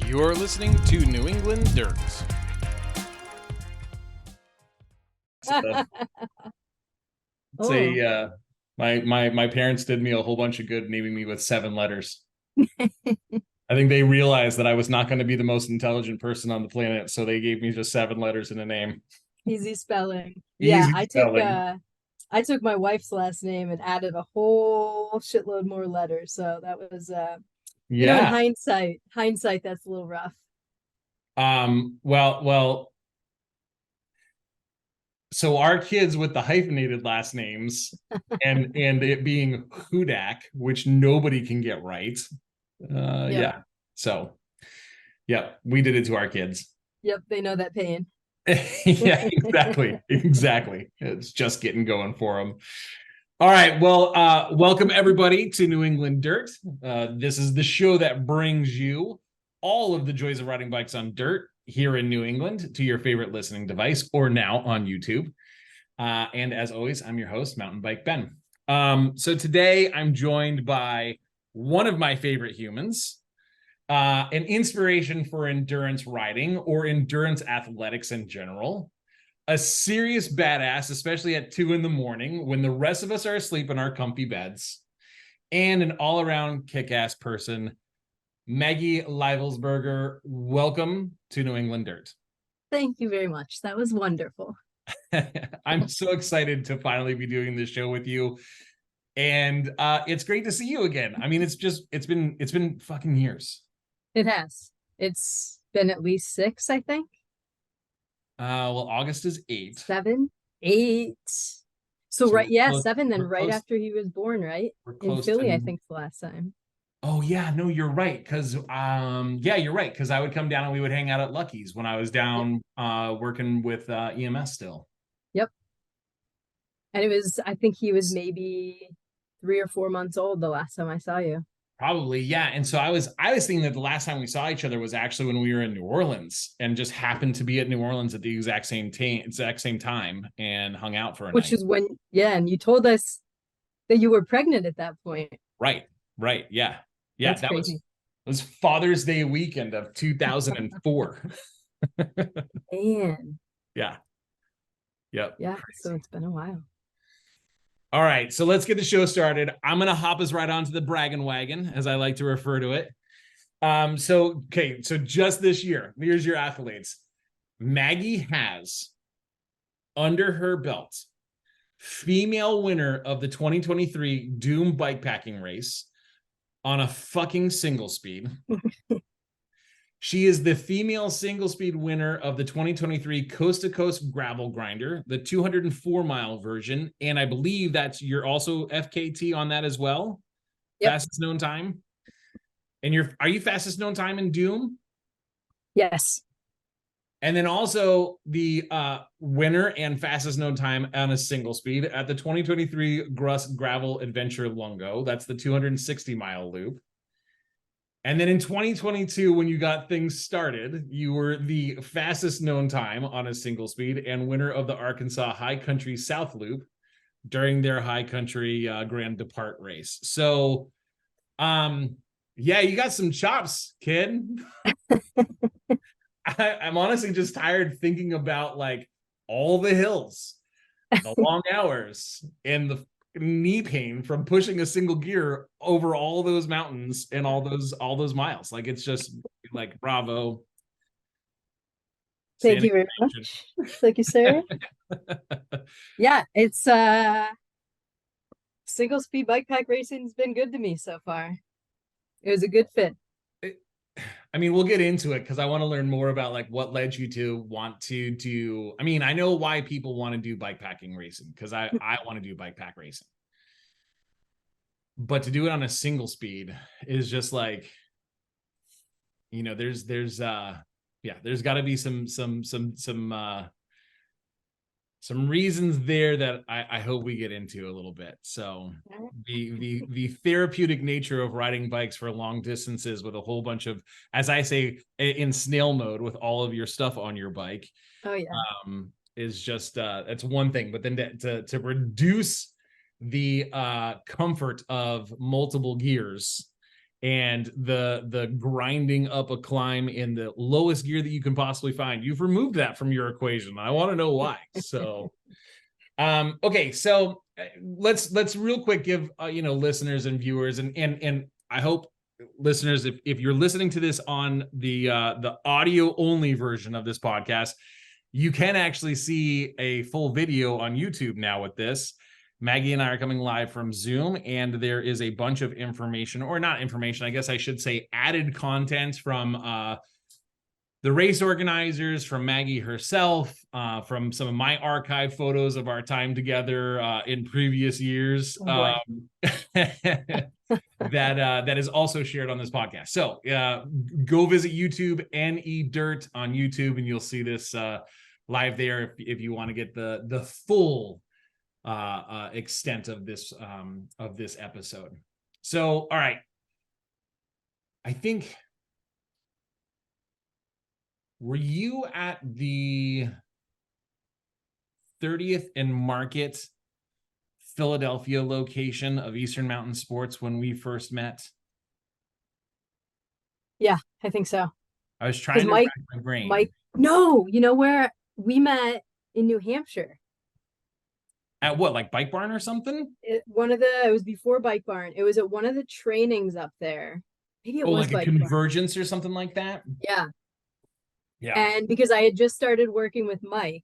You're listening to New England Dirt. My parents did me a whole bunch of good naming me with 7 letters. I think they realized that I was not going to be the most intelligent person on the planet, so they gave me just 7 letters in a name. Easy spelling. Easy Yeah, spelling. I took my wife's last name and added a whole shitload more letters. So that was in Yeah. hindsight, that's a little rough. Well, so our kids with the hyphenated last names and it being Hudak, which nobody can get right. Yeah. So, yeah, we did it to our kids. Yep, they know that pain. Yeah, exactly. It's just getting going for them. All right, well, welcome everybody to New England Dirt. This is the show that brings you all of the joys of riding bikes on dirt here in New England to your favorite listening device or now on YouTube. And as always, I'm your host, Mountain Bike Ben. So today I'm joined by one of my favorite humans, an inspiration for endurance riding or endurance athletics in general, a serious badass, especially at 2 a.m. when the rest of us are asleep in our comfy beds, and an all-around kick-ass person, Maggie Livelsberger. Welcome to New England Dirt. Thank you very much. That was wonderful. I'm so excited to finally be doing this show with you. And it's great to see you again. I mean, it's been fucking years. It has. It's been at least 6, I think. Well, August is 8. 7, 8. So right, yeah, 7. Then right after he was born, right? In Philly, I think the last time. Oh yeah, no, you're right. Because yeah, you're right. Because I would come down and we would hang out at Lucky's when I was down working with EMS still. Yep. And it was, I think he was maybe 3 or 4 months old the last time I saw you. Probably, yeah. And so I was thinking that the last time we saw each other was actually when we were in New Orleans and just happened to be at New Orleans at the exact same time and hung out for a night. Which is when, yeah, and you told us that you were pregnant at that point. Right, yeah. Yeah, That's crazy. It was Father's Day weekend of 2004. Man. Yeah. Yep. Yeah, so it's been a while. All right, so let's get the show started. I'm going to hop us right onto the bragging wagon, as I like to refer to it. So just this year, here's your accolades. Maggie has, under her belt, female winner of the 2023 Doom Bikepacking race on a fucking single speed. She is the female single speed winner of the 2023 Coast to Coast Gravel Grinder, the 204-mile version. And I believe you're also FKT on that as well. Yep. Fastest known time. And are you fastest known time in Doom? Yes. And then also the winner and fastest known time on a single speed at the 2023 GRUSK Gravel Adventure Lungo. That's the 260-mile loop. And then in 2022, when you got things started, you were the fastest known time on a single speed and winner of the Arkansas High Country South Loop during their High Country Grand Depart race. So, yeah, you got some chops, kid. I'm honestly just tired thinking about like all the hills, the long hours, and the knee pain from pushing a single gear over all those mountains and all those miles. Like, it's just like, bravo. Thank you very much. Thank you, sir. Yeah, it's single speed bike pack racing's been good to me so far. It was a good fit. I mean, we'll get into it because I want to learn more about like what led you to want to do. I mean, I know why people want to do bikepacking racing because I want to do bike pack racing. But to do it on a single speed is just like, you know, there's got to be some reasons there that I hope we get into a little bit. So the therapeutic nature of riding bikes for long distances with a whole bunch of, as I say, in snail mode with all of your stuff on your bike. Oh yeah. Is just that's one thing, but then to reduce the comfort of multiple gears and the grinding up a climb in the lowest gear that you can possibly find. You've removed that from your equation. I want to know why. So, okay, so let's real quick give listeners and viewers, and I hope listeners, if you're listening to this on the audio only version of this podcast, you can actually see a full video on YouTube now with this. Maggie and I are coming live from Zoom, and there is a bunch of information, or not information, I guess I should say added content from the race organizers, from Maggie herself, from some of my archive photos of our time together in previous years. That is also shared on this podcast. So go visit YouTube, NE Dirt on YouTube, and you'll see this live there if you want to get the full extent of this episode. So, all right, I think, were you at the 30th and Market Philadelphia location of Eastern Mountain Sports when we first met? Yeah, I think so. I was trying to rack my brain. No, you know where we met? In New Hampshire. At what, like Bike Barn or something? It was before Bike Barn. It was at one of the trainings up there. Maybe it was like a Convergence Barn or something like that. Yeah. Yeah. And because I had just started working with Mike,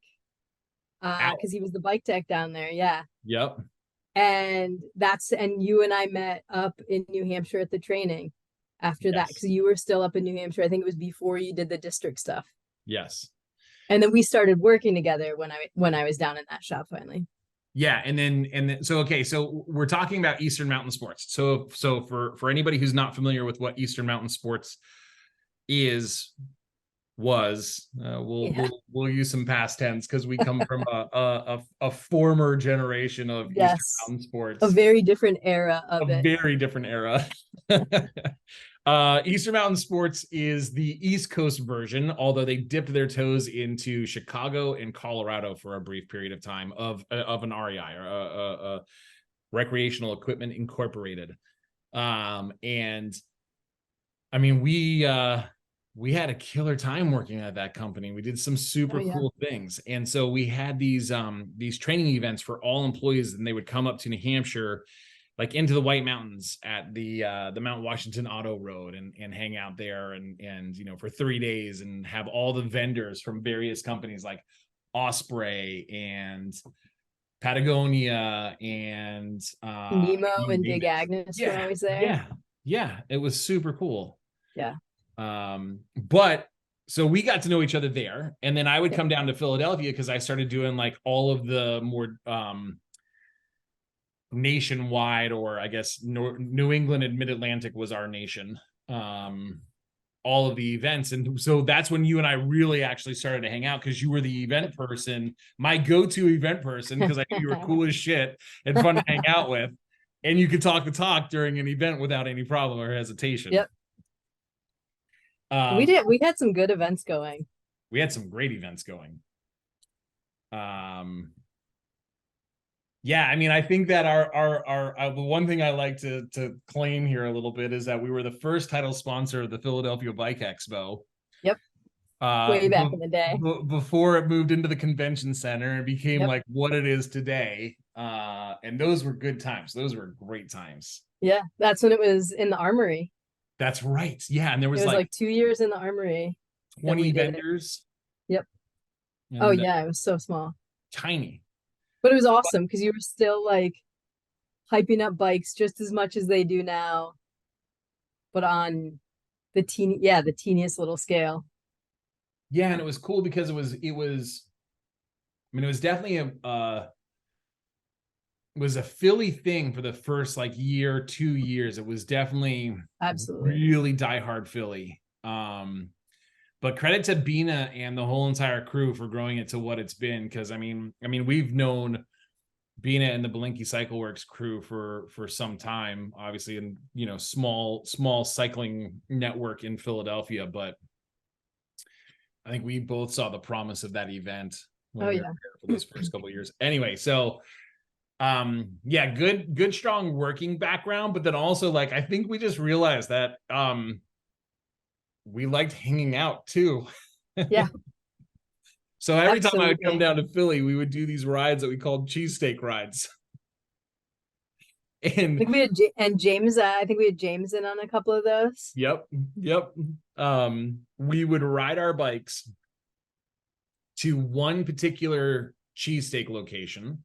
because he was the bike tech down there. Yeah. Yep. And you and I met up in New Hampshire at the training after that, because you were still up in New Hampshire. I think it was before you did the district stuff. Yes. And then we started working together when I was down in that shop finally. Yeah, and then so we're talking about Eastern Mountain Sports. So for anybody who's not familiar with what Eastern Mountain Sports was, we'll use some past tense because we come from a former generation of Eastern Mountain Sports, a very different era of it. Very different era. Eastern Mountain Sports is the East Coast version, although they dipped their toes into Chicago and Colorado for a brief period of time of an REI, or Recreational Equipment Incorporated. And I mean, we had a killer time working at that company. We did some super cool things. And so we had these training events for all employees, and they would come up to New Hampshire, like into the White Mountains at the Mount Washington Auto Road, and hang out there and for 3 days, and have all the vendors from various companies like Osprey and Patagonia and Nemo and Big Agnes were always there. Yeah, it was super cool. Yeah. But so we got to know each other there, and then I would come down to Philadelphia because I started doing like all of the more nationwide, or I guess New England and Mid-Atlantic was our nation, all of the events. And so that's when you and I really actually started to hang out, because you were the event person, my go-to event person, because I knew you were cool as shit and fun to hang out with, and you could talk the talk during an event without any problem or hesitation. Yep. We had some good events going. We had some great events going. Yeah, I mean, I think that our the one thing I like to claim here a little bit is that we were the first title sponsor of the Philadelphia Bike Expo. Yep. Way back in the day. Before it moved into the convention center and became like what it is today. And those were good times. Those were great times. Yeah, that's when it was in the Armory. That's right. Yeah, and there was like 2 years in the Armory. 20 vendors. Yep. And it was so small. Tiny. But it was awesome because you were still like hyping up bikes just as much as they do now, but on the teeniest little scale. Yeah, and it was cool because it was definitely it was a Philly thing for the first like year, 2 years. It was definitely really diehard Philly. But credit to Bina and the whole entire crew for growing it to what it's been. Because I mean, we've known Bina and the Belinky Cycle Works crew for some time, obviously, in small cycling network in Philadelphia. But I think we both saw the promise of that event when we were there for those first couple of years. Anyway, so Yeah, good strong working background, but then also like I think we just realized that we liked hanging out too. Yeah. So every time I would Absolutely. come down to Philly, we would do these rides that we called cheesesteak rides. I And think we had James. I think we had James in on a couple of those. yep. We would ride our bikes to one particular cheesesteak location.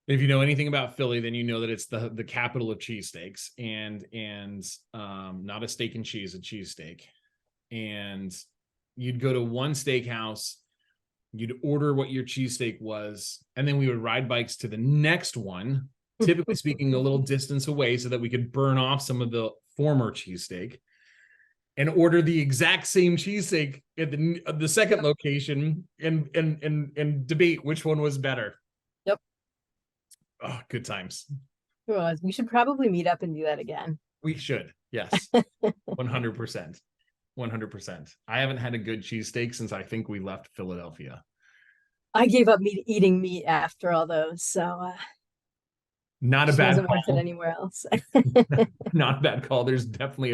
If you know anything about Philly, then you know that it's the capital of cheesesteaks, and not a steak and cheese, a cheesesteak. And you'd go to one steakhouse, you'd order what your cheesesteak was, and then we would ride bikes to the next one, typically speaking, a little distance away so that we could burn off some of the former cheesesteak and order the exact same cheesesteak at the second location and debate which one was better. Yep. Oh, good times. We should probably meet up and do that again. We should. Yes. 100%. 100%. I haven't had a good cheesesteak since I think we left Philadelphia. I gave up eating meat after all those, so not a bad wasn't call. worth it anywhere else. Not a bad call. There's definitely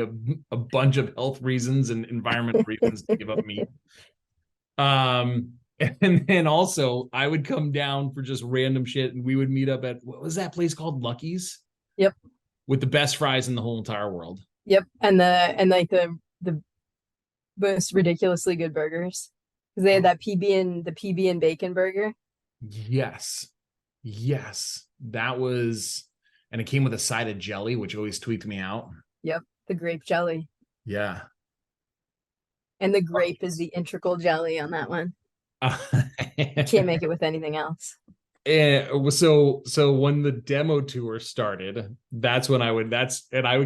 a bunch of health reasons and environmental reasons to give up meat. And then also I would come down for just random shit, and we would meet up at, what was that place called? Lucky's? Yep. With the best fries in the whole entire world. Yep. And the most ridiculously good burgers. Because they had that PB and bacon burger. Yes. That was, and it came with a side of jelly, which always tweaked me out. Yep. The grape jelly. Yeah. And the grape is the integral jelly on that one. Can't make it with anything else. And so when the demo tour started, that's when I would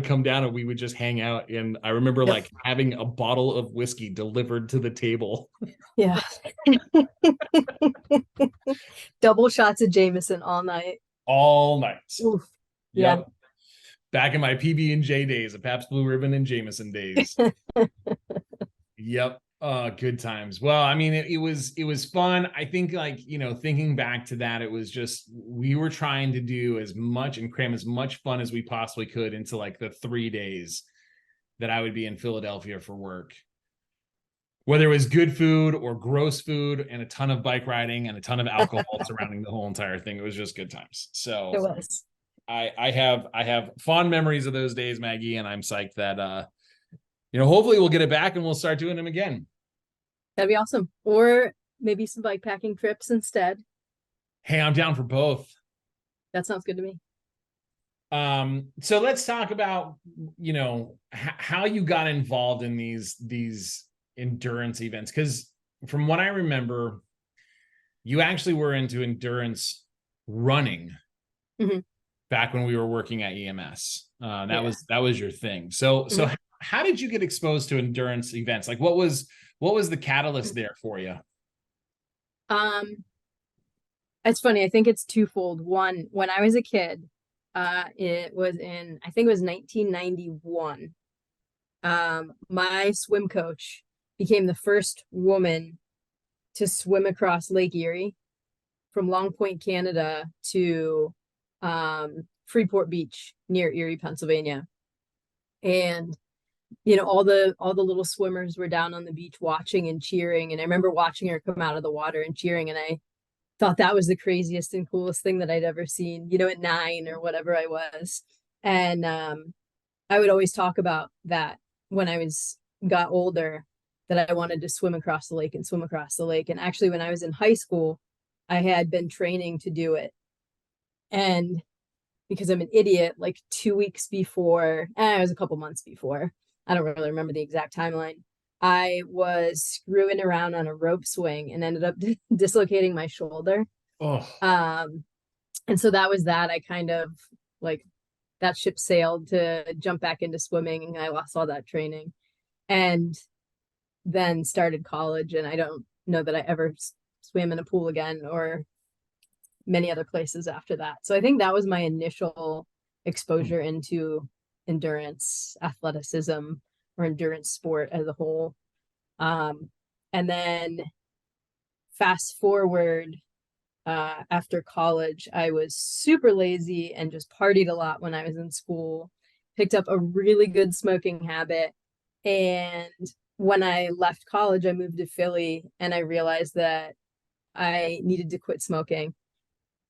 come down and we would just hang out. And I remember like having a bottle of whiskey delivered to the table. Yeah. Double shots of Jameson all night. All night. Oof. Yep. Yeah. Back in my PB&J days, the Pabst Blue Ribbon and Jameson days. Yep. Good times. Well, I mean, it was fun. I think, like, thinking back to that, it was just, we were trying to do as much and cram as much fun as we possibly could into like the 3 days that I would be in Philadelphia for work. Whether it was good food or gross food and a ton of bike riding and a ton of alcohol surrounding the whole entire thing, it was just good times. So it was. I have fond memories of those days, Maggie, and I'm psyched that hopefully we'll get it back and we'll start doing them again. That'd be awesome. Or maybe some bike packing trips instead. Hey, I'm down for both. That sounds good to me. So let's talk about, how you got involved in these endurance events. Because from what I remember, you actually were into endurance running back when we were working at EMS. That was your thing. So how did you get exposed to endurance events? Like, what was the catalyst there for you? It's funny. I think it's twofold. One, when I was a kid, it was I think it was 1991. My swim coach became the first woman to swim across Lake Erie from Long Point, Canada to Freeport Beach near Erie, Pennsylvania. And all the little swimmers were down on the beach watching and cheering. And I remember watching her come out of the water and cheering. And I thought that was the craziest and coolest thing that I'd ever seen, at 9 or whatever I was. And I would always talk about that when I got older, that I wanted to swim across the lake and swim across the lake. And actually, when I was in high school, I had been training to do it. And because I'm an idiot, like 2 weeks before, it was a couple months before, I don't really remember the exact timeline, I was screwing around on a rope swing and ended up dislocating my shoulder. Oh. And so that was that. I kind of like, that ship sailed to jump back into swimming, and I lost all that training. And then started college, and I don't know that I ever swam in a pool again or many other places after that. So I think that was my initial exposure into endurance, athleticism, or endurance sport as a whole. And then fast forward after college. I was super lazy and just partied a lot when I was in school, picked up a really good smoking habit. And when I left college, I moved to Philly and I realized that I needed to quit smoking.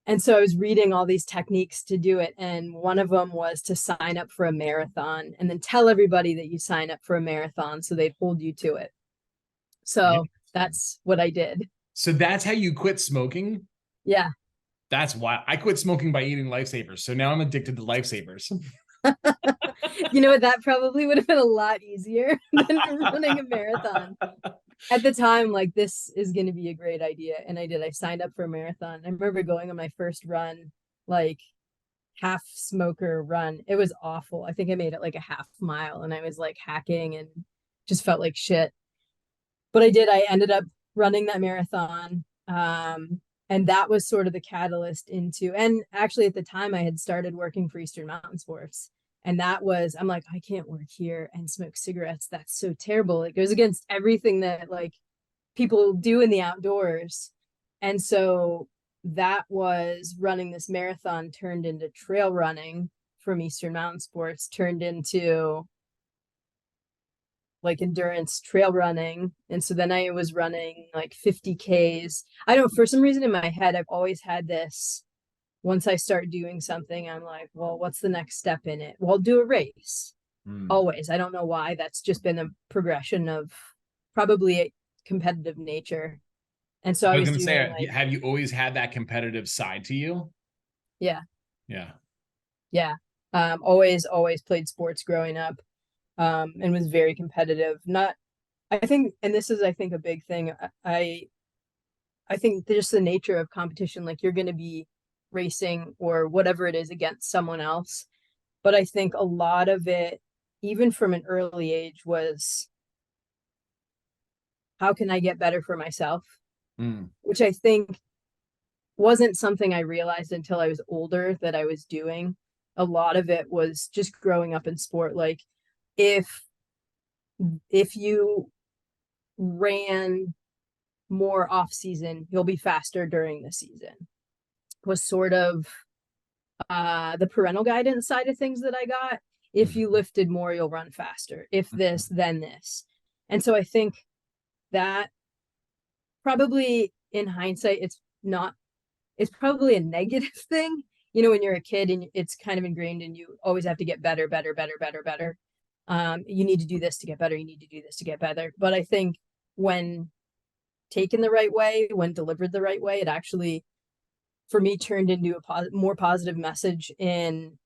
And so I was reading all these techniques to do it. And one of them was to sign up for a marathon and then tell everybody that you sign up for a marathon so they'd hold you to it. So that's what I did. So that's how you quit smoking? Yeah. That's why I quit smoking by eating Lifesavers. So now I'm addicted to Lifesavers. You know what? That probably would have been a lot easier than running a marathon. At the time, like, this is going to be a great idea. And I did. I signed up for a marathon. I remember going on my first run, like half smoker run. It was awful. I think I made it like a half mile and I was like hacking and just felt like shit. But I did. I ended up running that marathon. And that was sort of the catalyst into, and actually at the time I had started working for Eastern Mountain Sports. And that was, I'm like, I can't work here and smoke cigarettes. That's so terrible. It goes against everything that like people do in the outdoors. And so that was running this marathon turned into trail running from Eastern Mountain Sports, turned into like endurance trail running. And so then I was running like 50Ks. I don't, for some reason in my head, I've always had this. Once I start doing something, I'm like, well, what's the next step in it? Well, I'll do a race. Always. I don't know why. That's just been a progression of probably a competitive nature. And so I I was was going to doing say, like, have you always had that competitive side to you? yeah. Yeah. Yeah. Always played sports growing up. And was very competitive. Not, I think, and this is, I think, a big thing. I think just the nature of competition, like you're going to be racing or whatever it is against someone else. But I think a lot of it, even from an early age, was how can I get better for myself? Which I think wasn't something I realized until I was older that I was doing. A lot of it was just growing up in sport. Like if you ran more off season, you'll be faster during the season, was sort of the parental guidance side of things that I got. If you lifted more, you'll run faster. If this, then this. And so I think that probably in hindsight, it's probably a negative thing. You know, when you're a kid and it's kind of ingrained and you always have to get better. You need to do this to get better. You need to do this to get better. But I think when taken the right way, when delivered the right way, it actually, for me, turned into a more positive message in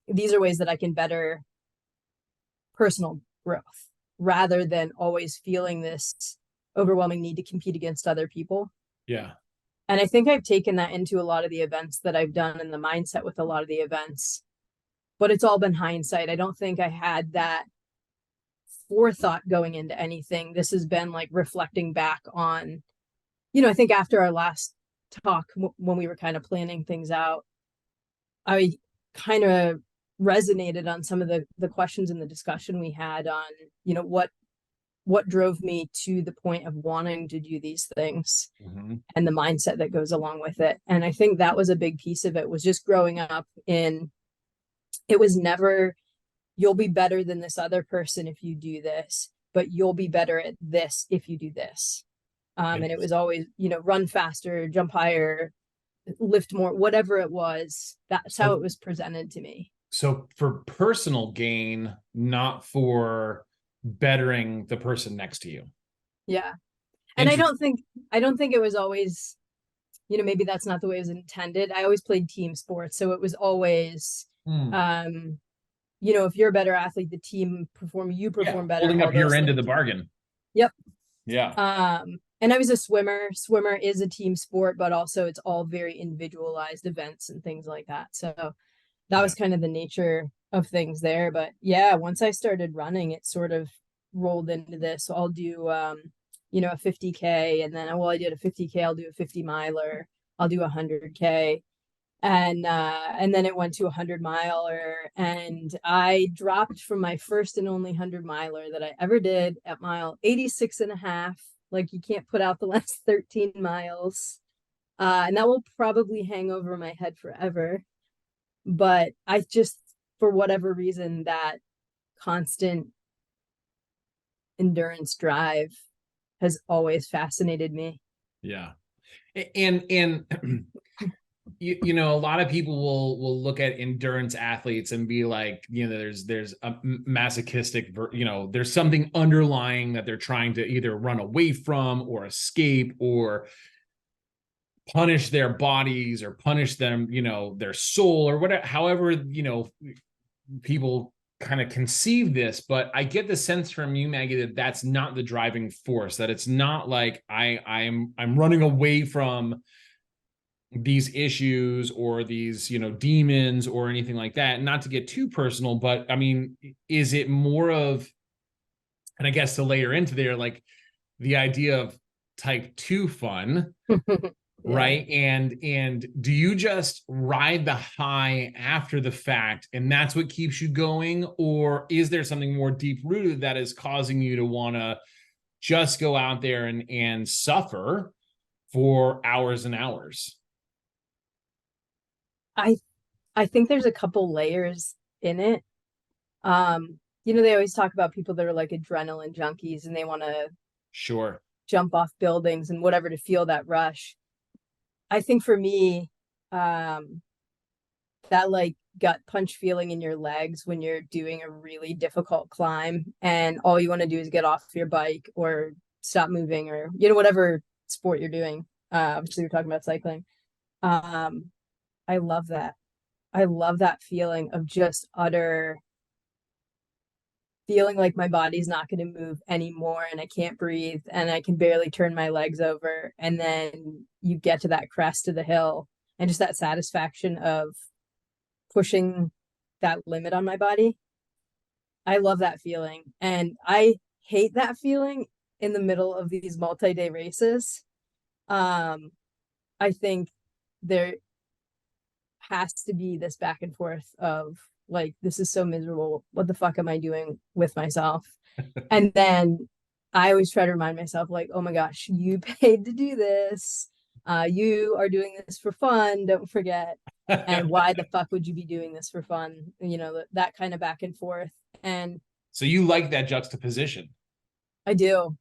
these are ways that I can better personal growth rather than always feeling this overwhelming need to compete against other people. Yeah. And I think I've taken that into a lot of the events that I've done and the mindset with a lot of the events, but it's all been hindsight. I don't think I had that forethought going into anything. This has been like reflecting back on, you know, I think after our last talk, when we were kind of planning things out, I kind of resonated on some of the questions in the discussion we had on, you know, what drove me to the point of wanting to do these things and the mindset that goes along with it. And I think that was a big piece of it, was just growing up in, it was never, you'll be better than this other person if you do this, but you'll be better at this if you do this. And it was always, you know, run faster, jump higher, lift more, whatever it was. That's how it was presented to me. So for personal gain, not for bettering the person next to you. Yeah. And I don't think it was always, you know, maybe that's not the way it was intended. I always played team sports. So it was always, you know, if you're a better athlete, the team you perform better. Holding up your end of the bargain. Yep. Yeah. And I was a swimmer. Swimmer is a team sport, but also it's all very individualized events and things like that. So that was kind of the nature of things there. But yeah, once I started running, it sort of rolled into this. So I'll do, you know, a 50K, and then, well, I did a 50K, I'll do a 50 miler, I'll do 100K. And then it went to 100-miler, and I dropped from my first and only 100-miler that I ever did at mile 86.5. Like, you can't put out the last 13 miles. And that will probably hang over my head forever. But I just, for whatever reason, that constant endurance drive has always fascinated me. Yeah. And you know, a lot of people will look at endurance athletes and be like, you know, there's a masochistic, you know, there's something underlying that they're trying to either run away from or escape or punish their bodies or punish them, you know, their soul or whatever, however, you know, people kind of conceive this. But I get the sense from you, Maggie, that that's not the driving force, that it's not like I'm running away from these issues or these, you know, demons or anything like that. Not to get too personal, but I mean, is it more of, and I guess to layer into there, like the idea of type 2 fun, right? And do you just ride the high after the fact and that's what keeps you going, or is there something more deep rooted that is causing you to want to just go out there and suffer for hours and hours? I think there's a couple layers in it. You know, they always talk about people that are like adrenaline junkies and they want to Sure jump off buildings and whatever to feel that rush. I think for me, that like gut punch feeling in your legs when you're doing a really difficult climb and all you want to do is get off your bike or stop moving, or, you know, whatever sport you're doing. Obviously, we're talking about cycling. I love that. I love that feeling of just utter feeling like my body's not going to move anymore and I can't breathe and I can barely turn my legs over. And then you get to that crest of the hill and just that satisfaction of pushing that limit on my body. I love that feeling. And I hate that feeling in the middle of these multi-day races. I think there has to be this back and forth of like, this is so miserable. What the fuck am I doing with myself? And then I always try to remind myself, like, oh my gosh, you paid to do this. You are doing this for fun. Don't forget. And why the fuck would you be doing this for fun? You know, that kind of back and forth. And so you like that juxtaposition? I do.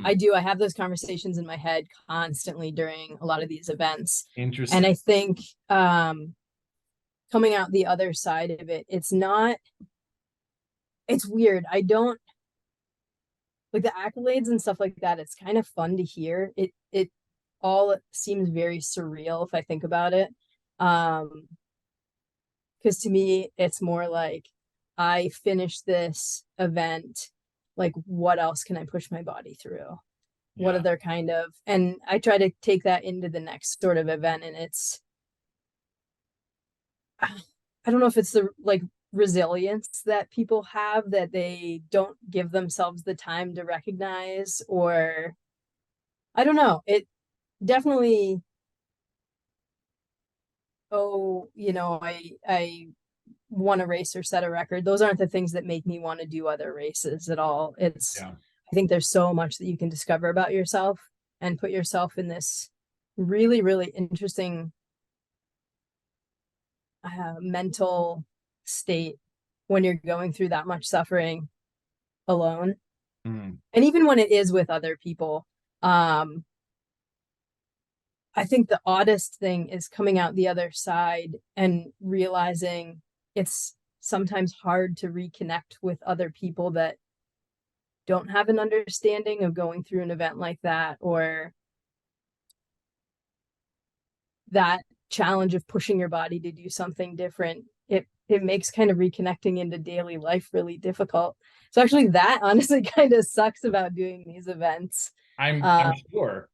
I do. I have those conversations in my head constantly during a lot of these events. Interesting. And I think coming out the other side of it, it's weird. I don't like the accolades and stuff like that. It's kind of fun to hear. It all seems very surreal if I think about it. Because to me, it's more like I finished this event. Like, what else can I push my body through? What other kind of, and I try to take that into the next sort of event. And it's, I don't know if it's the like resilience that people have that they don't give themselves the time to recognize, or I don't know. It definitely, you know, I want to race or set a record. Those aren't the things that make me want to do other races at all. It's, I think there's so much that you can discover about yourself and put yourself in this really, really interesting mental state when you're going through that much suffering alone. And even when it is with other people, I think the oddest thing is coming out the other side and realizing it's sometimes hard to reconnect with other people that don't have an understanding of going through an event like that, or that challenge of pushing your body to do something different. It makes kind of reconnecting into daily life really difficult. So actually that honestly kind of sucks about doing these events. I'm sure.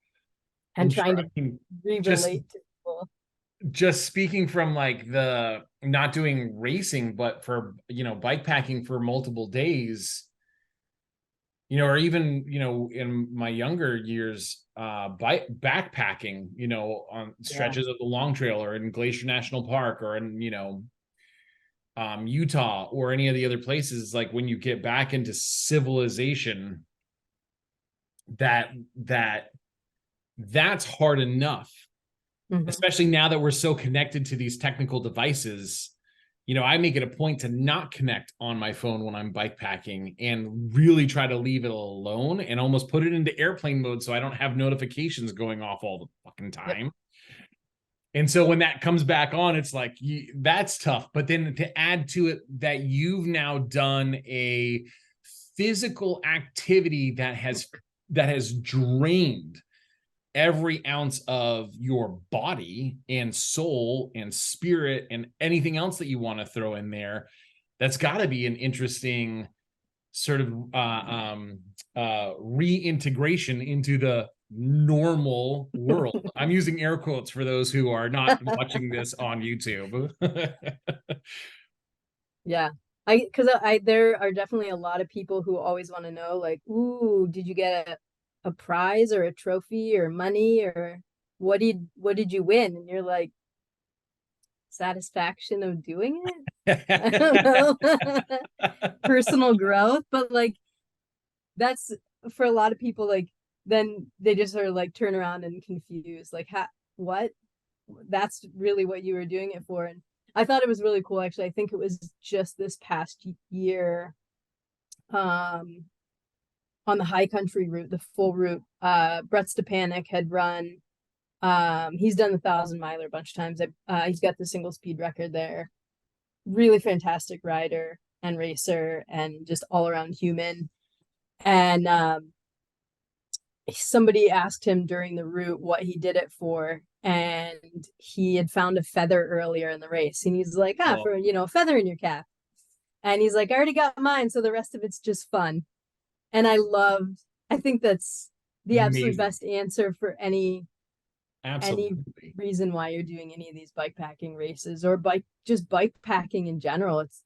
And trying to re-relate to people. Just speaking from like the not doing racing, but for, you know, bikepacking for multiple days, you know, or even, you know, in my younger years, backpacking, you know, on stretches of the Long Trail or in Glacier National Park or in, you know, Utah or any of the other places. Like when you get back into civilization, that's hard enough. especially now that we're so connected to these technical devices. You know, I make it a point to not connect on my phone when I'm bike packing and really try to leave it alone and almost put it into airplane mode so I don't have notifications going off all the fucking time. Yep. And so when that comes back on, it's like, that's tough. But then to add to it that you've now done a physical activity that has drained every ounce of your body and soul and spirit and anything else that you want to throw in there, that's got to be an interesting sort of reintegration into the normal world. I'm using air quotes for those who are not watching this on YouTube. Yeah. Because there are definitely a lot of people who always want to know, like, ooh, did you get a prize or a trophy or money, or what did you win? And you're like, satisfaction of doing it. I don't know. Personal growth. But like, that's for a lot of people, like, then they just sort of like turn around and confused, like, what? That's really what you were doing it for. And I thought it was really cool, actually. I think it was just this past year, on the high country route, the full route, Brett Stepanek had run. He's done the 1,000-miler a bunch of times. He's got the single speed record there. Really fantastic rider and racer and just all around human. And somebody asked him during the route what he did it for, and he had found a feather earlier in the race, and he's like, for a feather in your cap. And he's like, I already got mine, so the rest of it's just fun. And I think that's the absolute best answer for any reason why you're doing any of these bike packing races or bike packing in general. It's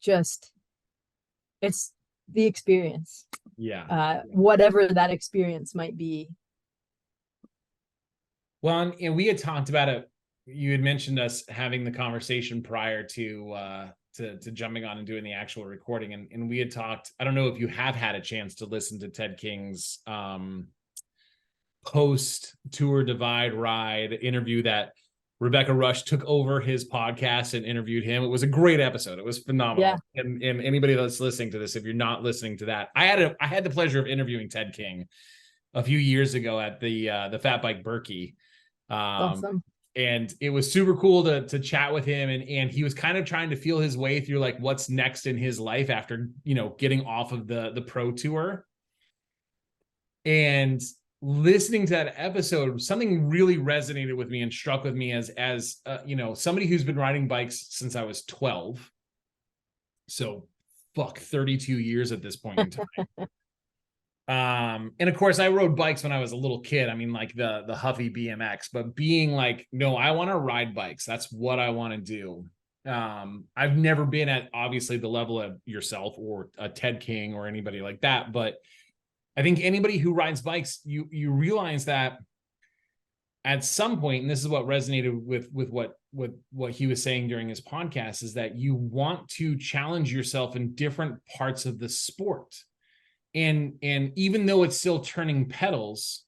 the experience. Yeah. Whatever that experience might be. Well, and we had talked about it. You had mentioned us having the conversation prior to jumping on and doing the actual recording. And we had talked, I don't know if you have had a chance to listen to Ted King's post Tour Divide ride interview that Rebecca Rush took over his podcast and interviewed him. It was a great episode. It was phenomenal. Yeah. And anybody that's listening to this, if you're not listening to that, I had the pleasure of interviewing Ted King a few years ago at the Fat Bike Berkey. Awesome. And it was super cool to chat with him. And he was kind of trying to feel his way through like what's next in his life after, getting off of the pro tour. And listening to that episode, something really resonated with me and struck with me as somebody who's been riding bikes since I was 12. So 32 years at this point in time. And of course I rode bikes when I was a little kid. I mean, like the Huffy BMX, but being like, no, I want to ride bikes. That's what I want to do. I've never been at obviously the level of yourself or a Ted King or anybody like that, but I think anybody who rides bikes, you realize that at some point, and this is what resonated with what he was saying during his podcast, is that you want to challenge yourself in different parts of the sport. And even though it's still turning pedals,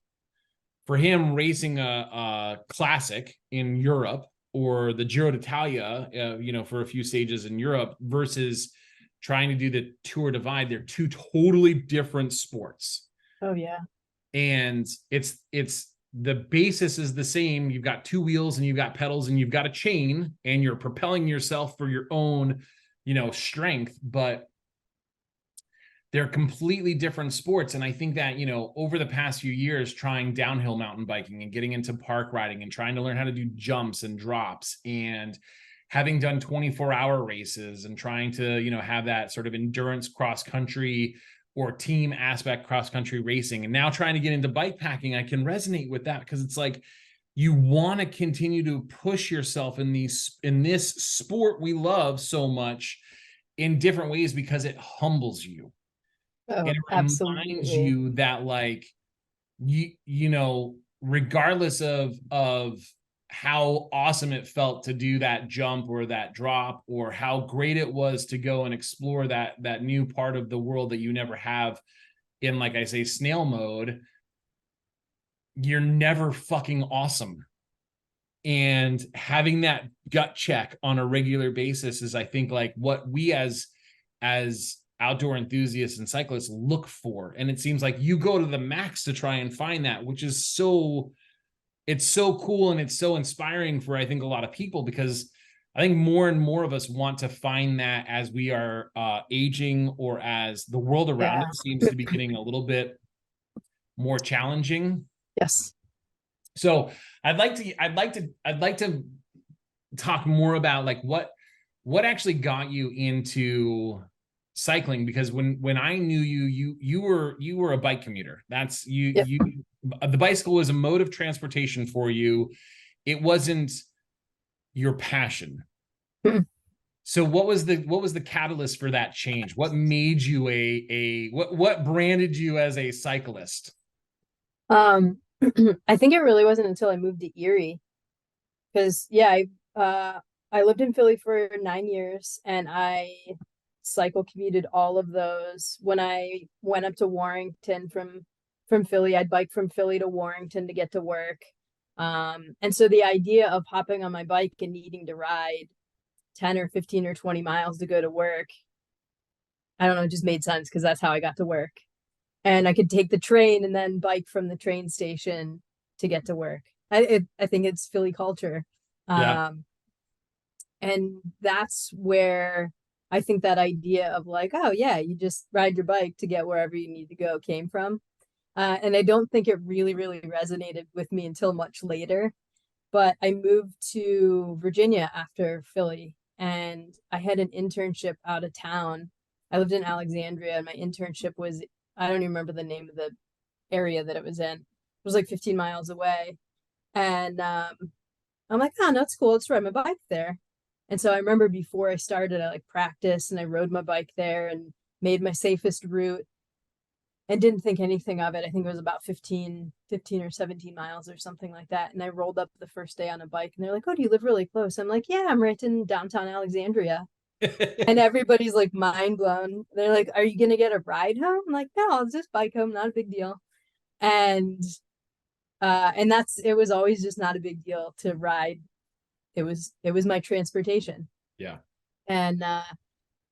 for him racing a classic in Europe or the Giro d'Italia, for a few stages in Europe versus trying to do the Tour Divide, they're two totally different sports. Oh yeah. And it's the basis is the same. You've got two wheels and you've got pedals and you've got a chain and you're propelling yourself for your own, strength, but they're completely different sports. And I think that, over the past few years, trying downhill mountain biking and getting into park riding and trying to learn how to do jumps and drops and having done 24-hour races and trying to, have that sort of endurance cross-country or team aspect cross-country racing, and now trying to get into bike packing, I can resonate with that because it's like, you want to continue to push yourself in this sport we love so much in different ways because it humbles you. Oh, and it reminds you that, like, regardless of how awesome it felt to do that jump or that drop, or how great it was to go and explore that new part of the world that you never have in, like I say, snail mode, you're never fucking awesome. And having that gut check on a regular basis is, I think, like what we as outdoor enthusiasts and cyclists look for. And it seems like you go to the max to try and find that, which is it's so cool, and it's so inspiring for, I think, a lot of people, because I think more and more of us want to find that as we are aging, or as the world around us seems to be getting a little bit more challenging. Yes. So I'd like to talk more about like what actually got you into cycling, because when I knew you were a bike commuter. That's you. Yep. The bicycle was a mode of transportation for you. It wasn't your passion. Mm-mm. So what was the catalyst for that change? What made you what branded you as a cyclist? I think it really wasn't until I moved to Erie, because I lived in Philly for 9 years, and I cycle commuted all of those. When I went up to Warrington from Philly, I'd bike from Philly to Warrington to get to work. And so the idea of hopping on my bike and needing to ride 10 or 15 or 20 miles to go to work, I don't know, it just made sense, because that's how I got to work. And I could take the train and then bike from the train station to get to work. I think it's Philly culture. Yeah. And that's where I think that idea of like, oh yeah, you just ride your bike to get wherever you need to go came from. And I don't think it really resonated with me until much later. But I moved to Virginia after Philly, and I had an internship out of town. I lived in Alexandria, and my internship was, I don't even remember the name of the area that it was in. It was like 15 miles away. And I'm like, oh, no, it's cool. Let's ride my bike there. And so I remember before I started, I like practiced and I rode my bike there and made my safest route and didn't think anything of it. I think it was about 15 or 17 miles or something like that. And I rolled up the first day on a bike, and they're like, oh, do you live really close? I'm like, yeah, I'm right in downtown Alexandria. And everybody's like mind blown. They're like, are you going to get a ride home? I'm like, no, I'll just bike home. Not a big deal. And it was always just not a big deal to ride. It was my transportation. Yeah. And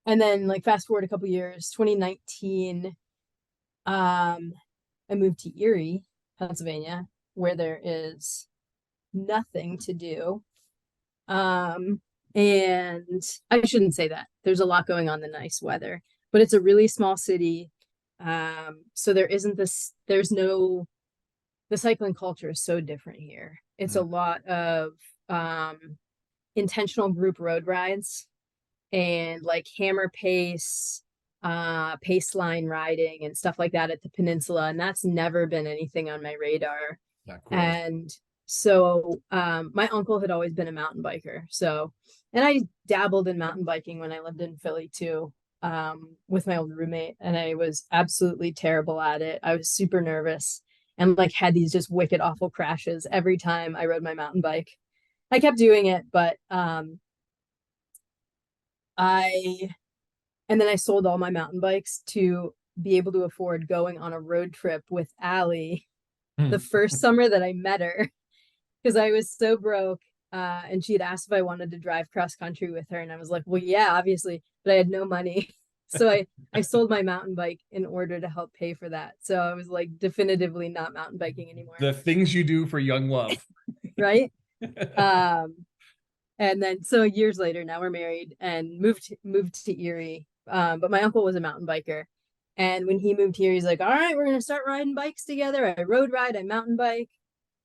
then like fast forward a couple years, 2019, I moved to Erie, Pennsylvania, where there is nothing to do. And I shouldn't say that. There's a lot going on, the nice weather, but it's a really small city. So the cycling culture is so different here. It's a lot of intentional group road rides and like hammer pace, pace line riding and stuff like that at the peninsula. And that's never been anything on my radar. And so my uncle had always been a mountain biker. So, and I dabbled in mountain biking when I lived in Philly too, with my old roommate, and I was absolutely terrible at it. I was super nervous and like had these just wicked awful crashes every time I rode my mountain bike. I kept doing it, but and then I sold all my mountain bikes to be able to afford going on a road trip with Allie the first summer that I met her, because I was so broke. And she had asked if I wanted to drive cross country with her. And I was like, well, yeah, obviously, but I had no money. So I sold my mountain bike in order to help pay for that. So I was like definitively not mountain biking anymore. The things you do for young love. Right. And then so years later, now we're married and moved to Erie. But my uncle was a mountain biker. And when he moved here, he's like, all right, we're going to start riding bikes together. I road ride, I mountain bike.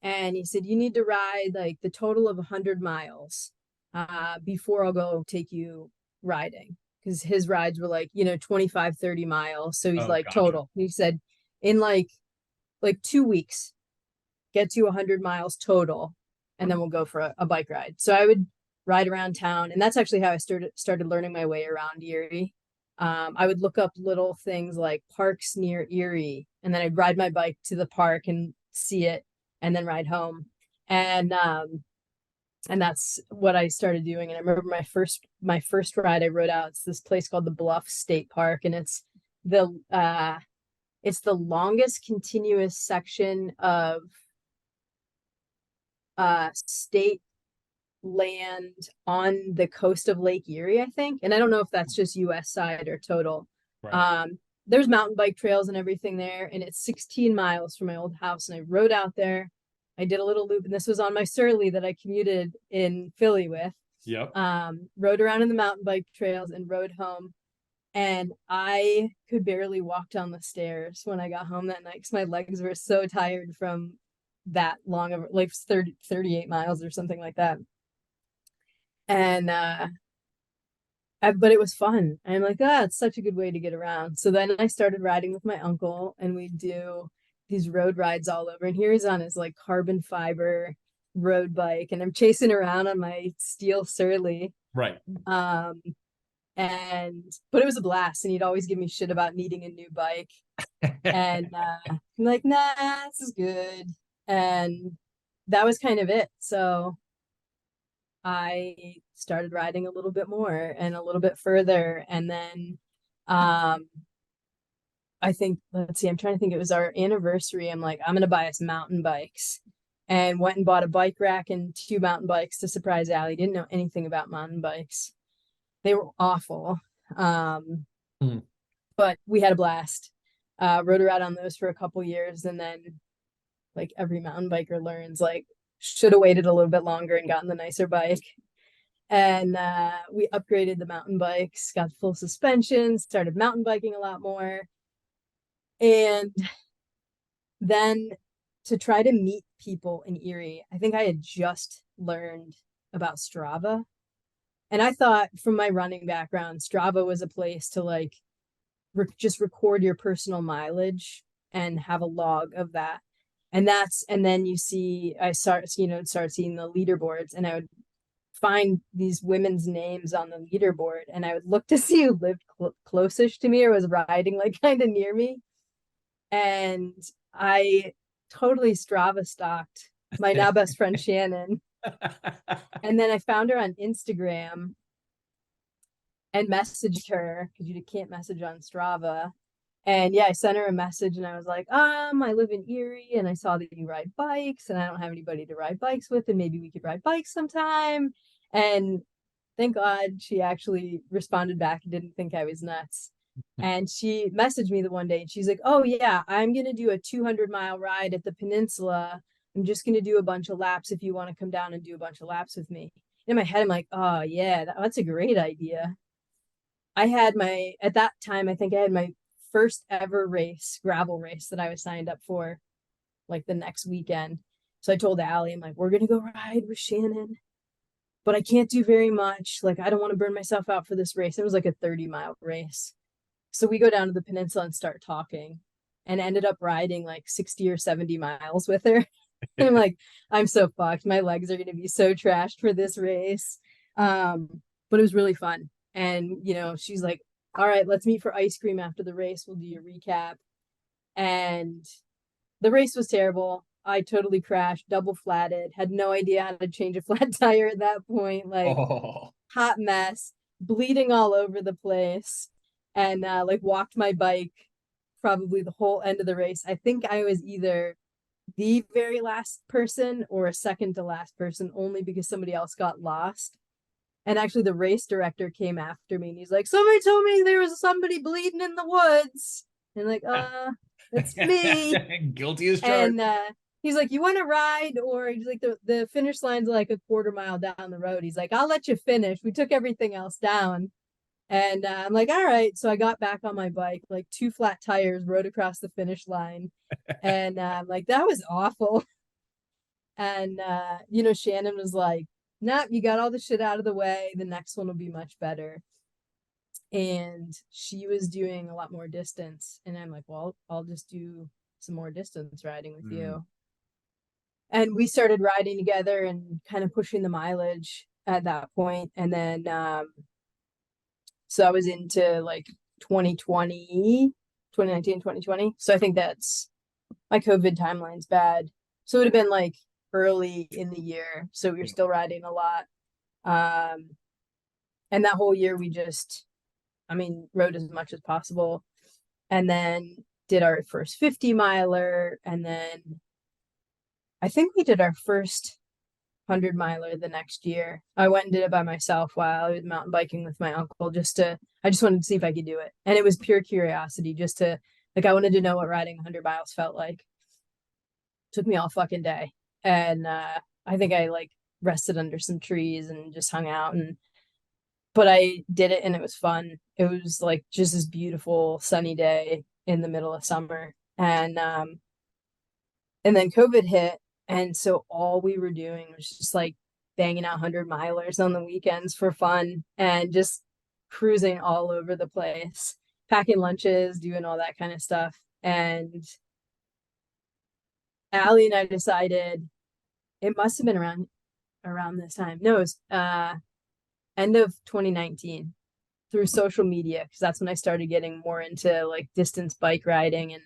And he said, you need to ride like the total of 100 miles before I'll go take you riding. Because his rides were like, 25, 30 miles. So he's like, gotcha. Total. He said, in like 2 weeks, get to 100 miles total. And then we'll go for a bike ride. So I would ride around town. And that's actually how I started learning my way around Erie. I would look up little things like parks near Erie. And then I'd ride my bike to the park and see it, and then ride home. And that's what I started doing. And I remember my first ride I rode out, it's this place called the Bluff State Park, and it's the longest continuous section of state land on the coast of Lake Erie, I think. And I don't know if that's just US side or total. Right. There's mountain bike trails and everything there, and it's 16 miles from my old house. And I rode out there. I did a little loop, and this was on my Surly that I commuted in Philly with. Yep. Rode around in the mountain bike trails and rode home. And I could barely walk down the stairs when I got home that night because my legs were so tired from that long of like 38 miles or something like that. And but it was fun. I'm like, it's such a good way to get around. So then I started riding with my uncle, and we do these road rides all over. And here he's on his like carbon fiber road bike, and I'm chasing around on my steel Surly. Right. But it was a blast, and he'd always give me shit about needing a new bike. And I'm like, nah, this is good. And that was kind of it. So I started riding a little bit more and a little bit further. And then I think, let's see, I'm trying to think, it was our anniversary. I'm like, I'm gonna buy us mountain bikes, and went and bought a bike rack and 2 mountain bikes to surprise Allie. Didn't know anything about mountain bikes. They were awful. But we had a blast. Rode around on those for a couple years, and then like every mountain biker learns, like, should have waited a little bit longer and gotten the nicer bike. And we upgraded the mountain bikes, got full suspension, started mountain biking a lot more. And then to try to meet people in Erie, I think I had just learned about Strava. And I thought, from my running background, Strava was a place to like just record your personal mileage and have a log of that. And then you see, I start seeing the leaderboards, and I would find these women's names on the leaderboard, and I would look to see who lived closest to me or was riding like kind of near me. And I totally Strava stalked my now best friend Shannon. And then I found her on Instagram and messaged her, because you can't message on Strava. And yeah, I sent her a message, and I was like, I live in Erie, and I saw that you ride bikes, and I don't have anybody to ride bikes with, and maybe we could ride bikes sometime. And thank God she actually responded back and didn't think I was nuts. And she messaged me the one day, and she's like, oh yeah, I'm going to do a 200-mile ride at the peninsula. I'm just going to do a bunch of laps if you want to come down and do a bunch of laps with me. In my head, I'm like, oh yeah, that's a great idea. At that time, I think I had my first ever gravel race that I was signed up for like the next weekend. So I told Allie, I'm like, we're going to go ride with Shannon, but I can't do very much. Like, I don't want to burn myself out for this race. It was like a 30-mile race. So we go down to the peninsula and start talking, and ended up riding like 60 or 70 miles with her. And I'm like, I'm so fucked. My legs are going to be so trashed for this race. But it was really fun. And, she's like, all right, let's meet for ice cream after the race. We'll do your recap. And the race was terrible. I totally crashed, double flatted, had no idea how to change a flat tire at that point. Like, hot mess, bleeding all over the place. And like walked my bike probably the whole end of the race. I think I was either the very last person or a second to last person, only because somebody else got lost. And actually the race director came after me, and he's like, somebody told me there was somebody bleeding in the woods. And like, it's me. Guilty as charged. And he's like, you want to ride? Or he's like, the finish line's like a quarter mile down the road. He's like, I'll let you finish. We took everything else down. And I'm like, all right. So I got back on my bike, like 2 flat tires, rode across the finish line. And I'm like, that was awful. And, Shannon was like, nope, you got all the shit out of the way. The next one will be much better. And she was doing a lot more distance. And I'm like, well, I'll just do some more distance riding with you. And we started riding together and kind of pushing the mileage at that point. And then, so I was into like 2019, 2020. So I think that's, my COVID timeline's bad. So it would have been like early in the year. So we were still riding a lot. And that whole year we just, rode as much as possible. And then did our first 50 miler. And then I think we did our first 100 miler the next year. I went and did it by myself while I was mountain biking with my uncle, I just wanted to see if I could do it. And it was pure curiosity, I wanted to know what riding 100 miles felt like. Took me all fucking day. And I think I like rested under some trees and just hung out, but I did it and it was fun. It was like just this beautiful sunny day in the middle of summer. And then COVID hit. And so all we were doing was just like banging out 100 milers on the weekends for fun and just cruising all over the place, packing lunches, doing all that kind of stuff. And Allie and I decided, it must have been around this time. No, it was end of 2019 through social media, because that's when I started getting more into like distance bike riding and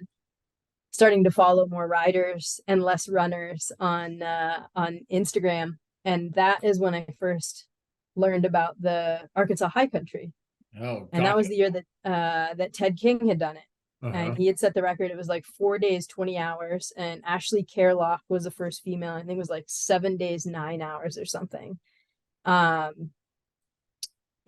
starting to follow more riders and less runners on Instagram. And that is when I first learned about the Arkansas high country. Oh, and that was the year that that Ted King had done it. And he had set the record. It was like 4 days, 20 hours. And Ashley Kerlock was the first female. I think it was like 7 days, 9 hours or something. But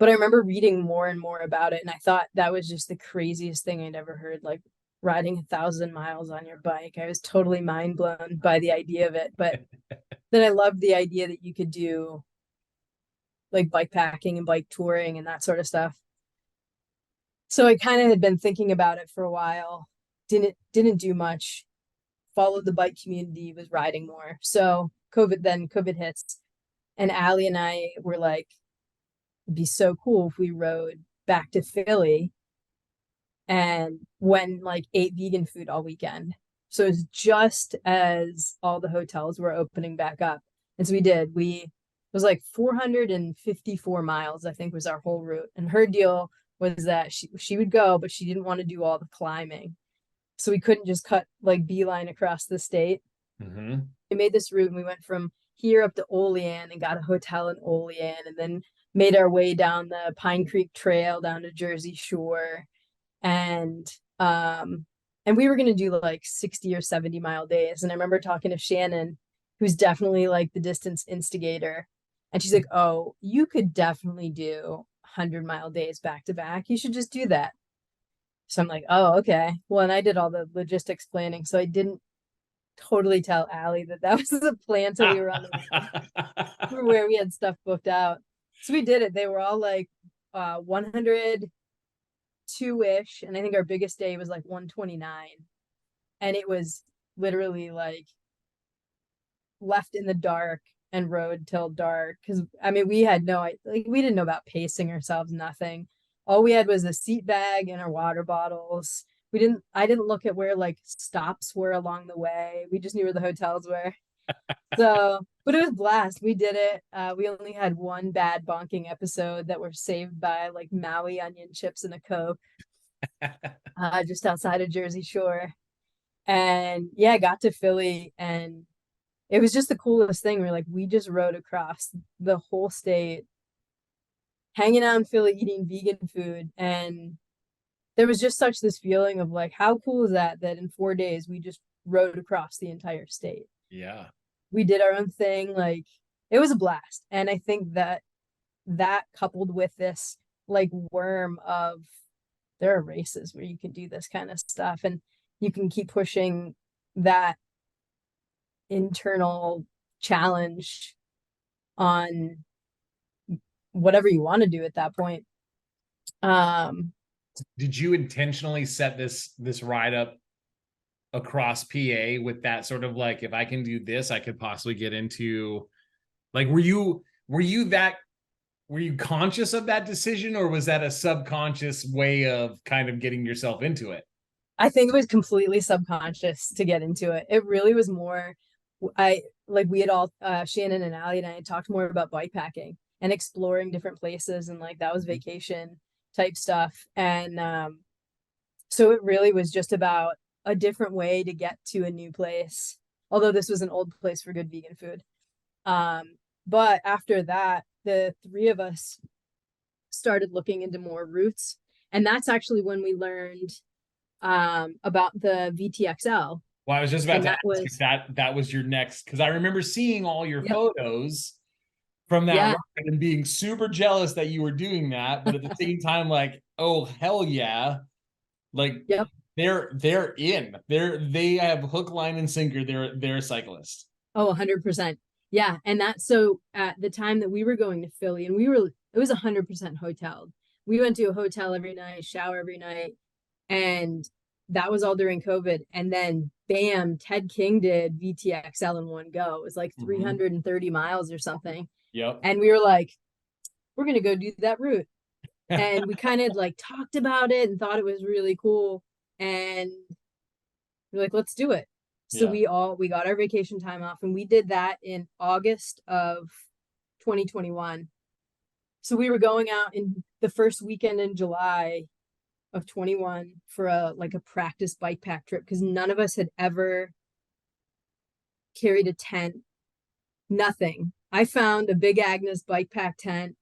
I remember reading more and more about it. And I thought that was just the craziest thing I'd ever heard, like riding 1,000 miles on your bike. I was totally mind blown by the idea of it. But then I loved the idea that you could do like bike packing and bike touring and that sort of stuff. So I kind of had been thinking about it for a while, didn't do much, followed the bike community, was riding more. So COVID hits, and Allie and I were like, it'd be so cool if we rode back to Philly and went like ate vegan food all weekend. So it's just as all the hotels were opening back up. And so we did. It was like 454 miles, I think, was our whole route. And her deal was that she would go, but she didn't want to do all the climbing. So we couldn't just cut like beeline across the state. We made this route and we went from here up to Olean and got a hotel in Olean, and then made our way down the Pine Creek Trail down to Jersey Shore. And we were going to do like 60 or 70 mile days. And I remember talking to Shannon, who's definitely like the distance instigator. And she's like, oh, you could definitely do 100-mile days back to back. You should just do that. So I'm like, oh, okay. Well, and I did all the logistics planning. So I didn't totally tell Allie that was the plan till we were on the way where we had stuff booked out. So we did it. They were all like 102-ish. And I think our biggest day was like 129. And it was literally like left in the dark and rode till dark. Because I mean, we didn't know about pacing ourselves, nothing. All we had was a seat bag and our water bottles. I didn't look at where like stops were along the way. We just knew where the hotels were. So, but it was a blast. We did it. We only had one bad bonking episode that were saved by like Maui onion chips and a Coke, just outside of Jersey Shore. And yeah, I got to Philly and it was just the coolest thing. We just rode across the whole state, hanging out in Philly, eating vegan food. And there was just such this feeling of like, how cool is that in 4 days, we just rode across the entire state. Yeah. We did our own thing. Like, it was a blast. And I think that coupled with this like worm of there are races where you can do this kind of stuff and you can keep pushing that internal challenge on whatever you want to do at that point. Did you intentionally set this ride up across PA with that sort of like, if I can do this, I could possibly get into, like, were you conscious of that decision, or was that a subconscious way of kind of getting yourself into it? I think it was completely subconscious to get into it. It really was more, we had all, Shannon and Allie and I had talked more about bikepacking and exploring different places. And like, that was vacation type stuff. And so it really was just about a different way to get to a new place. Although this was an old place for good vegan food. But after that, the three of us started looking into more routes. And that's actually when we learned about the VTXL, Well, I was just about And to that ask was, if that was your next, because I remember seeing all your yep, photos from that yeah, ride and being super jealous that you were doing that, but at the same time, like, oh hell yeah, like yep. they're in. They have hook, line, and sinker. They're a cyclist. Oh, 100%. Yeah. And that, so at the time that we were going to Philly, and it was 100% hotel. We went to a hotel every night, shower every night, and that was all during COVID. And then bam, Ted King did VTXL in one go. It was like 330 miles or something. Yep. And we were like, we're gonna go do that route. And we kind of like talked about it and thought it was really cool. And we're like, let's do it. So Yeah. we got our vacation time off, and we did that in August of 2021. So we were going out in the first weekend in July of 21 for a practice bike pack trip, because none of us had ever carried a tent, nothing. I found a Big Agnes bike pack tent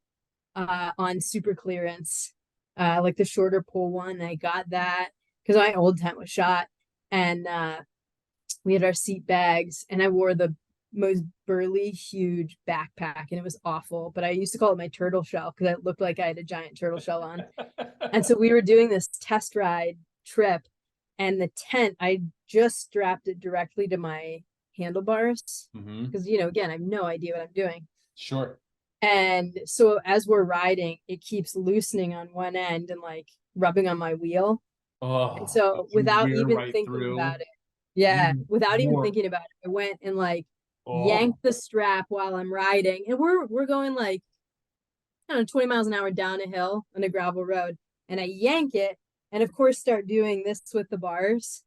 on super clearance, like the shorter pole one. I got that because my old tent was shot, and we had our seat bags, and I wore the most burly, huge backpack, and it was awful. But I used to call it my turtle shell because it looked like I had a giant turtle shell on. And so we were doing this test ride trip, and the tent, I just strapped it directly to my handlebars because, again, I have no idea what I'm doing. Sure. And so as we're riding, it keeps loosening on one end and like rubbing on my wheel. And Oh, so you without wear even right thinking through. about it, yeah, without even More. thinking about it, I went and like Oh. yanked the strap while I'm riding. And we're going like, I don't know, 20 miles an hour down a hill on a gravel road. And I yank it, and of course start doing this with the bars.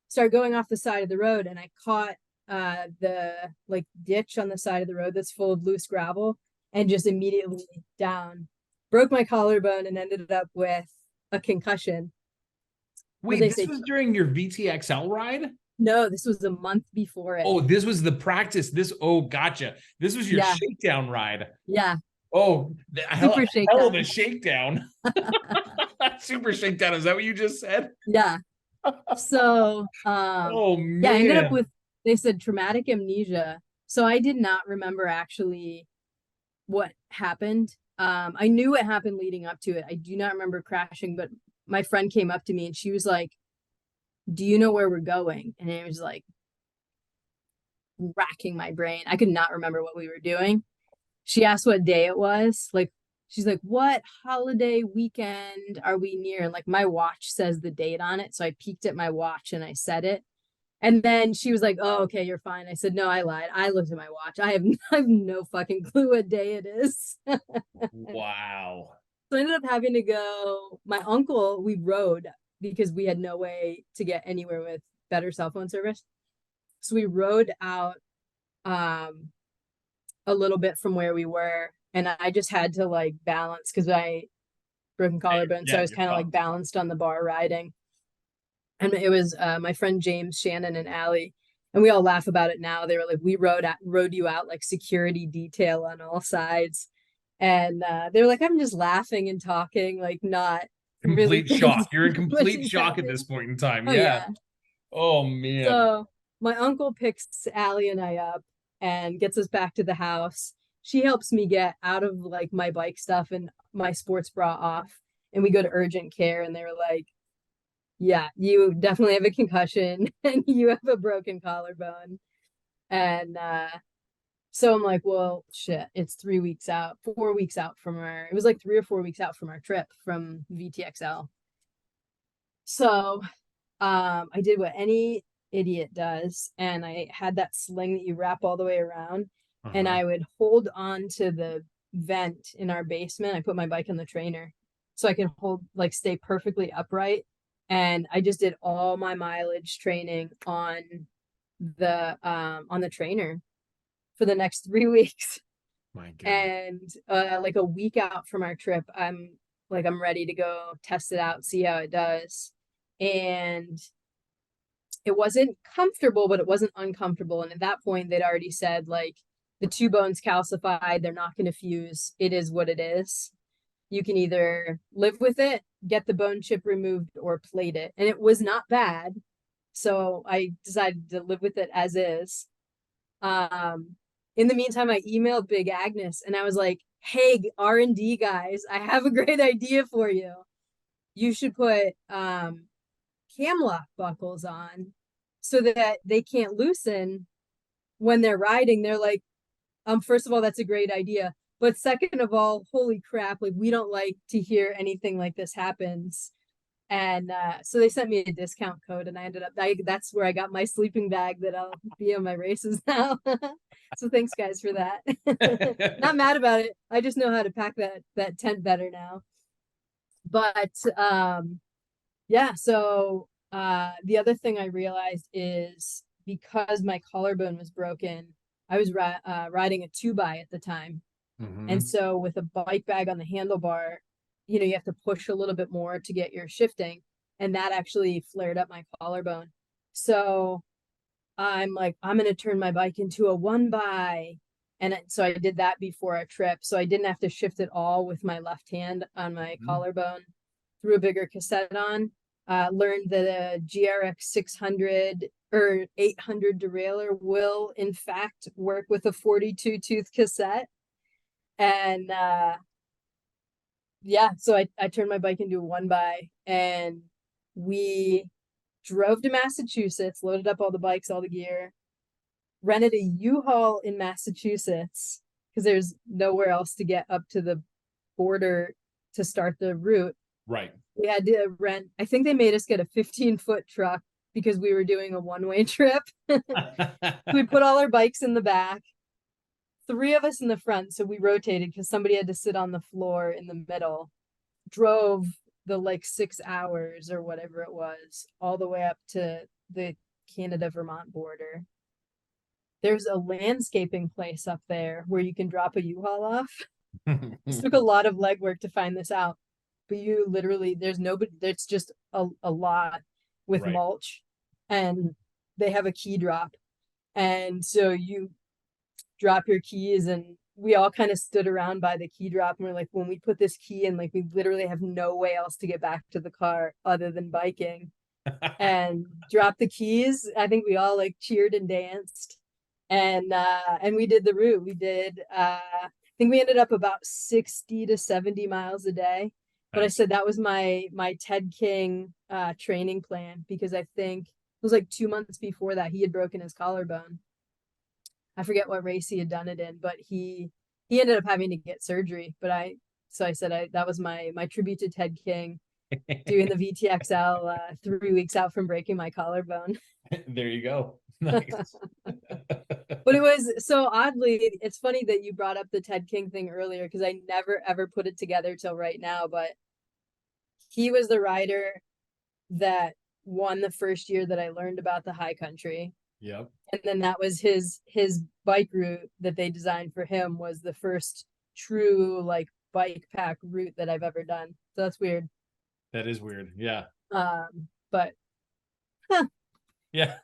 Start going off the side of the road, and I caught the like ditch on the side of the road that's full of loose gravel, and just immediately down. Broke my collarbone and ended up with a concussion. What Wait, they this say? was during your VTXL ride? No, this was a month before it. Oh, this was the practice. Oh, gotcha. This was your Yeah, shakedown ride. yeah. Oh, Super hell of shakedown. a shakedown. Super shakedown. Is that what you just said? Yeah. So, Oh, yeah, I ended up man. with, they said traumatic amnesia. So I did not remember actually what happened. I knew what happened leading up to it. I do not remember crashing, but my friend came up to me and she was like, do you know where we're going? And it was like racking my brain. I could not remember what we were doing. She asked what day it was. Like, she's like, what holiday weekend are we near? And like my watch says the date on it. So I peeked at my watch and I said it. And then she was like, oh, okay, you're fine. I said, no, I lied. I looked at my watch. I have no fucking clue what day it is. Wow. So I ended up having to go. My uncle, we rode because we had no way to get anywhere with better cell phone service. So we rode out a little bit from where we were. And I just had to like balance because I broken collarbone. So I Yeah, was you're kind of like fucked. balanced on the bar riding. And it was my friend James, Shannon, and Allie. And we all laugh about it now. They were like, we rode you out like security detail on all sides. And they were like, I'm just laughing and talking, like not really Complete shock. thinking You're in what complete just shock at this happened. point in time. Oh Yeah. yeah. Oh, man. So my uncle picks Allie and I up and gets us back to the house. She helps me get out of like my bike stuff and my sports bra off. And we go to urgent care, and they were like, yeah, you definitely have a concussion and you have a broken collarbone. And so I'm like, well, shit, it's 3 weeks out, 4 weeks out from it was like 3 or 4 weeks out from our trip from VTXL. So I did what any idiot does, and I had that sling that you wrap all the way around, and Uh-huh. I would hold on to the vent in our basement. I put my bike in the trainer so I could stay perfectly upright. And I just did all my mileage training on the trainer for the next 3 weeks. My goodness. And like a week out from our trip, I'm ready to go test it out, see how it does. And it wasn't comfortable, but it wasn't uncomfortable. And at that point, they'd already said, like, the two bones calcified, they're not going to fuse. It is what it is. You can either live with it, get the bone chip removed, or plate it. And it was not bad. So I decided to live with it as is. In the meantime, I emailed Big Agnes and I was like, hey, R&D guys, I have a great idea for you. You should put cam lock buckles on so that they can't loosen when they're riding. They're like, first of all, that's a great idea. But second of all, holy crap, like we don't like to hear anything like this happens. And so they sent me a discount code, and I ended up that's where I got my sleeping bag that I'll be on my races now. So thanks guys for that. Not mad about it. I just know how to pack that tent better now. But yeah, so the other thing I realized is because my collarbone was broken, I was riding a 2x at the time. And so with a bike bag on the handlebar, you have to push a little bit more to get your shifting. And that actually flared up my collarbone. So I'm like, I'm going to turn my bike into a 1x. And so I did that before our trip. So I didn't have to shift it all with my left hand on my collarbone. Threw a bigger cassette on. Learned that a GRX 600 or 800 derailleur will, in fact, work with a 42 tooth cassette. And yeah, so I turned my bike into a 1x, and we drove to Massachusetts, loaded up all the bikes, all the gear, rented a U-Haul in Massachusetts because there's nowhere else to get up to the border to start the route. Right. We had to rent, I think they made us get a 15-foot truck because we were doing a one-way trip. We put all our bikes in the back. 3 of us in the front, so we rotated because somebody had to sit on the floor in the middle. Drove the like 6 hours or whatever it was all the way up to the Canada-Vermont border. There's a landscaping place up there where you can drop a U-Haul off. It took a lot of legwork to find this out, but you literally, there's nobody, there's just a lot with mulch, and they have a key drop, and so you drop your keys, and we all kind of stood around by the key drop, and we're like, when we put this key in, like we literally have no way else to get back to the car other than biking. And drop the keys. I think we all like cheered and danced, and we did the route. We did I think we ended up about 60 to 70 miles a day. But I said that was my Ted King training plan, because I think it was like 2 months before that he had broken his collarbone. I forget what race he had done it in, but he ended up having to get surgery. But I said that was my tribute to Ted King, doing the VTXL 3 weeks out from breaking my collarbone. There you go. Nice. But it was so oddly, it's funny that you brought up the Ted King thing earlier, because I never ever put it together till right now. But he was the rider that won the first year that I learned about the high country. Yep. And then that was his bike route that they designed for him, was the first true like bike pack route that I've ever done. So that's weird. That is weird. Yeah. But yeah.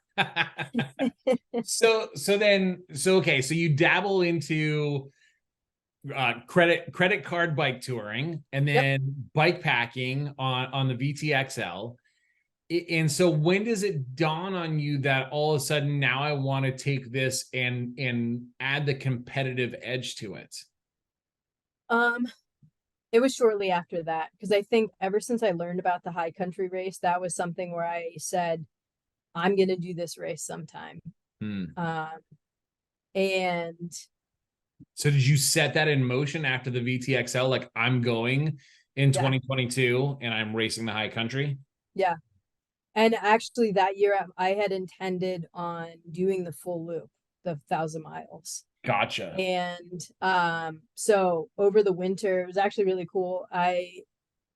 So okay, so you dabble into credit card bike touring, and then bike packing on the VTXL. And so when does it dawn on you that all of a sudden now I want to take this and add the competitive edge to it? It was shortly after that, because I think ever since I learned about the high country race, that was something where I said, I'm going to do this race sometime. And so did you set that in motion after the VTXL? Like, I'm going in 2022 and I'm racing the high country? Yeah. And actually that year I had intended on doing the full loop, the 1,000 miles. Gotcha. And so over the winter, it was actually really cool.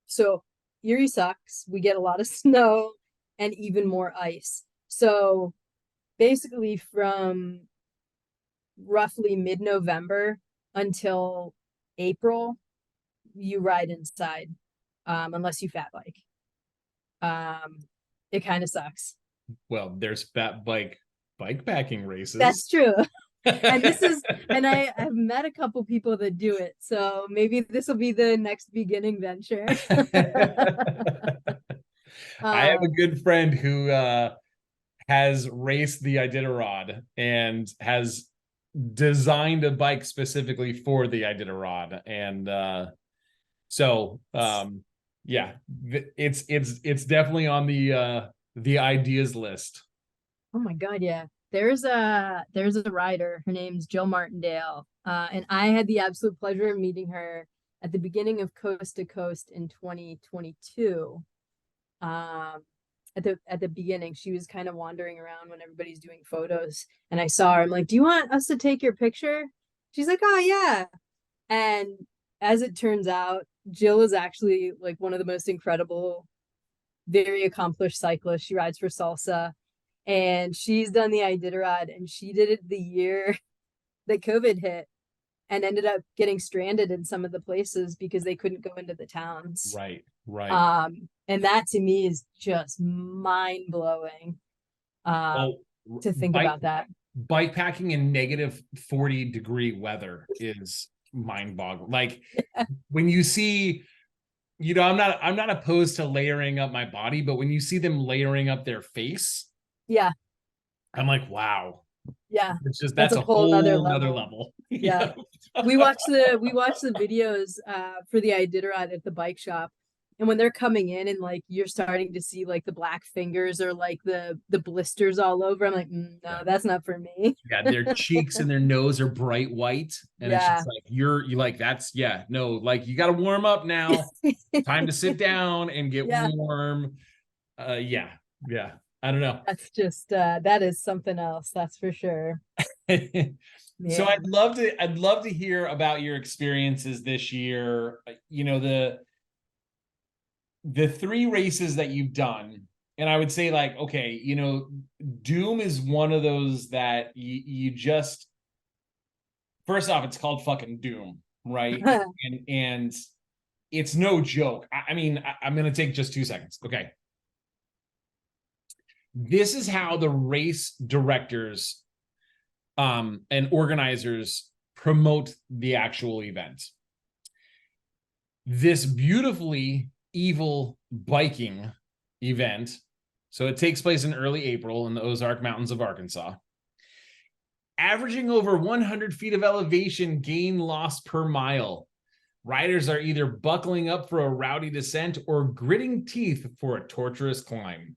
So Erie sucks. We get a lot of snow and even more ice. So basically from roughly mid-November until April, you ride inside, unless you fat bike. It kind of sucks. Well, there's fat bike packing races. That's true. And I've met a couple people that do it, so maybe this will be the next beginning venture. I have a good friend who has raced the Iditarod and has designed a bike specifically for the Iditarod. And yeah, it's definitely on the ideas list. Oh my God, yeah. There's a rider. Her name's Jill Martindale. And I had the absolute pleasure of meeting her at the beginning of Coast to Coast in 2022. At the beginning, she was kind of wandering around when everybody's doing photos, and I saw her. I'm like, "Do you want us to take your picture?" She's like, "Oh yeah." And as it turns out, Jill is actually like one of the most incredible, very accomplished cyclists. She rides for Salsa, and she's done the Iditarod, and she did it the year that COVID hit and ended up getting stranded in some of the places because they couldn't go into the towns. Right, right. And that to me is just mind blowing. To think about that. Bikepacking in negative 40-degree weather is mind-boggling. Like when you see, you know, I'm not opposed to layering up my body, but when you see them layering up their face, yeah, I'm like, wow. Yeah, it's just that's a whole other level. Yeah. we watched the videos for the Iditarod at the bike shop, and when they're coming in and like you're starting to see like the black fingers or like the blisters all over, I'm like, no, that's not for me. Yeah, their cheeks and their nose are bright white, and it's just like you like that's no, like you got to warm up now. Time to sit down and get warm. Yeah. I don't know. That's just that is something else, that's for sure. So I'd love to hear about your experiences this year. You know, the 3 races that you've done, and I would say like, okay, you know, Doom is one of those that you just, first off, it's called fucking Doom, right? and it's no joke. I mean, I'm gonna take just 2 seconds. Okay. This is how the race directors and organizers promote the actual event. This beautifully evil biking event, so it takes place in early April in the Ozark Mountains of Arkansas, averaging over 100 feet of elevation gain loss per mile. Riders are either buckling up for a rowdy descent or gritting teeth for a torturous climb.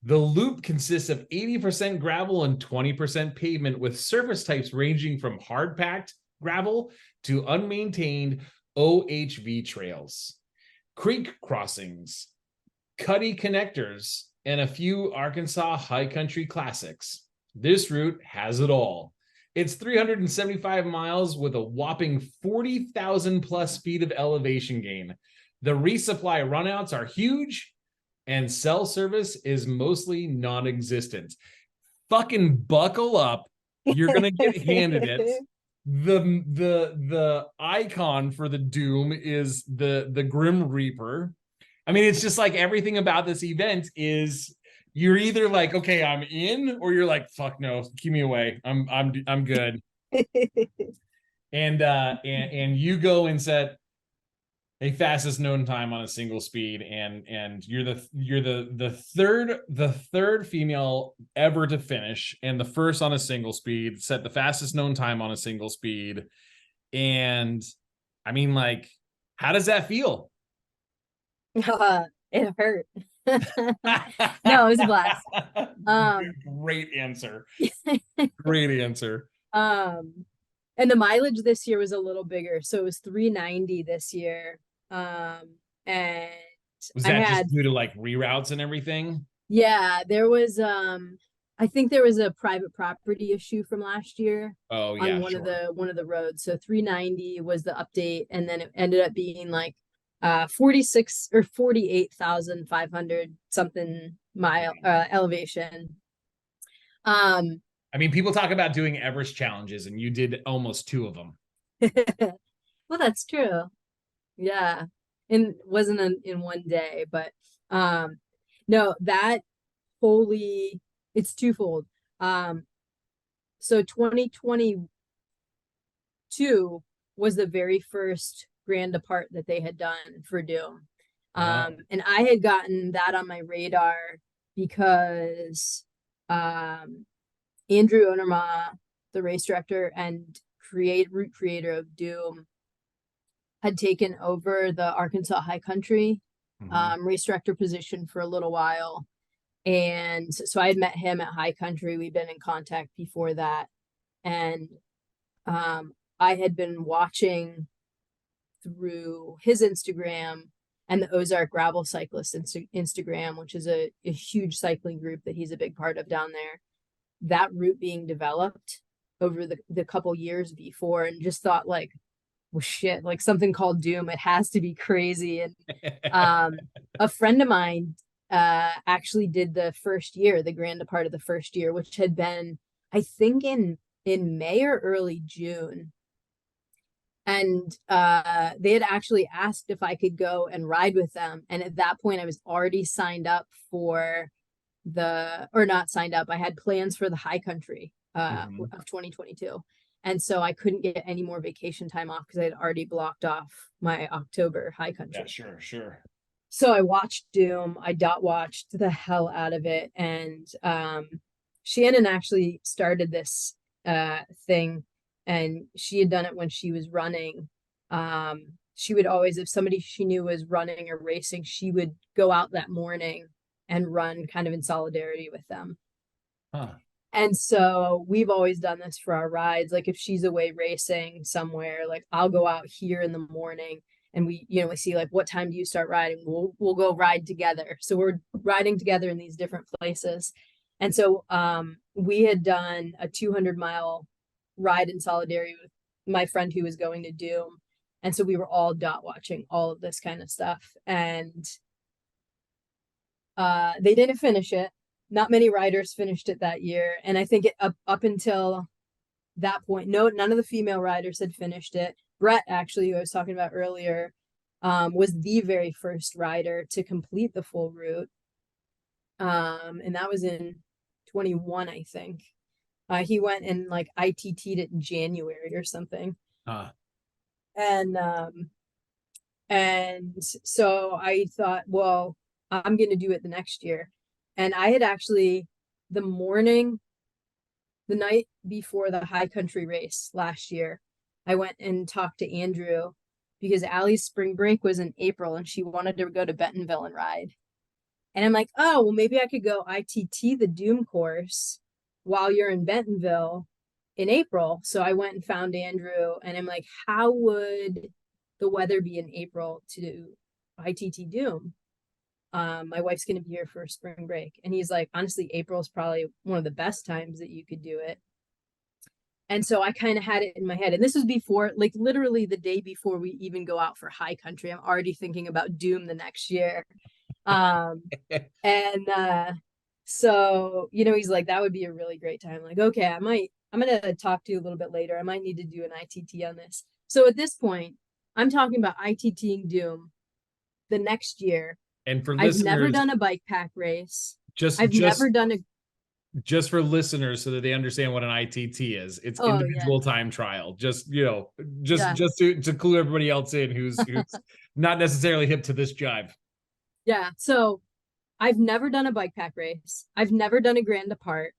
The loop consists of 80% gravel and 20% pavement, with surface types ranging from hard-packed gravel to unmaintained OHV trails, creek crossings, cutty connectors, and a few Arkansas high country classics. This route has it all. It's 375 miles with a whopping 40,000 plus feet of elevation gain. The resupply runouts are huge, and cell service is mostly non-existent. Fucking buckle up. You're gonna get handed it. The icon for the Doom is the Grim Reaper. I mean, it's just like everything about this event is you're either like, okay, I'm in, or you're like, fuck no, keep me away. I'm good. and you go and set a fastest known time on a single speed, and you're the third female ever to finish, and the first on a single speed, set the fastest known time on a single speed. And I mean, like, how does that feel? It hurt. No, it was a blast. Great answer. Great answer. And the mileage this year was a little bigger, so it was 390 this year. And was that just due to like reroutes and everything? Yeah, there was I think there was a private property issue from last year. Oh yeah, on one of the roads. So 390 was the update, and then it ended up being like 46 or 48,500 something mile elevation. I mean, people talk about doing Everest challenges, and you did almost 2 of them. Well, that's true. Yeah. And wasn't in one day, but no, that it's twofold. So 2022 was the very first grand depart that they had done for Doom. And I had gotten that on my radar because Andrew Onerma, the race director and route creator of Doom, had taken over the Arkansas High Country race director position for a little while. And so I had met him at High Country. We'd been in contact before that. And I had been watching through his Instagram and the Ozark Gravel Cyclist Instagram, which is a huge cycling group that he's a big part of down there, that route being developed over the couple years before, and just thought like, well, shit, like something called Doom, it has to be crazy. And a friend of mine actually did the first year, the grand part of the first year, which had been, I think in May or early June. And they had actually asked if I could go and ride with them. And at that point, I was already signed up for not signed up. I had plans for the High Country of 2022. And so I couldn't get any more vacation time off because I had already blocked off my October High Country. Yeah, sure. So I watched Doom. I dot watched the hell out of it. And Shannon actually started this thing, and she had done it when she was running. She would always, if somebody she knew was running or racing, she would go out that morning and run kind of in solidarity with them. And so we've always done this for our rides. Like if she's away racing somewhere, like I'll go out here in the morning and we see like, what time do you start riding? We'll go ride together. So we're riding together in these different places. And so we had done a 200-mile ride in solidarity with my friend who was going to Doom. And so we were all dot watching all of this kind of stuff. And they didn't finish it. Not many riders finished it that year. And I think up until that point, none of the female riders had finished it. Brett, actually, who I was talking about earlier, was the very first rider to complete the full route. And that was in 21, I think. He went and like ITT'd it in January or something. And so I thought, well, I'm going to do it the next year. And I had actually, the night before the High Country race last year, I went and talked to Andrew because Allie's spring break was in April and she wanted to go to Bentonville and ride. And I'm like, oh, well, maybe I could go ITT the Doom course while you're in Bentonville in April. So I went and found Andrew and I'm like, how would the weather be in April to ITT Doom? My wife's going to be here for spring break. And he's like, honestly, April is probably one of the best times that you could do it. And so I kind of had it in my head. And this was before, like literally the day before we even go out for High Country. I'm already thinking about Doom the next year. So, he's like, that would be a really great time. Like, okay, I'm going to talk to you a little bit later. I might need to do an ITT on this. So at this point, I'm talking about ITTing Doom the next year. And for I've listeners, never done a bike pack race. Just for listeners so that they understand what an ITT is. It's individual time trial. Just to clue everybody else in who's not necessarily hip to this jive. Yeah. So I've never done a bike pack race. I've never done a grand depart.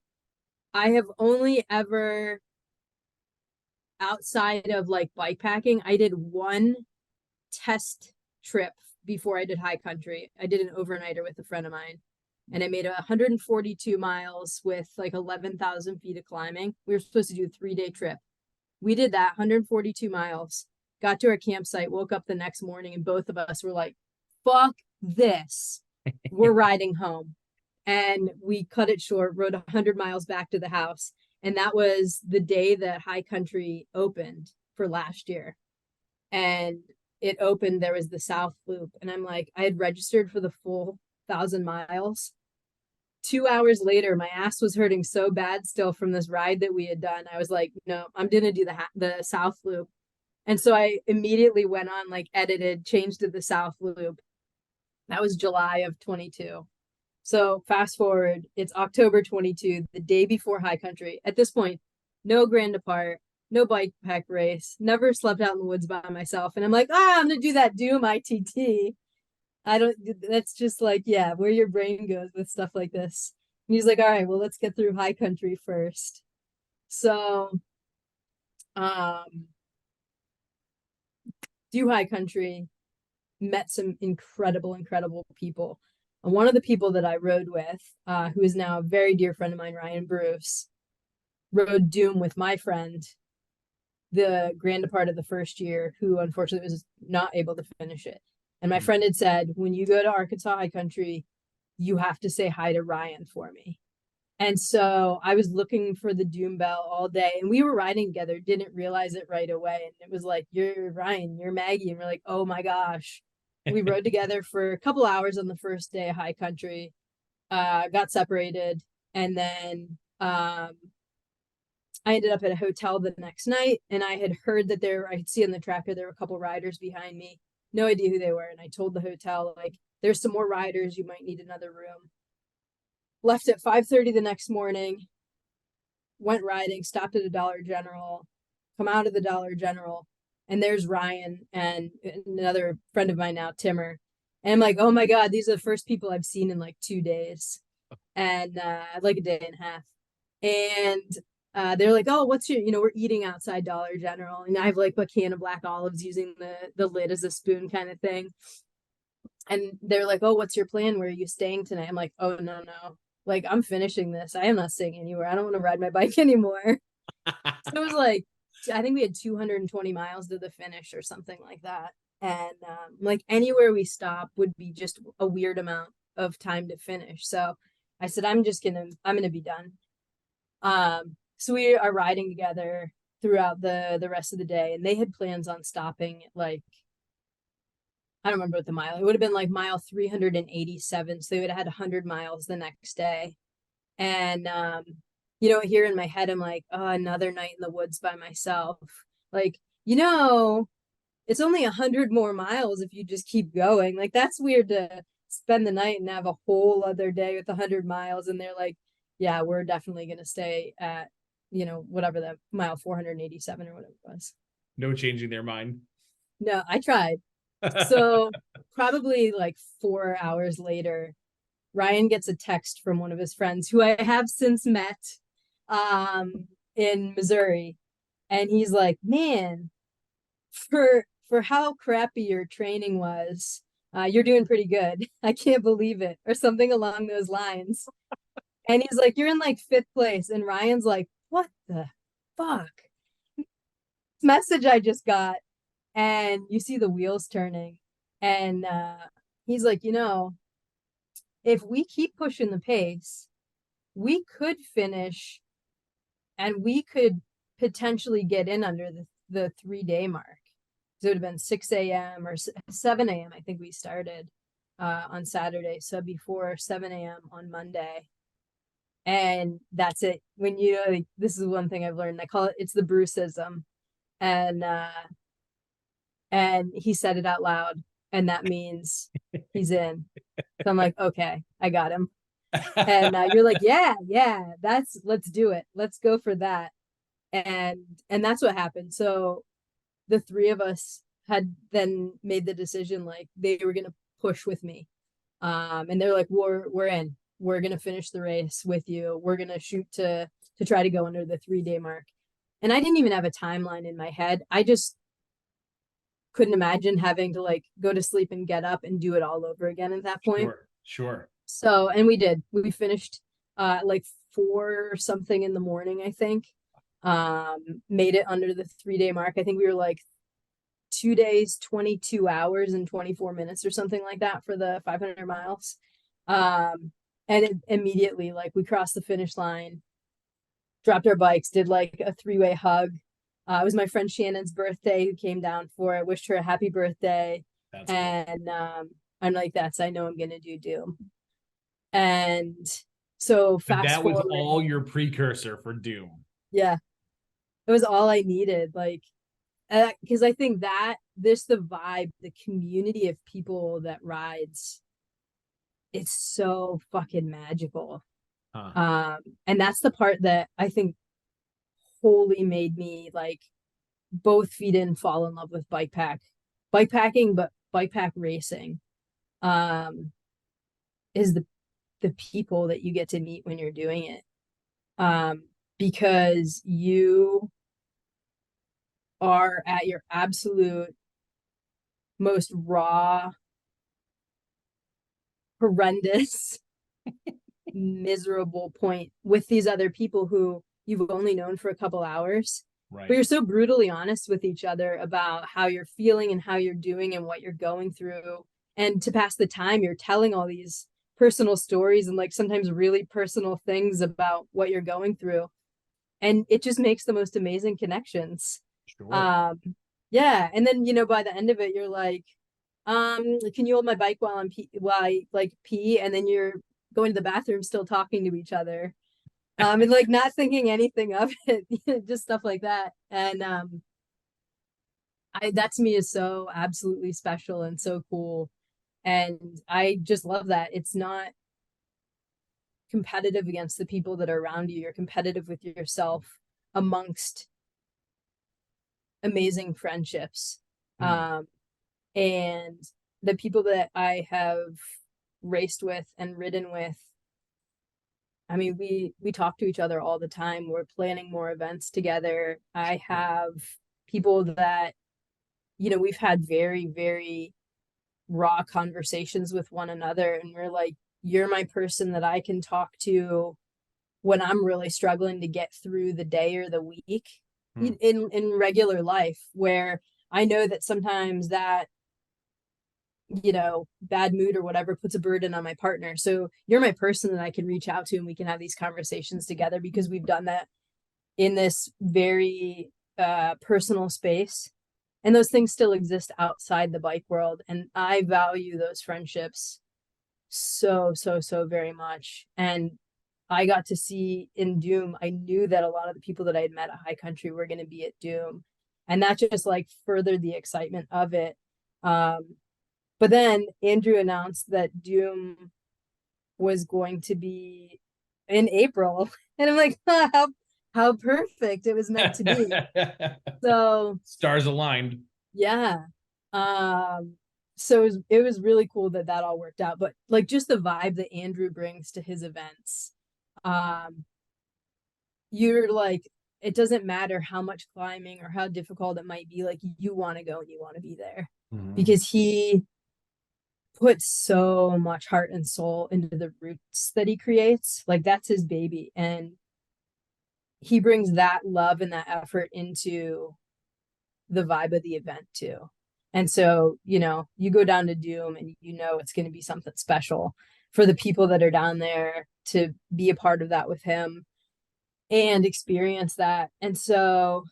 I have only ever, outside of like bike packing, I did one test trip before I did High Country. I did an overnighter with a friend of mine and I made 142 miles with like 11,000 feet of climbing. We were supposed to do a 3-day trip. We did that 142 miles, got to our campsite, woke up the next morning and both of us were like, fuck this. We're riding home. And we cut it short, rode 100 miles back to the house. And that was the day that High Country opened for last year. And it opened, there was the South Loop. And I'm like, I had registered for the full 1,000 miles. 2 hours later, my ass was hurting so bad still from this ride that we had done. I was like, no, I'm going to do the South Loop. And so I immediately went on, like edited, changed to the South Loop. That was July of 22. So fast forward, it's October 22, the day before High Country. At this point, no grand depart, no bike pack race, never slept out in the woods by myself. And I'm like, I'm going to do that Doom ITT. That's just like, yeah, where your brain goes with stuff like this. And he's like, all right, well, let's get through high country first. So, do high country, met some incredible people. And one of the people that I rode with, who is now a very dear friend of mine, Ryan Bruce, rode Doom with my friend the grand part of the first year, who unfortunately was not able to finish it. And my friend had said, when you go to Arkansas high country, you have to say hi to Ryan for me. And so I was looking for the Doom bell all day, and we were riding together, didn't realize it right away. And it was like, you're Ryan, you're Maggie. And we're like, oh my gosh. We rode together for a couple hours on the first day of high country, got separated. And then I ended up at a hotel the next night, and I had heard that I could see on the tracker, there were a couple riders behind me. No idea who they were. And I told the hotel, like, there's some more riders, you might need another room. Left at 5:30 the next morning, went riding, stopped at a Dollar General, come out of the Dollar General, and there's Ryan and another friend of mine now, Timmer. And I'm like, oh my God, these are the first people I've seen in like 2 days, and like a day and a half. And they're like, oh, what's your, we're eating outside Dollar General, and I have like a can of black olives using the lid as a spoon kind of thing. And they're like, oh, what's your plan? Where are you staying tonight? I'm like, oh, no. Like, I'm finishing this. I am not staying anywhere. I don't want to ride my bike anymore. So it was like, I think we had 220 miles to the finish or something like that. And like anywhere we stop would be just a weird amount of time to finish. So I said, I'm going to be done. So we are riding together throughout the rest of the day, and they had plans on stopping at like, I don't remember what the mile, it would have been like mile 387. So they would have had 100 miles the next day. And, here in my head, I'm like, oh, another night in the woods by myself. Like, it's only 100 more miles if you just keep going. Like, that's weird to spend the night and have a whole other day with 100 miles. And they're like, yeah, we're definitely going to stay at, whatever that mile 487 or whatever it was. No changing their mind. No, I tried. So probably like 4 hours later, Ryan gets a text from one of his friends who I have since met in Missouri. And he's like, man, for how crappy your training was, you're doing pretty good. I can't believe it. Or something along those lines. And he's like, you're in like 5th place. And Ryan's like, what the fuck? Message I just got. And you see the wheels turning. And he's like, if we keep pushing the pace, we could finish and we could potentially get in under the 3-day mark. So it would have been 6 a.m. or 7 a.m. I think we started on Saturday. So before 7 a.m. on Monday. And that's it. When this is one thing I've learned. I call it's the Bruceism. And he said it out loud, and that means he's in. So I'm like, okay, I got him. And you're like, yeah, let's do it. Let's go for that. And that's what happened. So the 3 of us had then made the decision, like they were going to push with me. And they're like, we're in. We're going to finish the race with you. We're going to shoot to try to go under the 3-day mark. And I didn't even have a timeline in my head. I just couldn't imagine having to like go to sleep and get up and do it all over again at that point. Sure. So, and we did. We finished like 4 or something in the morning, I think. Made it under the 3-day mark. I think we were like 2 days, 22 hours and 24 minutes or something like that for the 500 miles. And immediately, like, we crossed the finish line, dropped our bikes, did like a 3-way hug. It was my friend Shannon's birthday, who came down for it, wished her a happy birthday. That's and cool. I'm like, I know I'm going to do Doom. And so that was all your precursor for Doom. Yeah. It was all I needed. Like, because I think that the vibe, the community of people that rides, it's so fucking magical. And that's the part that I think wholly made me like both feet in, fall in love with bikepacking, but bikepack racing is the people that you get to meet when you're doing it. Because you are at your absolute most raw, horrendous, miserable point with these other people who you've only known for a couple hours. Right. But you're so brutally honest with each other about how you're feeling and how you're doing and what you're going through. And to pass the time, you're telling all these personal stories and like sometimes really personal things about what you're going through. And it just makes the most amazing connections. Sure. Yeah. And then, you know, by the end of it, you're like, can you hold my bike while I like pee? And then you're going to the bathroom still talking to each other. And like not thinking anything of it, just stuff like that. And that to me is so absolutely special and so cool. And I just love that. It's not competitive against the people that are around you. You're competitive with yourself amongst amazing friendships. And the people that I have raced with and ridden with, I mean, we talk to each other all the time. We're planning more events together. I have people that, you know, we've had very, very raw conversations with one another. And we're like, you're my person that I can talk to when I'm really struggling to get through the day or the week in regular life, where I know that sometimes that, you know, bad mood or whatever puts a burden on my partner. So you're my person that I can reach out to and we can have these conversations together because we've done that in this very personal space. And those things still exist outside the bike world. And I value those friendships so, so, so very much. And I got to see in Doom, I knew that a lot of the people that I had met at High Country were going to be at Doom. And that just like furthered the excitement of it. But then Andrew announced that Doom was going to be in April. And I'm like, how perfect. It was meant to be. So stars aligned. Yeah. So it was really cool that all worked out. But like just the vibe that Andrew brings to his events. You're like, it doesn't matter how much climbing or how difficult it might be, like you want to go and you want to be there because he puts so much heart and soul into the routes that he creates. Like that's his baby. And he brings that love and that effort into the vibe of the event too. And so, you know, you go down to Doom and you know it's going to be something special for the people that are down there to be a part of that with him and experience that. And so,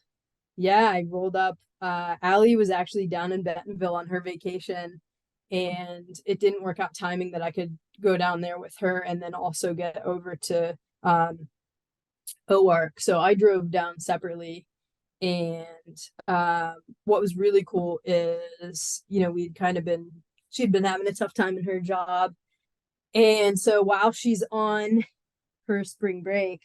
yeah, I rolled up. Allie was actually down in Bentonville on her vacation, and it didn't work out timing that I could go down there with her and then also get over to Ozark. So I drove down separately. And what was really cool is, you know, she'd been having a tough time in her job. And so while she's on her spring break,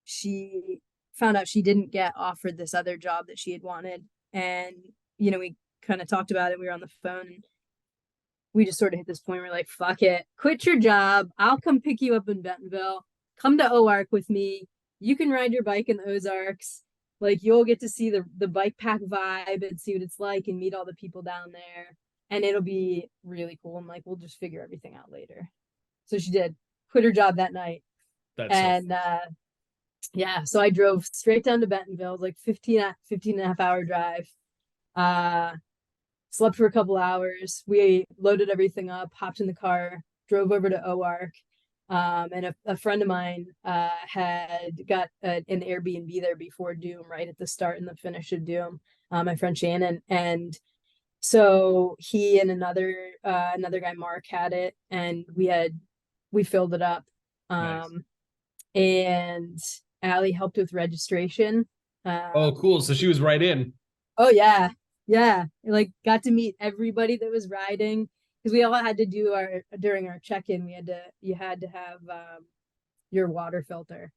she found out she didn't get offered this other job that she had wanted. And, you know, we kind of talked about it. We were on the phone and we just sort of hit this point where we're like, fuck it, quit your job. I'll come pick you up in Bentonville. Come to Ozark with me. You can ride your bike in the Ozarks. Like you'll get to see the bike pack vibe and see what it's like and meet all the people down there. And it'll be really cool. And like, we'll just figure everything out later. So she did quit her job that night. Yeah, so I drove straight down to Bentonville. It was like 15 and a half hour drive. Slept for a couple hours. We loaded everything up, hopped in the car, drove over to Ozark. And a friend of mine had got an Airbnb there before Doom, right at the start and the finish of Doom. My friend Shannon, and so he and another guy Mark had it, and we filled it up. Nice. And Allie helped with registration. Oh, cool! So she was right in. Oh yeah, yeah. Like got to meet everybody that was riding. Because we all had to do during our check-in, you had to have your water filter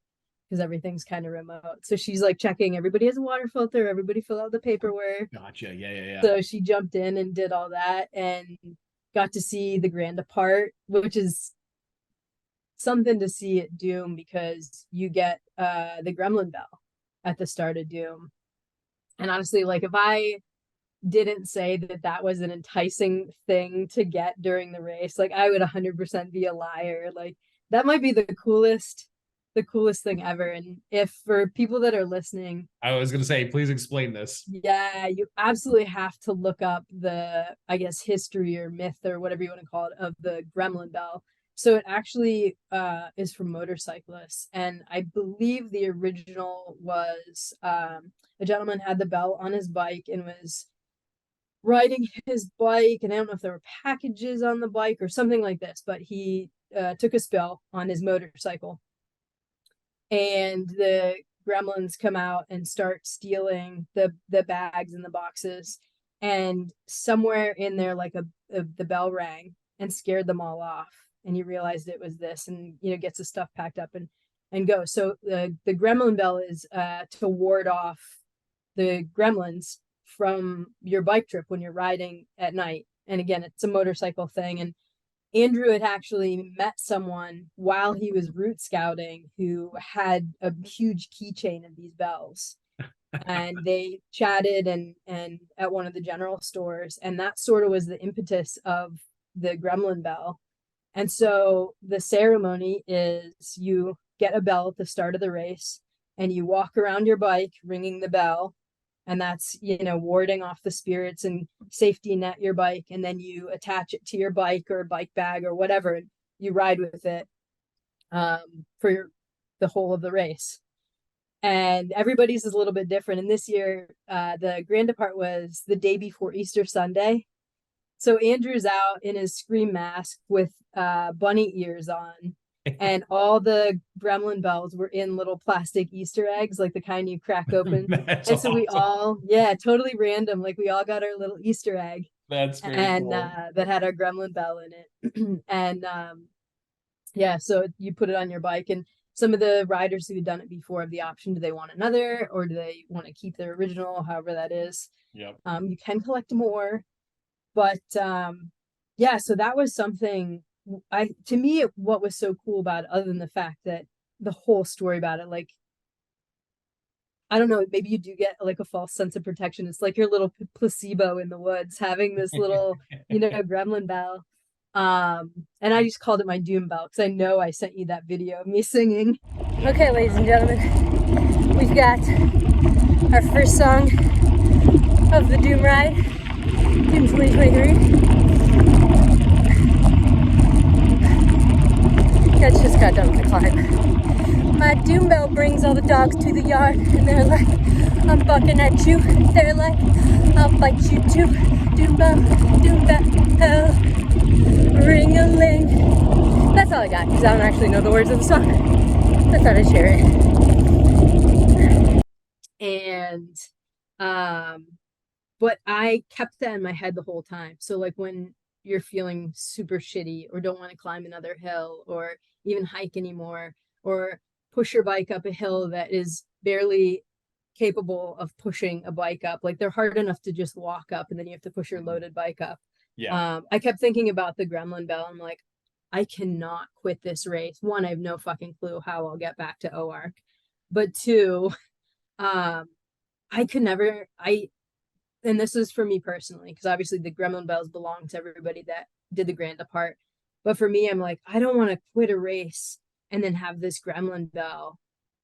because everything's kind of remote. So she's like checking, everybody has a water filter, everybody fill out the paperwork. Gotcha. Yeah. So she jumped in and did all that and got to see the Grand Depart, which is something to see at Doom, because you get the Gremlin Bell at the start of Doom. And honestly, like, if I didn't say that that was an enticing thing to get during the race, like, I would 100% be a liar. Like, that might be the coolest thing ever. And if for people that are listening, I was going to say, please explain this. yeah, you absolutely have to look up the, I guess, history or myth or whatever you want to call it of the Gremlin Bell. So it actually is for motorcyclists, and I believe the original was a gentleman had the bell on his bike and was riding his bike, and I don't know if there were packages on the bike or something like this, but he took a spill on his motorcycle, and the gremlins come out and start stealing the bags and the boxes, and somewhere in there, like the bell rang and scared them all off, and you realized it was this, and gets the stuff packed up and go. So the gremlin bell is to ward off the gremlins from your bike trip when you're riding at night. And again, it's a motorcycle thing. And Andrew had actually met someone while he was route scouting who had a huge keychain of these bells. And they chatted and at one of the general stores, and that sort of was the impetus of the Gremlin Bell. And so the ceremony is you get a bell at the start of the race, and you walk around your bike ringing the bell, and that's warding off the spirits and safety net your bike, and then you attach it to your bike or bike bag or whatever, and you ride with it for the whole of the race. And everybody's is a little bit different. And this year, the grand depart was the day before Easter Sunday. So Andrew's out in his Scream mask with bunny ears on, and all the gremlin bells were in little plastic Easter eggs, like the kind you crack open. That's and so awesome. we all, totally random, like we all got our little Easter egg. That's very and cool. That had our gremlin bell in it. And so you put it on your bike, and some of the riders who had done it before have the option: do they want another, or do they want to keep their original, however that is. Yep. You can collect more, but so that was something. To me, what was so cool about it, other than the fact that the whole story about it, like, I don't know, maybe you do get like a false sense of protection. It's like your little placebo in the woods, having this little, gremlin bell. And I just called it my Doom bell because I know I sent you that video of me singing. Okay, ladies and gentlemen, we've got our first song of the Doom ride, Doom 2023. That's just got done with the climb. My Doom bell brings all the dogs to the yard, and they're like, I'm bucking at you. They're like, I'll bite you too. Doom bell, ring-a-ling. That's all I got, because I don't actually know the words of the song. I thought I'd share it. And, but I kept that in my head the whole time. So like when you're feeling super shitty or don't want to climb another hill or even hike anymore, or push your bike up a hill that is barely capable of pushing a bike up, like they're hard enough to just walk up, and then you have to push your loaded bike up. I kept thinking about the Gremlin Bell. I'm like, I cannot quit this race. One, I have no fucking clue how I'll get back to Ozark, but two, I could never, and this is for me personally, because obviously the Gremlin Bells belong to everybody that did the grand depart. But for me, I'm like, I don't want to quit a race and then have this Gremlin Bell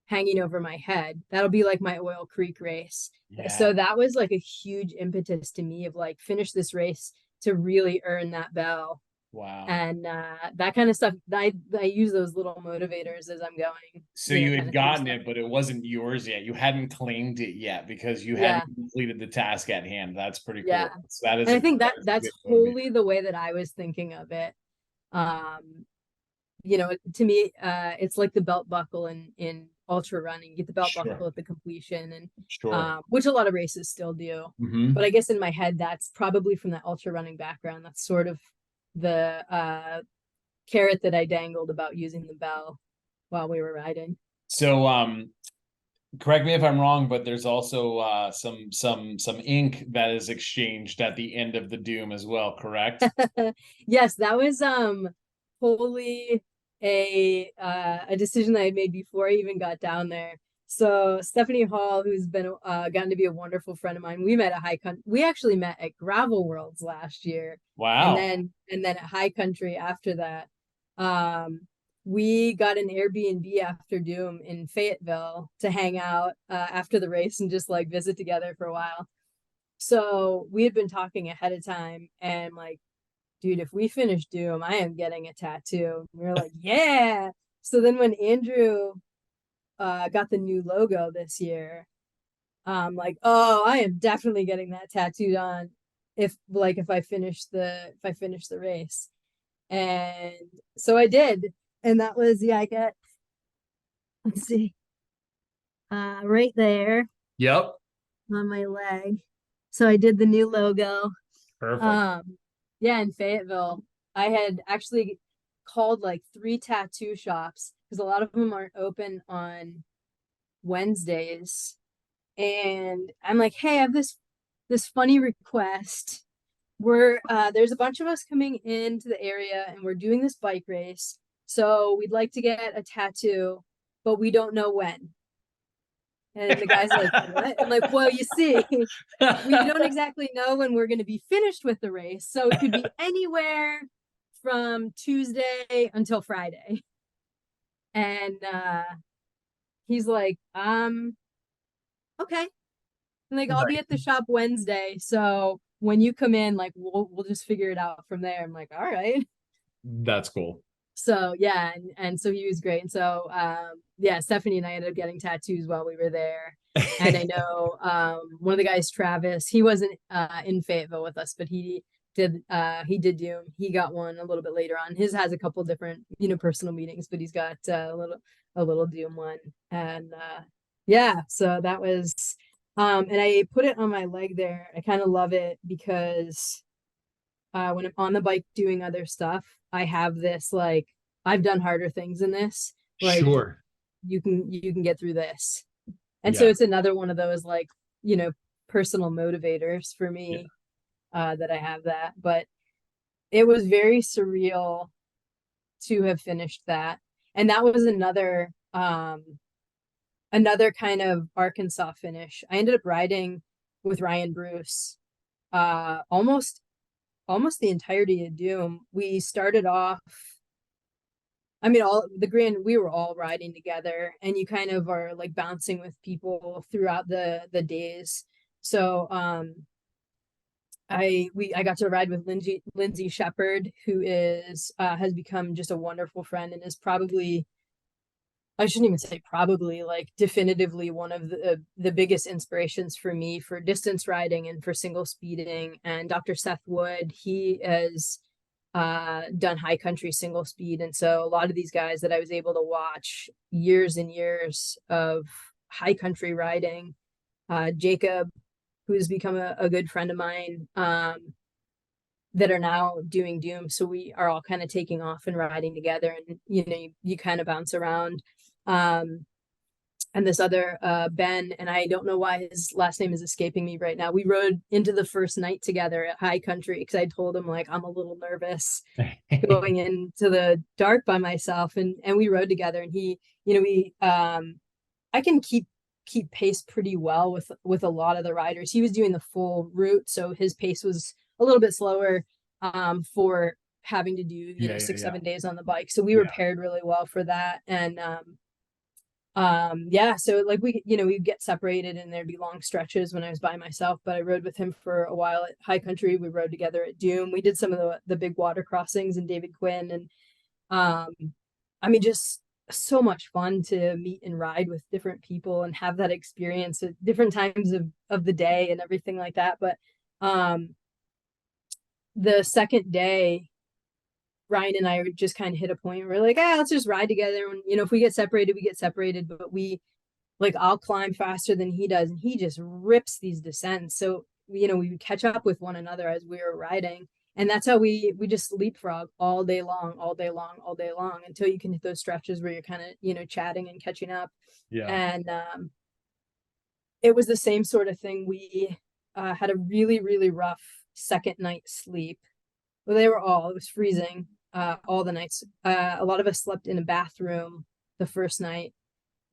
hanging over my head. That'll be like my Oil Creek race. Yeah. So that was like a huge impetus to me of like, finish this race to really earn that bell. Wow. And that kind of stuff, I use those little motivators as I'm going. So you had gotten it, but it wasn't yours yet. You hadn't claimed it yet because you hadn't completed the task at hand. That's pretty cool. Yeah. So that is, and I think that's wholly the way that I was thinking of it. To me, it's like the belt buckle in ultra running. You get the belt buckle at the completion, and which a lot of races still do. Mm-hmm. But I guess in my head, that's probably from that ultra running background. That's sort of the carrot that I dangled about using the bell while we were riding. So correct me if I'm wrong, but there's also some ink that is exchanged at the end of the Doom as well, correct? Yes, that was wholly a decision that I made before I even got down there. So Stephanie Hall, who's been gotten to be a wonderful friend of mine, we met at we actually met at Gravel Worlds last year. Wow. And then at High Country after that. We got an Airbnb after Doom in Fayetteville to hang out after the race and just like visit together for a while. So we had been talking ahead of time and like, dude, if we finish Doom, I am getting a tattoo. We were like, yeah. So then when Andrew got the new logo this year, like, oh, I am definitely getting that tattooed on if I finish the race. And so I did. And that was, yeah, I got, let's see, right there Yep. on my leg. So I did the new logo. Perfect. Yeah, in Fayetteville. I had actually called like 3 tattoo shops because a lot of them aren't open on Wednesdays. And I'm like, hey, I have this funny request. There's a bunch of us coming into the area and we're doing this bike race. So we'd like to get a tattoo, but we don't know when. And the guy's like, what? I'm like, well, you see, we don't exactly know when we're going to be finished with the race. So it could be anywhere from Tuesday until Friday. And he's like, okay. And like, I'll be at the shop Wednesday. So when you come in, like, we'll just figure it out from there. I'm like, all right. That's cool. So yeah, and so he was great. And so yeah, Stephanie and I ended up getting tattoos while we were there. And I know one of the guys, Travis, he wasn't in Fayetteville with us, but he did Doom. He got one a little bit later on. His has a couple different, personal meetings, but he's got a little Doom one. And yeah, so that was and I put it on my leg there. I kind of love it because when I'm on the bike doing other stuff, I have this like I've done harder things than this. Like Sure. you can get through this. And so it's another one of those like, personal motivators for me that I have that. But it was very surreal to have finished that. And that was another kind of Arkansas finish. I ended up riding with Ryan Bruce almost the entirety of Doom. We started off, I mean, we were all riding together, and you kind of are like bouncing with people throughout the days. So I got to ride with Lindsay Shepard, who has become just a wonderful friend and is probably, I shouldn't even say probably, like definitively one of the biggest inspirations for me for distance riding and for single speeding. And Dr. Seth Wood, he has done high country single speed. And so a lot of these guys that I was able to watch years and years of high country riding, Jacob, who's become a good friend of mine, that are now doing Doom. So we are all kind of taking off and riding together, and you kind of bounce around. And this other Ben, and I don't know why his last name is escaping me right now. We rode into the first night together at High Country because I told him like I'm a little nervous going into the dark by myself, and we rode together. And he, I can keep pace pretty well with a lot of the riders. He was doing the full route, so his pace was a little bit slower for having to do 6-7 days on the bike. So we were paired really well for that. And so like we get separated and there'd be long stretches when I was by myself, but I rode with him for a while at High Country. We rode together at Doom. We did some of the big water crossings in David Quinn, and I mean, just so much fun to meet and ride with different people and have that experience at different times of the day and everything like that. But the second day, Ryan and I just kind of hit a point where we're like, let's just ride together. And, if we get separated, we get separated, but I'll climb faster than he does. And he just rips these descents. So, we would catch up with one another as we were riding. And that's how we just leapfrog all day long until you can hit those stretches where you're kind of, chatting and catching up. Yeah. And it was the same sort of thing. We had a really, really rough second night sleep. Well, it was freezing. all the nights. A lot of us slept in a bathroom the first night,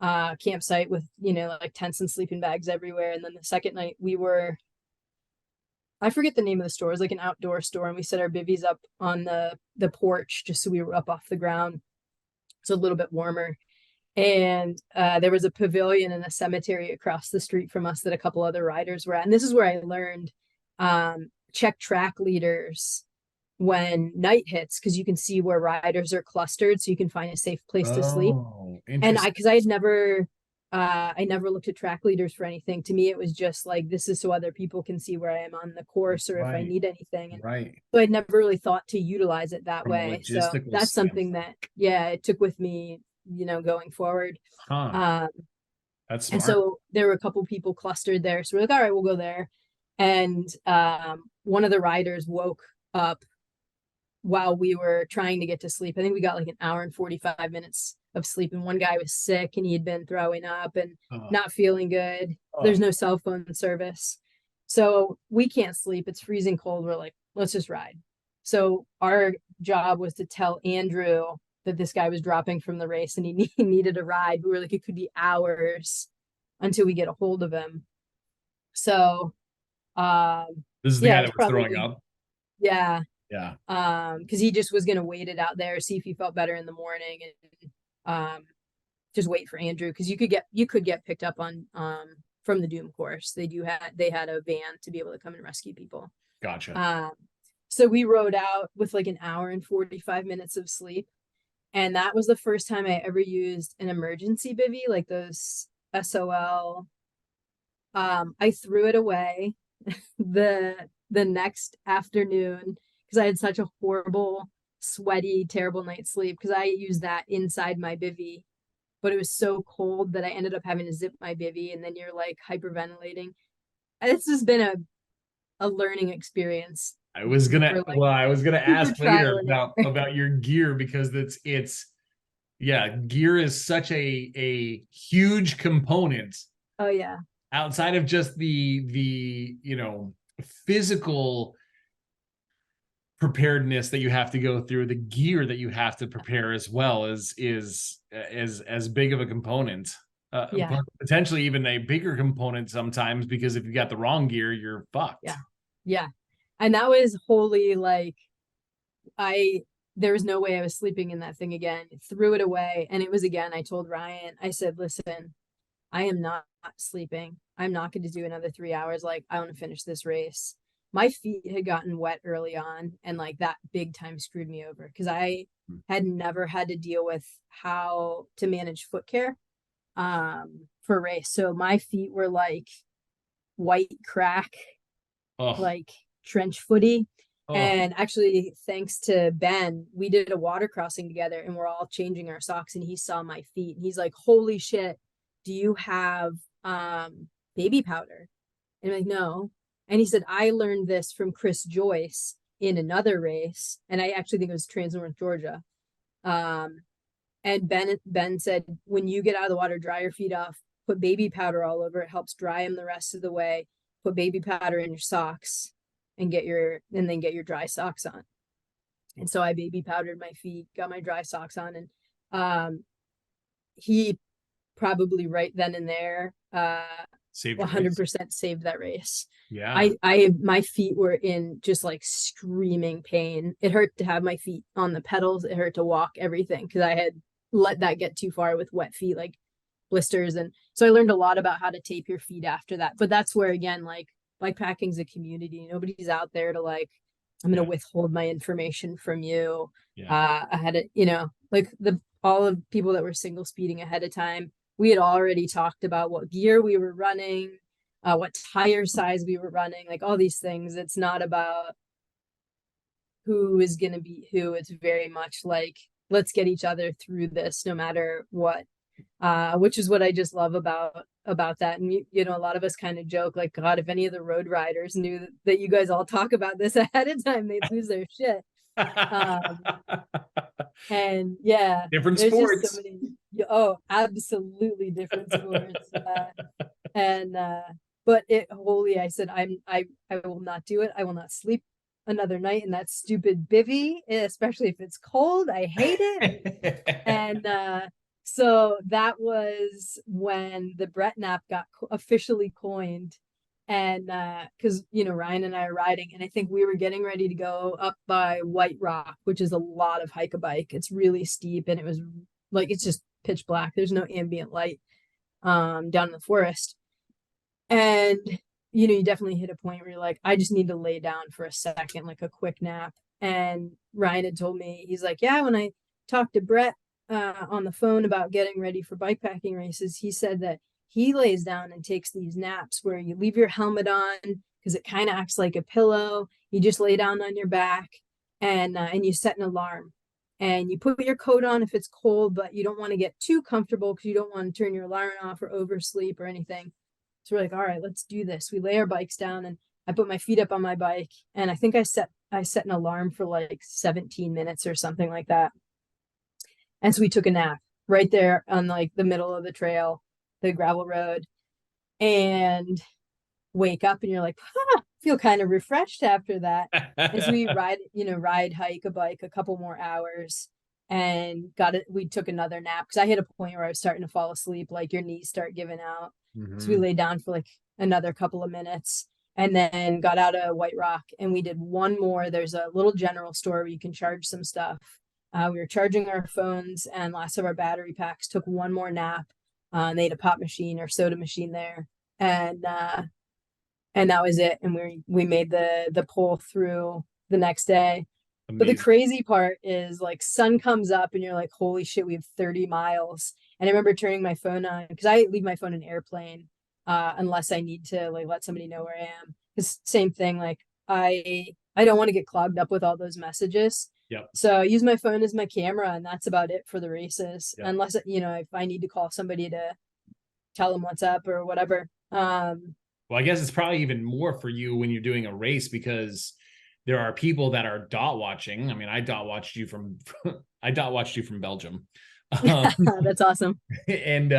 campsite with, like tents and sleeping bags everywhere. And then the second night I forget the name of the store. It was like an outdoor store, and we set our bivvies up on the porch just so we were up off the ground. It's a little bit warmer. And there was a pavilion and a cemetery across the street from us that a couple other riders were at. And this is where I learned check track leaders when night hits, because you can see where riders are clustered, so you can find a safe place to sleep. And because I never looked at track leaders for anything. To me, it was just like, this is so other people can see where I am on the course, or if I need anything. And so I'd never really thought to utilize it that way. So that's something that, it took with me, going forward. That's smart. And so there were a couple people clustered there. So we're like, all right, we'll go there. And one of the riders woke up while we were trying to get to sleep. I think we got like an hour and 45 minutes of sleep. And one guy was sick, and he had been throwing up and not feeling good. There's no cell phone service. So we can't sleep. It's freezing cold. We're like, let's just ride. So our job was to tell Andrew that this guy was dropping from the race and he needed a ride. We were like, it could be hours until we get a hold of him. So this is the guy that was throwing up. Yeah. Yeah. Because he just was gonna wait it out there, see if he felt better in the morning, and just wait for Andrew, because you could get picked up on from the Doom course. They had a van to be able to come and rescue people. Gotcha. So we rode out with like an hour and 45 minutes of sleep. And that was the first time I ever used an emergency bivvy, like those SOL. I threw it away the next afternoon because I had such a horrible, sweaty, terrible night's sleep, because I used that inside my bivvy, but it was so cold that I ended up having to zip my bivvy, and then you're like hyperventilating. It's just been a learning experience. I was gonna ask later about your gear, because gear is such a huge component. Oh yeah. Outside of just the physical preparedness that you have to go through, the gear that you have to prepare as well is as big of a component. Potentially even a bigger component sometimes, because if you got the wrong gear, you're fucked. Yeah. And that was wholly like, there was no way I was sleeping in that thing again. Threw it away. And it was, again, I told Ryan, I said, listen, I am not sleeping. I'm not going to do another 3 hours. Like, I want to finish this race. My feet had gotten wet early on, and like that big time screwed me over, because I had never had to deal with how to manage foot care for a race. So my feet were like white crack, like trench footy. And actually, thanks to Ben, we did a water crossing together, and we're all changing our socks, and he saw my feet, and he's like, holy shit, do you have baby powder? And I'm like, no. And he said, I learned this from Chris Joyce in another race, and I actually think it was Trans North Georgia. And Ben said, when you get out of the water, dry your feet off, put baby powder all over. It helps dry them the rest of the way. Put baby powder in your socks and then get your dry socks on. And so I baby powdered my feet, got my dry socks on, and he probably right then and there 100% saved that race. Yeah. My feet were in just like screaming pain. It hurt to have my feet on the pedals. It hurt to walk, everything, because I had let that get too far with wet feet, like blisters. And so I learned a lot about how to tape your feet after that. But that's where, again, like, bikepacking's a community. Nobody's out there to like, I'm going to withhold my information from you. I had it, like all of people that were single speeding ahead of time, we had already talked about what gear we were running, what tire size we were running, like all these things. It's not about who is going to be who. It's very much like, let's get each other through this no matter what, which is what I just love about that. And a lot of us kind of joke like, God, if any of the road riders knew that you guys all talk about this ahead of time, they'd lose their shit. And different sports. So many, absolutely different sports. But it wholly, I said, I will not do it. I will not sleep another night in that stupid bivvy, especially if it's cold. I hate it. And so that was when the Brett nap got officially coined. And because, you know, Ryan and I are riding, and I think we were getting ready to go up by White Rock, which is a lot of hike-a-bike. It's really steep, and it was like, it's just pitch black. There's no ambient light down in the forest. And, you know, you definitely hit a point where you're like, I just need to lay down for a second, like a quick nap. And Ryan had told me, he's like, yeah, when I talked to Brett on the phone about getting ready for bikepacking races, he said that he lays down and takes these naps where you leave your helmet on because it kind of acts like a pillow. You just lay down on your back and you set an alarm. And you put your coat on if it's cold, but you don't want to get too comfortable because you don't want to turn your alarm off or oversleep or anything. So we're like, all right, let's do this. We lay our bikes down, and I put my feet up on my bike, and I think I set an alarm for like 17 minutes or something like that. And so we took a nap right there on like the middle of the trail, the gravel road, and wake up and you're like, feel kind of refreshed after that. As we hike a bike a couple more hours and we took another nap because I hit a point where I was starting to fall asleep, like your knees start giving out. So we lay down for like another couple of minutes and then got out of White Rock and we did one more. There's a little general store where you can charge some stuff. We were charging our phones and last of our battery packs, took one more nap. They had a pop machine or soda machine there. And that was it. And we made the pull through the next day. Amazing. But the crazy part is like sun comes up and you're like, holy shit, we have 30 miles. And I remember turning my phone on because I leave my phone in airplane unless I need to like let somebody know where I am. Because same thing, like I don't want to get clogged up with all those messages. Yep. So I use my phone as my camera and that's about it for the races. Yep. Unless, you know, if I need to call somebody to tell them what's up or whatever. Well, I guess it's probably even more for you when you're doing a race because there are people that are dot watching. I mean, I dot watched you from Belgium. That's awesome. And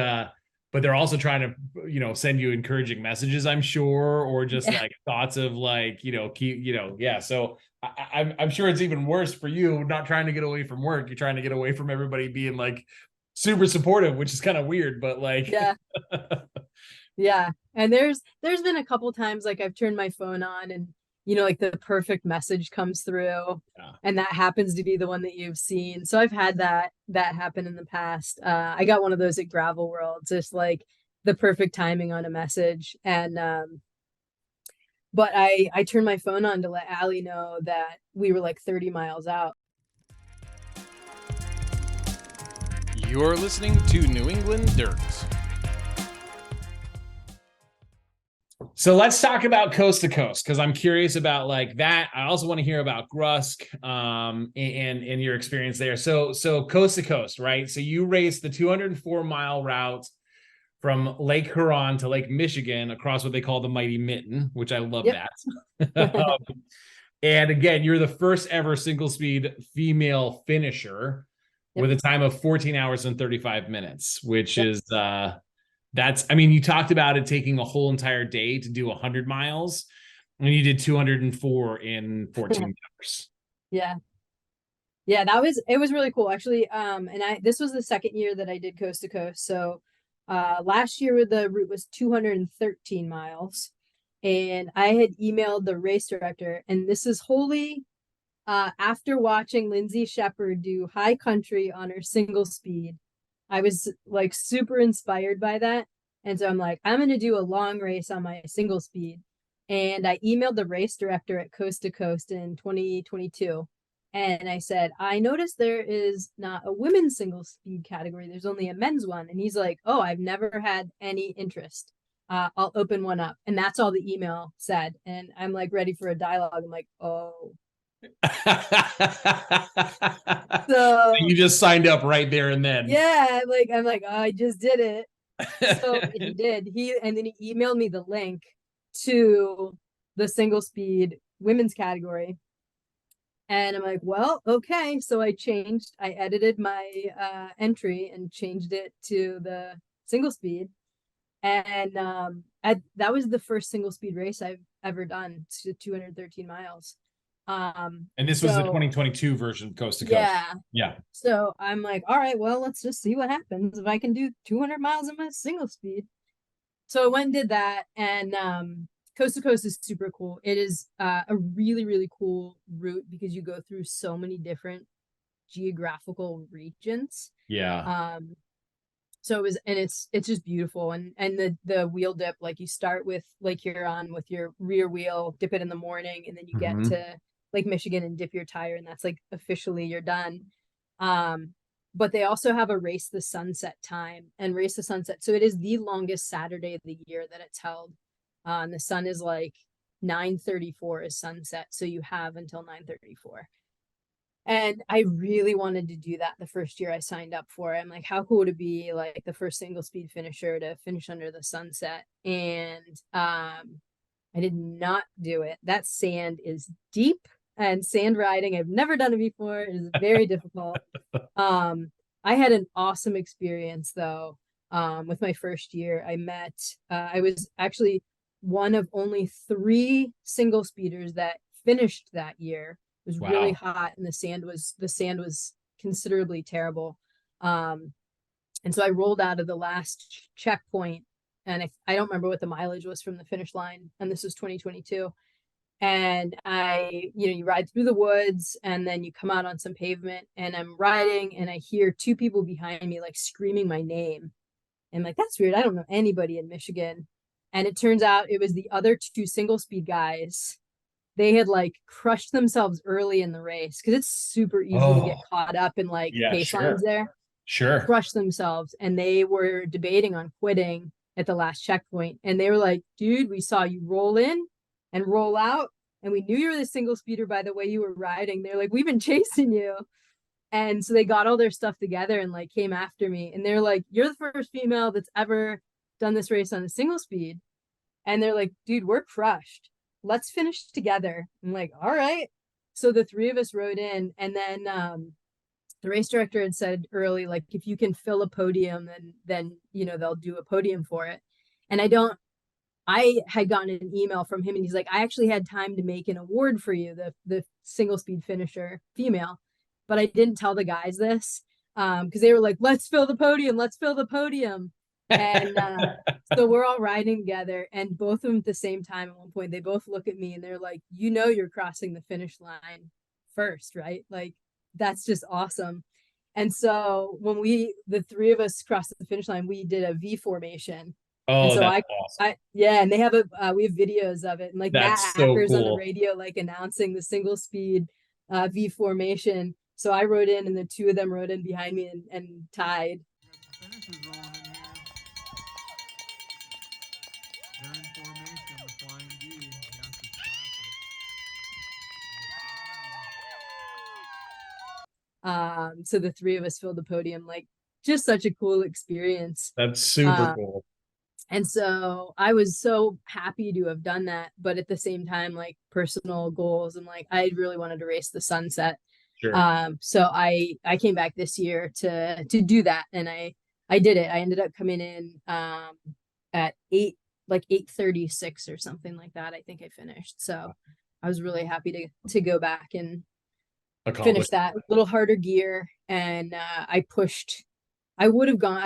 but they're also trying to, you know, send you encouraging messages, I'm sure, or just like thoughts of like, you know, keep, you know, yeah. So I'm sure it's even worse for you not trying to get away from work. You're trying to get away from everybody being like super supportive, which is kind of weird, but like yeah. Yeah. And there's been a couple times like I've turned my phone on and, you know, like the perfect message comes through and that happens to be the one that you've seen. So I've had that happen in the past. I got one of those at Gravel World, just like the perfect timing on a message. And, but I turned my phone on to let Allie know that we were like 30 miles out. You're listening to New England Dirks. So let's talk about coast to coast because I'm curious about like that. I also want to hear about GRUSK and your experience there. So coast to coast, right? So you raced the 204-mile route from Lake Huron to Lake Michigan across what they call the Mighty Mitten, which I love that. And again, you're the first ever single speed female finisher with a time of 14 hours and 35 minutes, which is I mean, you talked about it taking a whole entire day to do 100 miles, and you did 204 in 14 hours. Yeah, it was really cool actually. And this was the second year that I did coast to coast. So last year the route was 213 miles, and I had emailed the race director, and this is wholly after watching Lindsay Shepherd do high country on her single speed. I was like super inspired by that. And so I'm like, I'm going to do a long race on my single speed. And I emailed the race director at Coast to Coast in 2022. And I said, I noticed there is not a women's single speed category. There's only a men's one. And he's like, oh, I've never had any interest. I'll open one up. And that's all the email said. And I'm like ready for a dialogue. I'm like, oh. So you just signed up right there and then. Yeah, I'm like, oh, I just did it. So he did. And then he emailed me the link to the single speed women's category. And I'm like, well, okay. So I edited my entry and changed it to the single speed. And that was the first single speed race I've ever done, to 213 miles. And this was the So 2022 version of Coast to Coast. yeah, Yeah. so I'm like, all right, well, let's just see what happens if I can do 200 miles in my single speed. So I went and did that, and Coast to Coast is super cool. It is a really, really cool route because you go through so many different geographical regions. Yeah. So it was, and it's just beautiful, and the wheel dip, like you start with Lake Huron with your rear wheel, dip it in the morning, and then you get to Lake Michigan and dip your tire, and that's like officially you're done. But they also have a race the sunset time and race the sunset. So it is the longest Saturday of the year that it's held. And the sun is like 9:34 is sunset. So you have until 9:34. And I really wanted to do that the first year I signed up for it. I'm like, how cool would it be like the first single speed finisher to finish under the sunset? And I did not do it. That sand is deep, and sand riding, I've never done it before. It is very difficult. I had an awesome experience though. With my first year, I was actually one of only 3 single speeders that finished that year. It was really hot, and the sand was considerably terrible. And so I rolled out of the last checkpoint, and I don't remember what the mileage was from the finish line, and this was 2022. And you ride through the woods, and then you come out on some pavement, and I'm riding, and I hear 2 people behind me like screaming my name. And I'm like, that's weird. I don't know anybody in Michigan. And it turns out it was the other 2 single speed guys. They had like crushed themselves early in the race because it's super easy to get caught up in like pace lines there. Sure. Crushed themselves, and they were debating on quitting at the last checkpoint. And they were like, dude, we saw you roll in and roll out, and we knew you were the single speeder by the way you were riding. They're like, we've been chasing you. And so they got all their stuff together and like came after me. And they're like, you're the first female that's ever done this race on a single speed. And they're like, dude, we're crushed. Let's finish together. I'm like, all right. So the 3 of us rode in, and then the race director had said early, like, if you can fill a podium, then they'll do a podium for it. And I had gotten an email from him, and he's like, I actually had time to make an award for you, the single speed finisher female, but I didn't tell the guys this because they were like, let's fill the podium. And so we're all riding together, and both of them at the same time at one point, they both look at me and they're like, you're crossing the finish line first, right? Like, that's just awesome. And so when the 3 of us crossed the finish line, we did a V formation. Oh, and so that's awesome. and they have we have videos of it, and like that's Matt so Acker's cool. on the radio like announcing the single speed V formation. So I rode in, and the 2 of them rode in behind me and tied. They're in formation, the flying V. Yes, it's classic. So the 3 of us filled the podium, like just such a cool experience. That's super cool. And so I was so happy to have done that, but at the same time, like personal goals, and like I really wanted to race the sunset. Sure. So I came back this year to do that, and I did it. I ended up coming in at 8:36 or something like that. I think I finished. So I was really happy to go back and finish that. A little harder gear, and I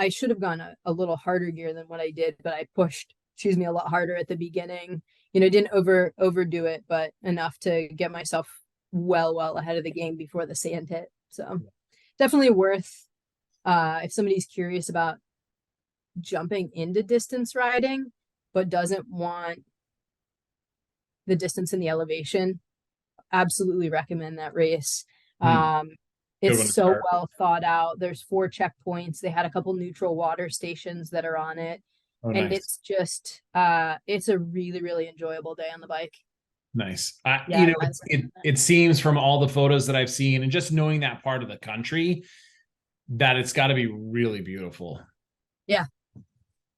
should have gone a little harder gear than what I did, but I pushed, a lot harder at the beginning. Didn't overdo it, but enough to get myself well ahead of the game before the sand hit. So definitely worth, if somebody's curious about jumping into distance riding, but doesn't want the distance and the elevation, absolutely recommend that race. It's so well thought out. There's 4 checkpoints. They had a couple neutral water stations that are on it. And nice. It's just, it's a really, really enjoyable day on the bike. Nice. It seems from all the photos that I've seen and just knowing that part of the country that it's got to be really beautiful. Yeah.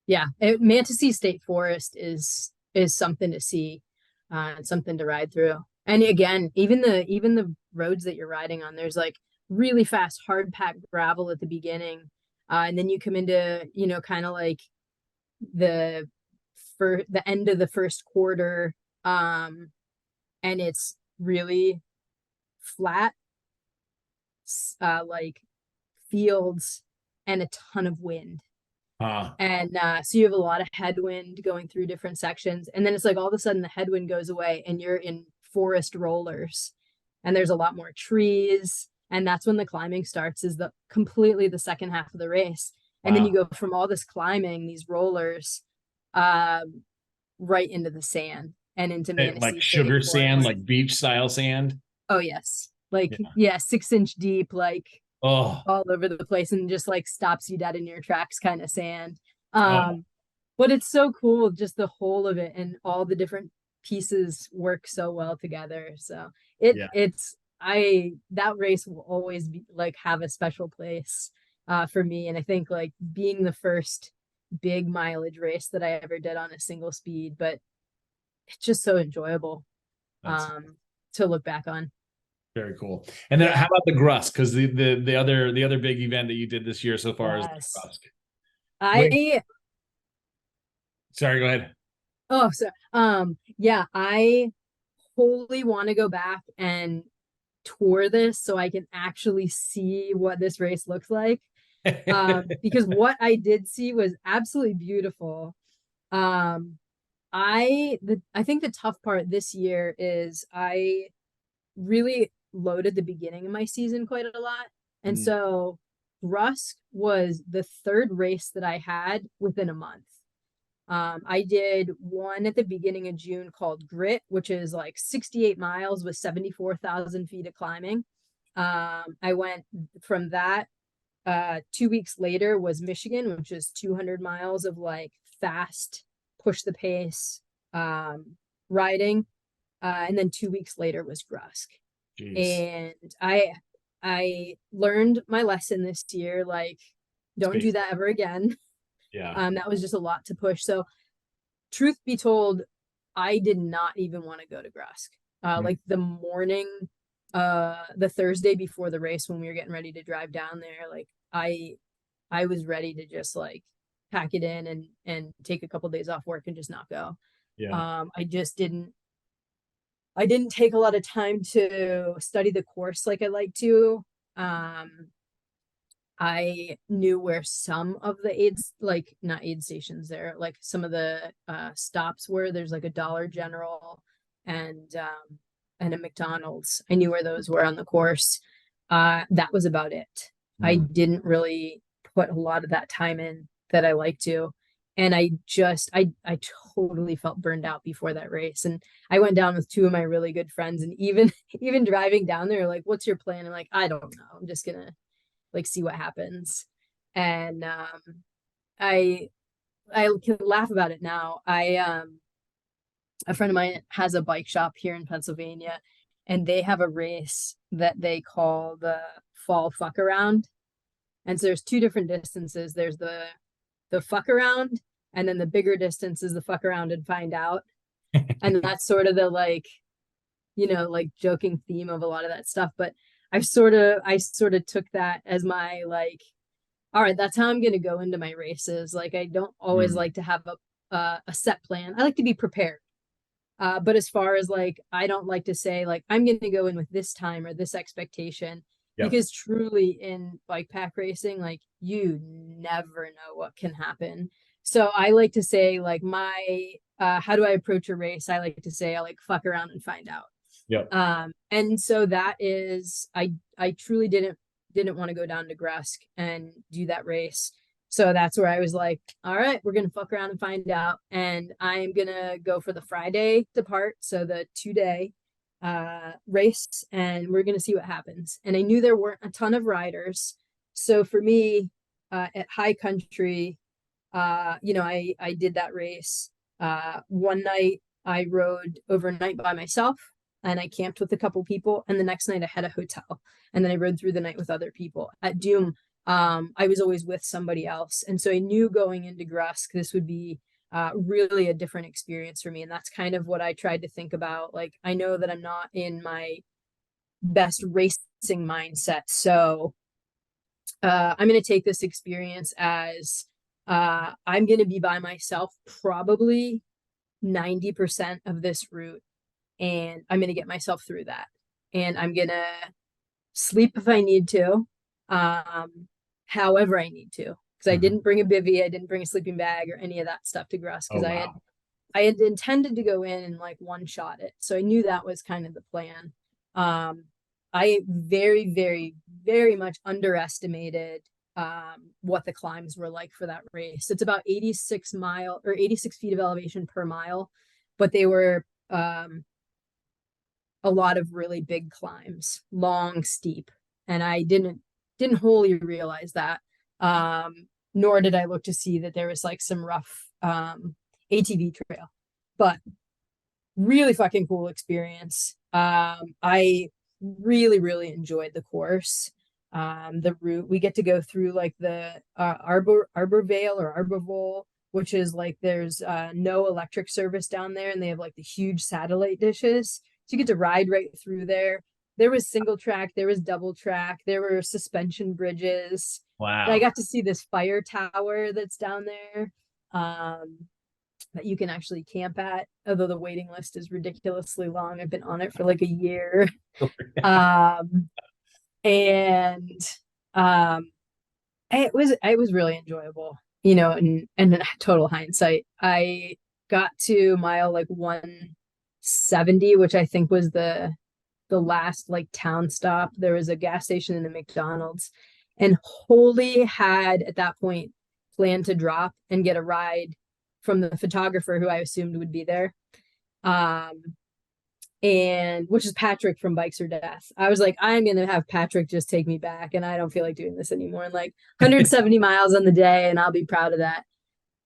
Yeah. Manistee State Forest is something to see, and something to ride through. And again, even the roads that you're riding on, there's like really fast hard packed gravel at the beginning, and then you come into kind of like the end of the first quarter, and it's really flat, like fields and a ton of wind. And so you have a lot of headwind going through different sections. And then it's like all of a sudden the headwind goes away and you're in forest rollers and there's a lot more trees. And that's when the climbing starts, is completely the second half of the race. And then you go from all this climbing, these rollers, right into the sand and into Manistee Like State sugar sand, Forest. like beach style sand. Oh yes. Like, yeah, 6-inch deep, like Oh, all over the place, and just like stops you dead in your tracks kind of sand. Oh. But it's so cool, just the whole of it, and all the different pieces work so well together. So that race will always be like have a special place for me. And I think like being the first big mileage race that I ever did on a single speed, but it's just so enjoyable to look back on. Very cool. And then how about the GRUSK? Because the other big event that you did this year so far is the GRUSK. Sorry, go ahead. Oh, so yeah, I wholly want to go back and tour this so I can actually see what this race looks like. Because what I did see was absolutely beautiful. I think the tough part this year is I really loaded the beginning of my season quite a lot. And so GRUSK was the third race that I had within a month. I did one at the beginning of June called Grit, which is like 68 miles with 74,000 feet of climbing. I went from that. 2 weeks later was Michigan, which is 200 miles of like fast, push the pace riding. And then 2 weeks later was GRUSK. Jeez. And I learned my lesson this year, like, don't do that ever again. Yeah. That was just a lot to push. So truth be told, I did not even want to go to GRUSK. Like the morning, the Thursday before the race, when we were getting ready to drive down there, like I was ready to just like pack it in and take a couple of days off work and just not go. Yeah. I didn't take a lot of time to study the course like I like to. I knew where some of the aids, like not aid stations there, like some of the stops were. There's like a Dollar General and a McDonald's. I knew where those were on the course. That was about it. I didn't really put a lot of that time in that I like to. And I totally felt burned out before that race. And I went down with two of my really good friends, and even driving down there, like, what's your plan? I'm like, I don't know. I'm just gonna like see what happens. And I can laugh about it now. A friend of mine has a bike shop here in Pennsylvania, and they have a race that they call the Fall Fuck Around. And so there's two different distances. There's the fuck around, and then the bigger distance is the fuck around and find out. And that's sort of the like, like joking theme of a lot of that stuff. But I sort of took that as my like, all right, that's how I'm going to go into my races. Like, I don't always like to have a set plan. I like to be prepared. But as far as like, I don't like to say like, I'm going to go in with this time or this expectation. Yep. Because truly in bike pack racing, like you never know what can happen. So I like to say like how do I approach a race? I like to say I like fuck around and find out. Yep. And so that is, I truly didn't want to go down to GRUSK and do that race. So that's where I was like, all right, we're going to fuck around and find out. And I'm going to go for the Friday depart. So the 2-day race, and we're going to see what happens. And I knew there weren't a ton of riders. So for me, at high country, I did that race. One night I rode overnight by myself, and I camped with a couple people. And the next night I had a hotel, and then I rode through the night with other people. At Doom, I was always with somebody else. And so I knew going into GRUSK, this would be really a different experience for me. And that's kind of what I tried to think about. Like, I know that I'm not in my best racing mindset. So I'm going to take this experience as I'm going to be by myself probably 90% of this route, and I'm going to get myself through that. and I'm gonna sleep if I need to, however I need to, because I didn't bring a bivy, I didn't bring a sleeping bag or any of that stuff to GRUSK, because I had intended to go in and like one shot it, so I knew that was kind of the plan. I very, very, very much underestimated what the climbs were like for that race. It's about 86 feet of elevation per mile, but they were a lot of really big climbs, long, steep, and I didn't wholly realize that. Nor did I look to see that there was like some rough ATV trail, but really fucking cool experience. I really, really enjoyed the course. The route, we get to go through like the Arbor Vale or Arborville, which is like there's no electric service down there, and they have like the huge satellite dishes. So you get to ride right through there. There was single track, there was double track, there were suspension bridges. Wow. I got to see this fire tower that's down there that you can actually camp at, although the waiting list is ridiculously long. I've been on it for like a year. And it was really enjoyable, you know, and in total hindsight, I got to mile like 170, which I think was the last like town stop. There was a gas station and a McDonald's, and wholly had at that point planned to drop and get a ride from the photographer who I assumed would be there. And which is Patrick from Bikes or Death. I was like, I'm gonna have Patrick just take me back, and I don't feel like doing this anymore. And like 170 miles on the day, and I'll be proud of that.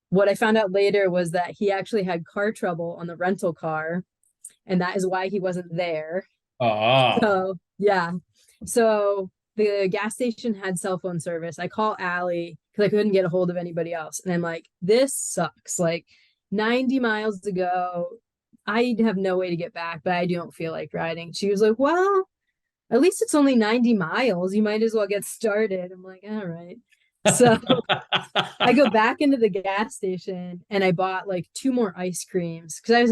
What I found out later was that he actually had car trouble on the rental car, and that is why he wasn't there. So yeah. So the gas station had cell phone service. I call Allie because I couldn't get a hold of anybody else. And I'm like, this sucks. Like 90 miles to go. I have no way to get back, but I don't feel like riding. She was like, well, at least it's only 90 miles. You might as well get started. I'm like, all right. So I go back into the gas station and I bought like 2 more ice creams because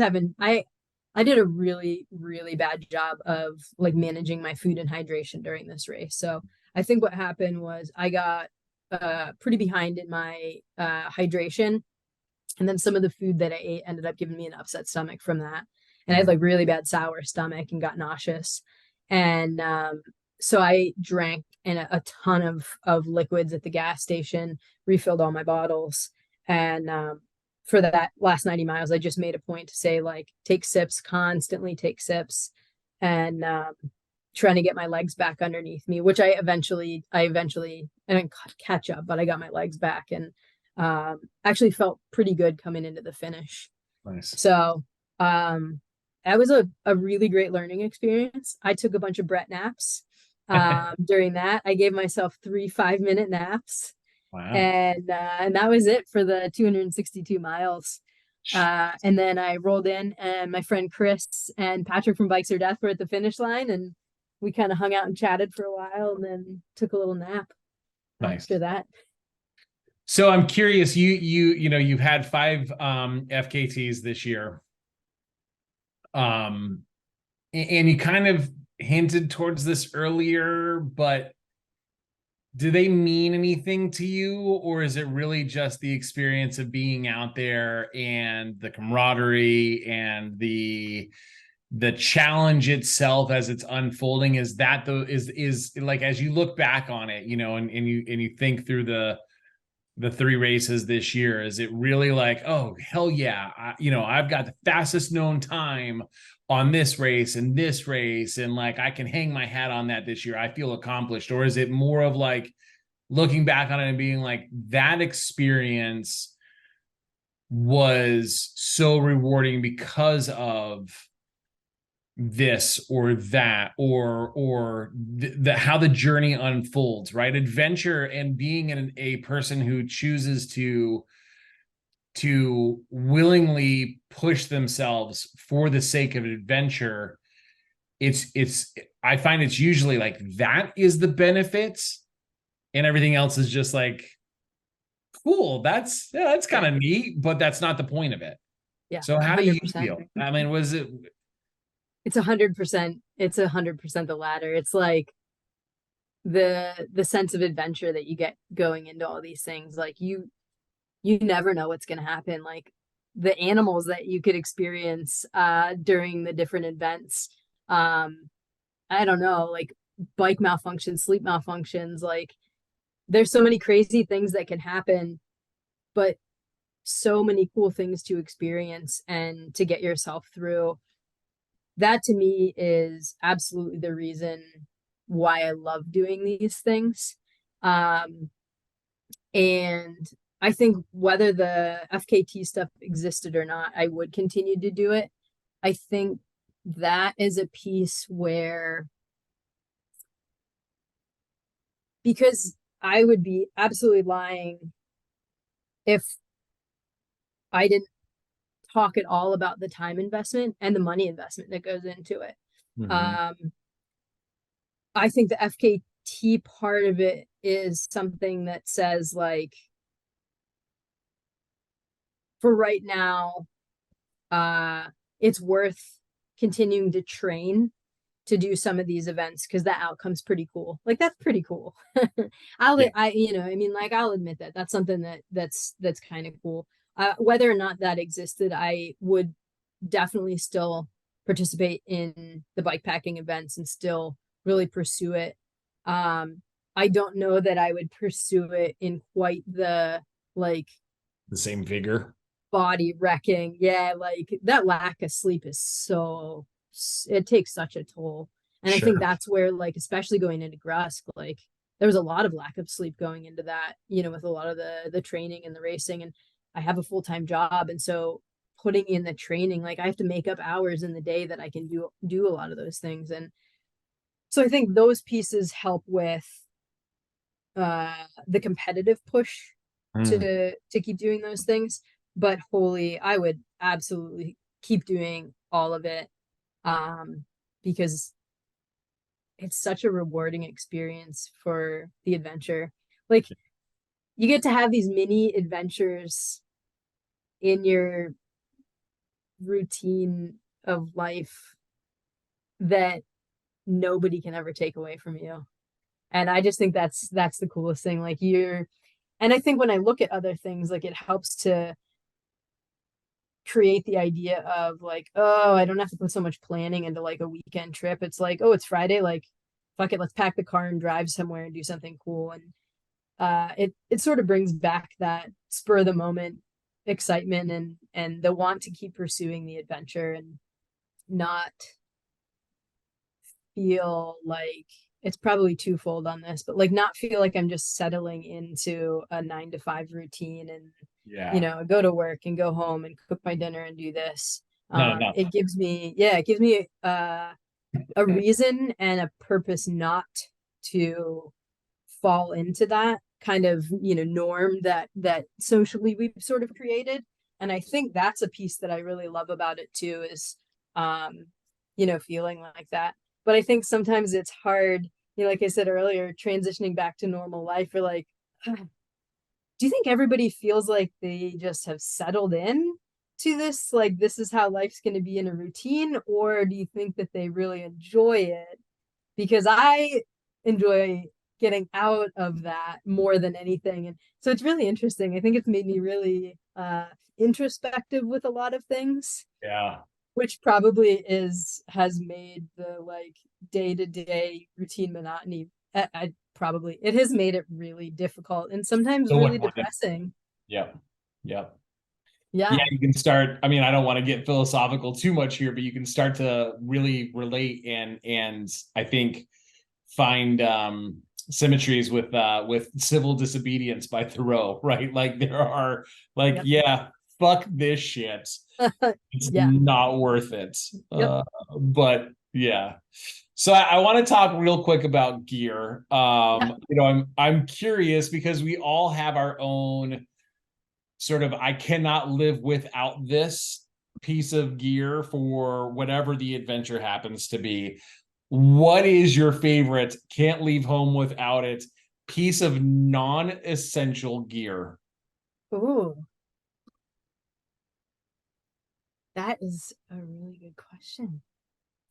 I did a really, really bad job of like managing my food and hydration during this race. So I think what happened was I got pretty behind in my hydration. And then some of the food that I ate ended up giving me an upset stomach from that. And I had like really bad sour stomach and got nauseous. And so I drank a ton of liquids at the gas station, refilled all my bottles. And for that last 90 miles, I just made a point to say, like, take sips, constantly take sips, and trying to get my legs back underneath me, which I eventually I didn't catch up, but I got my legs back and actually felt pretty good coming into the finish. Nice. So that was a really great learning experience. I took a bunch of Brett naps during that. I gave myself 3 5-minute naps. Wow. And that was it for the 262 miles. And then I rolled in, and my friend Chris and Patrick from Bikes or Death were at the finish line, and we kind of hung out and chatted for a while, and then took a little nap after that. So I'm curious, you know, you've had 5 FKTs this year. And you kind of hinted towards this earlier, but do they mean anything to you, or is it really just the experience of being out there and the camaraderie and the challenge itself as it's unfolding? Is that is like, as you look back on it, you know, and you think through the 3 races this year, is it really like, oh, hell yeah, you know, I've got the fastest known time on this race and this race, and like I can hang my hat on that this year, I feel accomplished? Or is it more of like looking back on it and being like, that experience was so rewarding because of this or that, or how the journey unfolds, right? Adventure and being a person who chooses to willingly push themselves for the sake of adventure, I find it's usually like that is the benefits, and everything else is just like, cool, that's kind of neat, but that's not the point of it. Yeah. So how 100%. Do you feel? I mean, it's 100% It's 100% the latter. It's like the sense of adventure that you get going into all these things. Like you never know what's going to happen. Like the animals that you could experience during the different events. I don't know, like bike malfunctions, sleep malfunctions, like there's so many crazy things that can happen, but so many cool things to experience and to get yourself through. That to me is absolutely the reason why I love doing these things. And I think whether the FKT stuff existed or not, I would continue to do it. I think that is a piece where, because I would be absolutely lying if I didn't talk at all about the time investment and the money investment that goes into it. I think the FKT part of it is something that says, like, for right now, it's worth continuing to train to do some of these events because that outcome's pretty cool. Like, that's pretty cool. I'll admit that that's something that's kind of cool. Whether or not that existed, I would definitely still participate in the bikepacking events and still really pursue it. I don't know that I would pursue it in quite the same vigor. Body wrecking. Yeah, like that lack of sleep is it takes such a toll. And I think that's where, like, especially going into GRUSK, like there was a lot of lack of sleep going into that, with a lot of the training and the racing. And I have a full-time job. And so putting in the training, like I have to make up hours in the day that I can do a lot of those things. And so I think those pieces help with the competitive push to keep doing those things. But holy, I would absolutely keep doing all of it because it's such a rewarding experience for the adventure. Like, you get to have these mini adventures in your routine of life that nobody can ever take away from you. And I just think that's the coolest thing. Like, and I think when I look at other things, like, it helps to create the idea of, like, oh, I don't have to put so much planning into like a weekend trip. It's like, oh, it's Friday, like, fuck it, let's pack the car and drive somewhere and do something cool. And it sort of brings back that spur of the moment excitement and the want to keep pursuing the adventure and not feel like, it's probably twofold on this, but like not feel like I'm just settling into a 9 to 5 routine and go to work and go home and cook my dinner and do this. It gives me a reason and a purpose not to fall into that kind of norm that socially we've sort of created. And I think that's a piece that I really love about it too, is feeling like that. But I think sometimes it's hard, like I said earlier, transitioning back to normal life, or like, do you think everybody feels like they just have settled in to this, like this is how life's going to be in a routine? Or do you think that they really enjoy it? Because I enjoy getting out of that more than anything. And so it's really interesting. I think it's made me really introspective with a lot of things. Yeah. Which probably has made the like day-to-day routine monotony. It has made it really difficult and sometimes really depressing. Yep. Yeah. You can start. I mean, I don't want to get philosophical too much here, but you can start to really relate and I think find symmetries with Civil Disobedience by Thoreau, right? Like there are like, fuck this shit. It's not worth it. But yeah. So I want to talk real quick about gear. I'm curious because we all have our own sort of, I cannot live without this piece of gear for whatever the adventure happens to be. What is your favorite, can't leave home without it, piece of non-essential gear? Ooh. That is a really good question.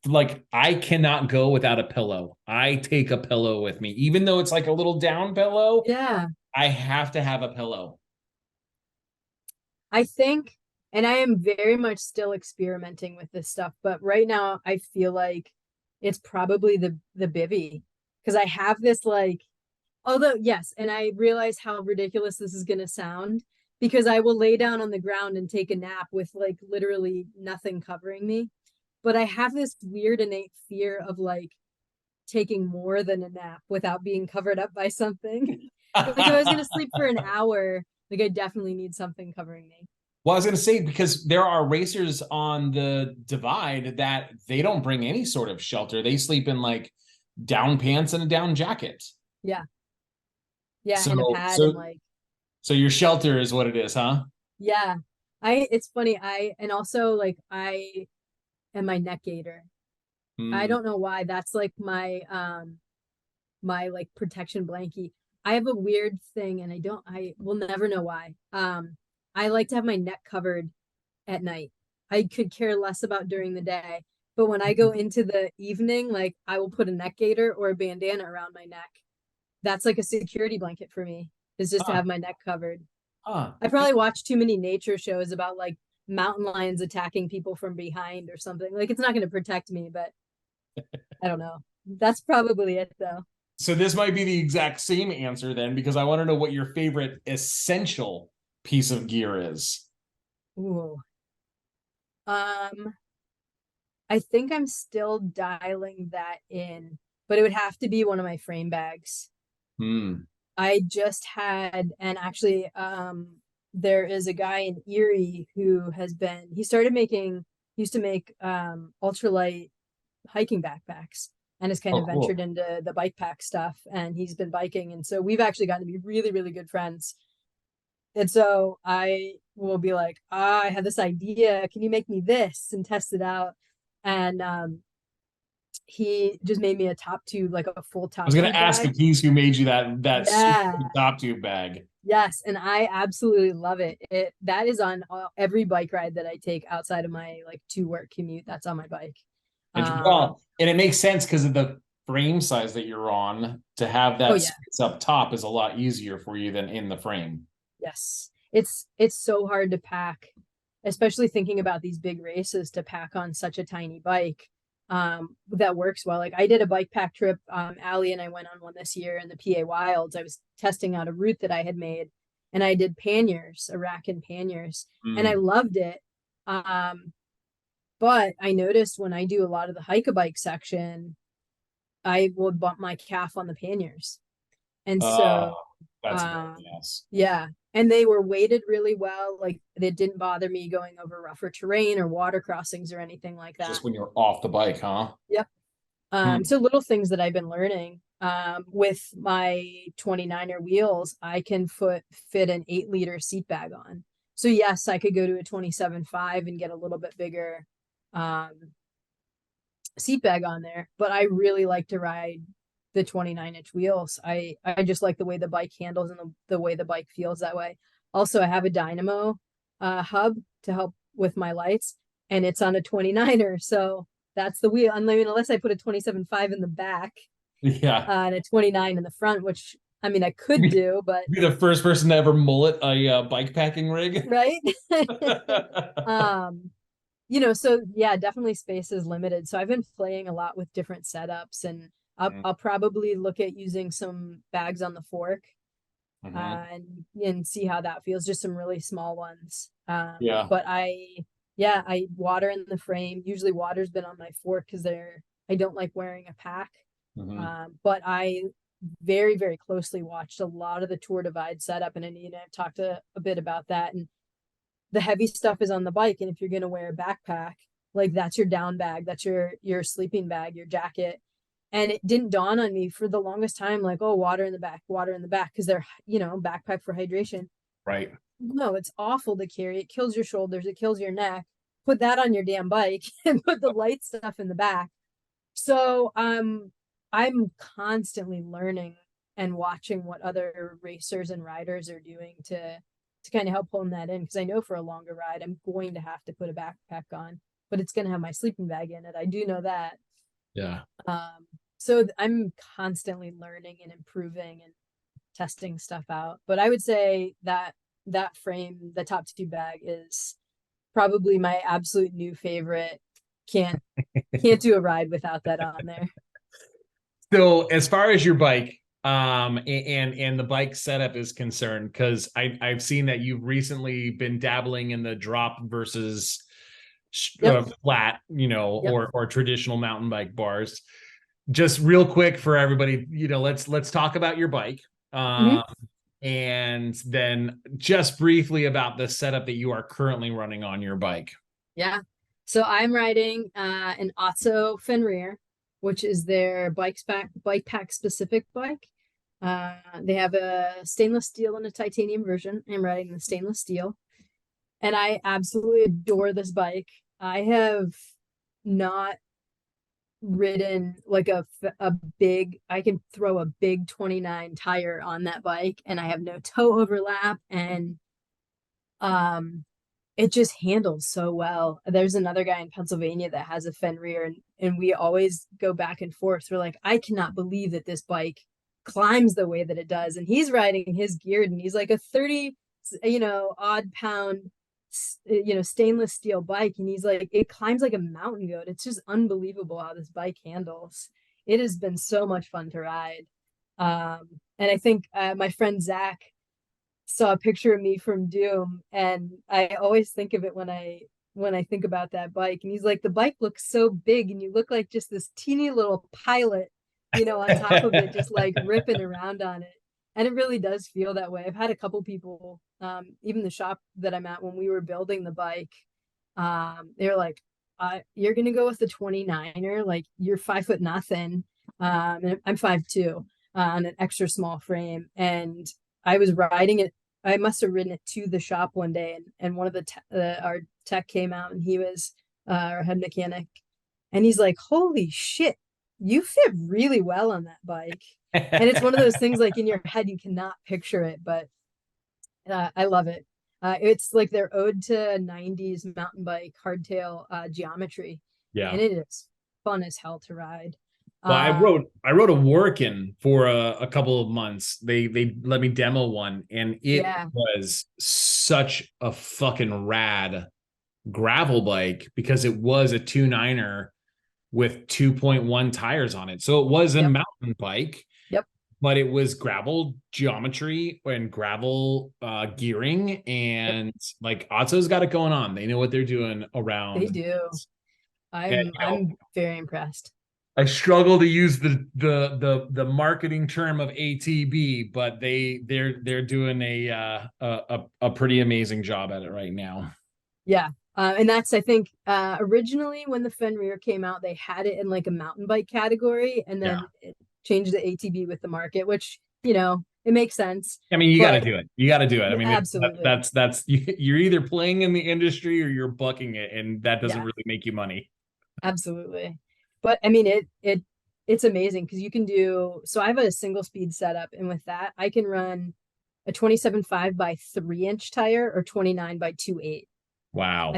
like I cannot go without a pillow. I take a pillow with me, even though it's like a little down pillow. Yeah. I have to have a pillow. I think, and I am very much still experimenting with this stuff, but right now I feel like it's probably the bivy, because I have this like, although yes, and I realize how ridiculous this is going to sound, because I will lay down on the ground and take a nap with like literally nothing covering me, but I have this weird innate fear of like taking more than a nap without being covered up by something. Like if I was going to sleep for an hour, like I definitely need something covering me. Well, I was going to say, because there are racers on the divide that they don't bring any sort of shelter. They sleep in like down pants and a down jacket. Yeah. Yeah, So, and a pad so, and like, so your shelter is what it is, huh? yeah. It's funny, and also like I am my neck gaiter. I Hmm. don't know why. That's like my like protection blankie. I have a weird thing, and I will never know why. I like to have my neck covered at night. I could care less about during the day, but when I go into the evening, like I will put a neck gaiter or a bandana around my neck. That's like a security blanket for me, is just to Huh. have my neck covered. Huh. I probably watch too many nature shows about like mountain lions attacking people from behind or something. Like it's not going to protect me, but I don't know. That's probably it though. So this might be the exact same answer then, because I want to know what your favorite essential piece of gear is. Ooh. Um, I think I'm still dialing that in, but it would have to be one of my frame bags. Hmm. I just had, and actually, there is a guy in Erie who he started making, used to make ultralight hiking backpacks, and has kind Oh, of ventured cool. into the bike pack stuff, and he's been biking, and so we've actually gotten to be really, really good friends. And so I will be like, I have this idea. Can you make me this and test it out? And he just made me a top tube, like a full I was top going to tube ask bag. if he's who made you that super Yeah. top tube bag. Yes, and I absolutely love it. That is on every bike ride that I take outside of my like to work commute. That's on my bike. Well, and it makes sense because of the frame size that you're on. To have Oh that yeah, space up top is a lot easier for you than in the frame. yes. It's so hard to pack, especially thinking about these big races, to pack on such a tiny bike. That works well. Like I did a bike pack trip. Allie and I went on one this year in the PA Wilds. I was testing out a route that I had made, and I did panniers, Iraq and panniers, and I Mm. loved it. But I noticed when I do a lot of the hike a bike section, I would bump my calf on the panniers. And Oh, so, that's a pain in um, the ass. yeah. And they were weighted really well. Like it didn't bother me going over rougher terrain or water crossings or anything like that. Just when you're off the bike, huh? Yep. Hmm. So little things that I've been learning. With my 29er wheels, I can fit an 8-liter seat bag on. So yes, I could go to a 27.5 and get a little bit bigger um seat bag on there, but I really like to ride the 29-inch wheels. I just like the way the bike handles and the way the bike feels that way. Also, I have a dynamo hub to help with my lights, and it's on a 29er, so that's the wheel. I mean, unless I put a 27.5 in the back Yeah. and a 29 in the front, which I mean I could Be, do, but be the first person to ever mullet a bike packing rig. right. um so yeah, definitely space is limited. So I've been playing a lot with different setups, and I'll probably look at using some bags on the fork Mhm. and see how that feels. Just some really small ones. Yeah. But I water in the frame. Usually water's been on my fork because I don't like wearing a pack. Mhm. But I very, very closely watched a lot of the Tour Divide setup, and I've talked a bit about that. And the heavy stuff is on the bike, and if you're going to wear a backpack, like that's your down bag, that's your sleeping bag, your jacket. And it didn't dawn on me for the longest time, like, oh, water in the back, because they're backpack for hydration. Right. No, it's awful to carry. It kills your shoulders, it kills your neck. Put that on your damn bike and put the light stuff in the back. So I'm constantly learning and watching what other racers and riders are doing to kind of help hone that in, because I know for a longer ride I'm going to have to put a backpack on. but it's going to have my sleeping bag in it. I do know that. Yeah. So I'm constantly learning and improving and testing stuff out. But I would say that that frame, the top two bag, is probably my absolute new favorite. Can't do a ride without that on there. So as far as your bike, and the bike setup is concerned, because I've seen that you've recently been dabbling in the drop versus flat, or traditional mountain bike bars. Just real quick for everybody, let's talk about your bike. And then just briefly about the setup that you are currently running on your bike. Yeah. So I'm riding an Otso Fenrir, which is their bike pack specific bike. They have a stainless steel and a titanium version. I'm riding the stainless steel, and I absolutely adore this bike. I have not ridden like a big, I can throw a big 29 tire on that bike, and I have no toe overlap, and it just handles so well. There's another guy in Pennsylvania that has a Fenrir, and we always go back and forth. We're like, I cannot believe that this bike climbs the way that it does. And he's riding his geared, and he's like a 30 odd pound stainless steel bike, and he's like, it climbs like a mountain goat. It's just unbelievable how this bike handles. It has been so much fun to ride. And I think my friend Zach saw a picture of me from Doom, and I always think of it when I think about that bike, and he's like, the bike looks so big and you look like just this teeny little pilot on top of it, just like ripping around on it. And it really does feel that way. I've had a couple people, even the shop that I'm at, when we were building the bike, they were like, you're gonna go with the 29er, like you're 5'0" nothing, and I'm 5'2", on an extra small frame. And I was riding it, I must have ridden it to the shop one day, and one of our tech came out, and he was our head mechanic, and he's like, holy shit, you fit really well on that bike. And it's one of those things, like, in your head you cannot picture it, but I love it. It's like their ode to 90s mountain bike hardtail geometry. Yeah. And it is fun as hell to ride. Well, I wrote a Workin for a couple of months. They let me demo one, and it was such a fucking rad gravel bike, because it was a 2.9er with 2.1 tires on it. So it was a mountain bike. Yep. But it was gravel geometry and gravel gearing, and like Otso's got it going on. They know what they're doing around. They do. I'm very impressed. I struggle to use the marketing term of ATB, but they're doing a pretty amazing job at it right now. Yeah. And that's, I think, originally when the Fenrir came out, they had it in like a mountain bike category, and then it changed the ATB with the market, which, it makes sense. I mean, you got to do it. You got to do it. I mean, absolutely. That's you're either playing in the industry or you're bucking it, and that doesn't really make you money. Absolutely. But I mean, it's amazing, because you can do, so I have a single speed setup, and with that I can run a 27.5 by 3-inch tire or 29 by 2.8. Wow.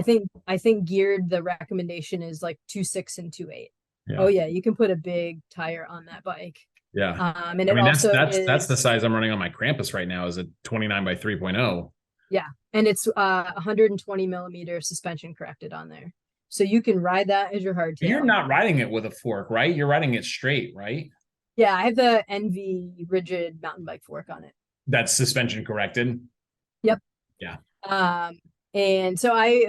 I think geared, the recommendation is like 2.6 and 2.8. Yeah. Oh yeah, you can put a big tire on that bike. Yeah. And I mean, that's the size I'm running on my Krampus right now, is a 29 by 3.0. Yeah. And it's 120 millimeter suspension corrected on there. So you can ride that as your hardtail. You're not riding it with a fork, right? You're riding it straight, right? Yeah, I have the NV rigid mountain bike fork on it. That's suspension corrected? Yep. Yeah. And so I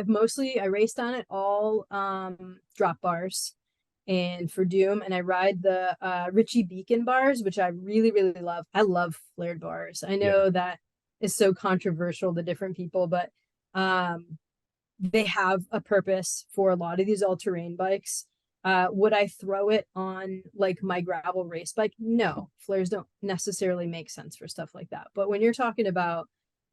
raced on it all drop bars, and for Doom, and I ride the Ritchie Beacon bars, which I really, really love. I love flared bars. I know that is so controversial to different people, but they have a purpose for a lot of these all-terrain bikes. Would I throw it on like my gravel race bike? No, flares don't necessarily make sense for stuff like that. But when you're talking about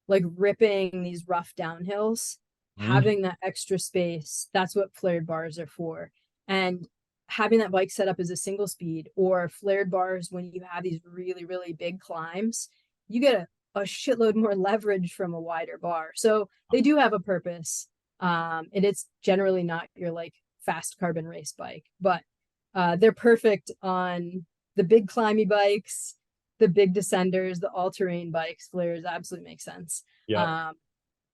like ripping these rough downhills, having that extra space, that's what flared bars are for. And having that bike set up as a single speed, or flared bars when you have these really, really big climbs, you get a shitload more leverage from a wider bar. So they do have a purpose. And it's generally not your like fast carbon race bike, but they're perfect on the big climby bikes, the big descenders, the all-terrain bikes. Flares absolutely make sense. Yeah.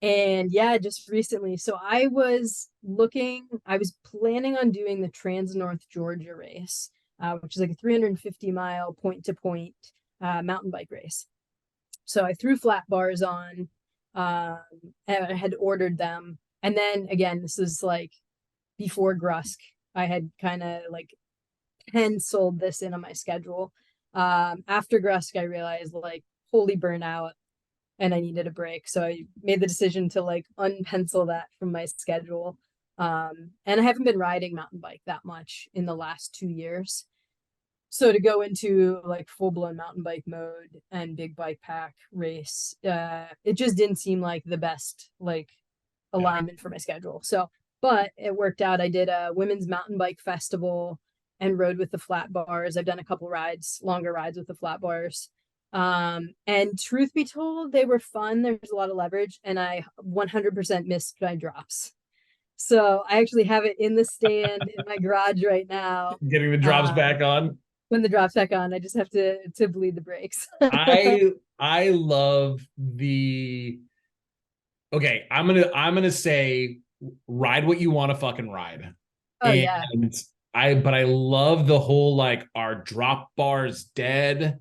And yeah, just recently, so I was planning on doing the Trans North Georgia race, which is like a 350-mile point-to-point mountain bike race. So I threw flat bars on, and I had ordered them. And then again, this is like before GRUSK. I had kind of like penciled this in on my schedule. After GRUSK, I realized like holy burnout and I needed a break. So I made the decision to like unpencil that from my schedule. And I haven't been riding mountain bike that much in the last 2 years. So to go into like full blown mountain bike mode and big bike pack race, it just didn't seem like the best like alignment for my schedule. So, but it worked out. I did a women's mountain bike festival and rode with the flat bars. I've done a couple rides, longer rides with the flat bars. And truth be told, they were fun. There's a lot of leverage, and I 100% missed my drops. So I actually have it in the stand in my garage right now. Getting the drops back on. When the drops back on, I just have to bleed the brakes. I love the. Okay, I'm gonna say ride what you want to fucking ride. Oh yeah. But I love the whole like, are drop bars dead?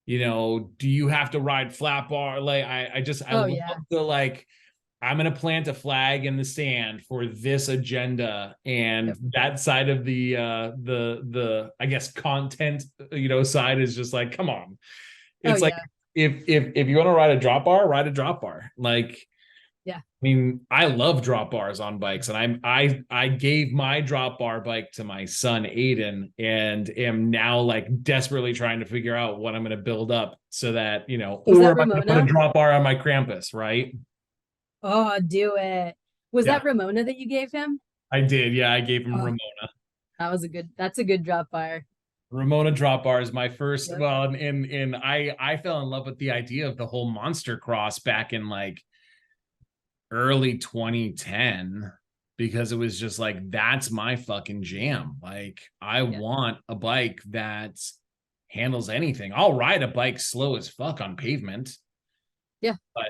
You know, do you have to ride flat bar? Like I love the like, I'm gonna plant a flag in the sand for this agenda, and that side of the I guess content, side is just like, come on. It's like if you want to ride a drop bar, ride a drop bar. Like, yeah. I mean, I love drop bars on bikes, and I gave my drop bar bike to my son Aiden, and am now like desperately trying to figure out what I'm going to build up so that, or am I going to put a drop bar on my Krampus, right? Oh, do it. Was that Ramona that you gave him? I did. Yeah, I gave him Ramona. That's a good drop bar. Ramona drop bar is my first. Yep. Well, and I fell in love with the idea of the whole monster cross back in like early 2010, because it was just like, that's my fucking jam. Like, I want a bike that handles anything. I'll ride a bike slow as fuck on pavement. Yeah. But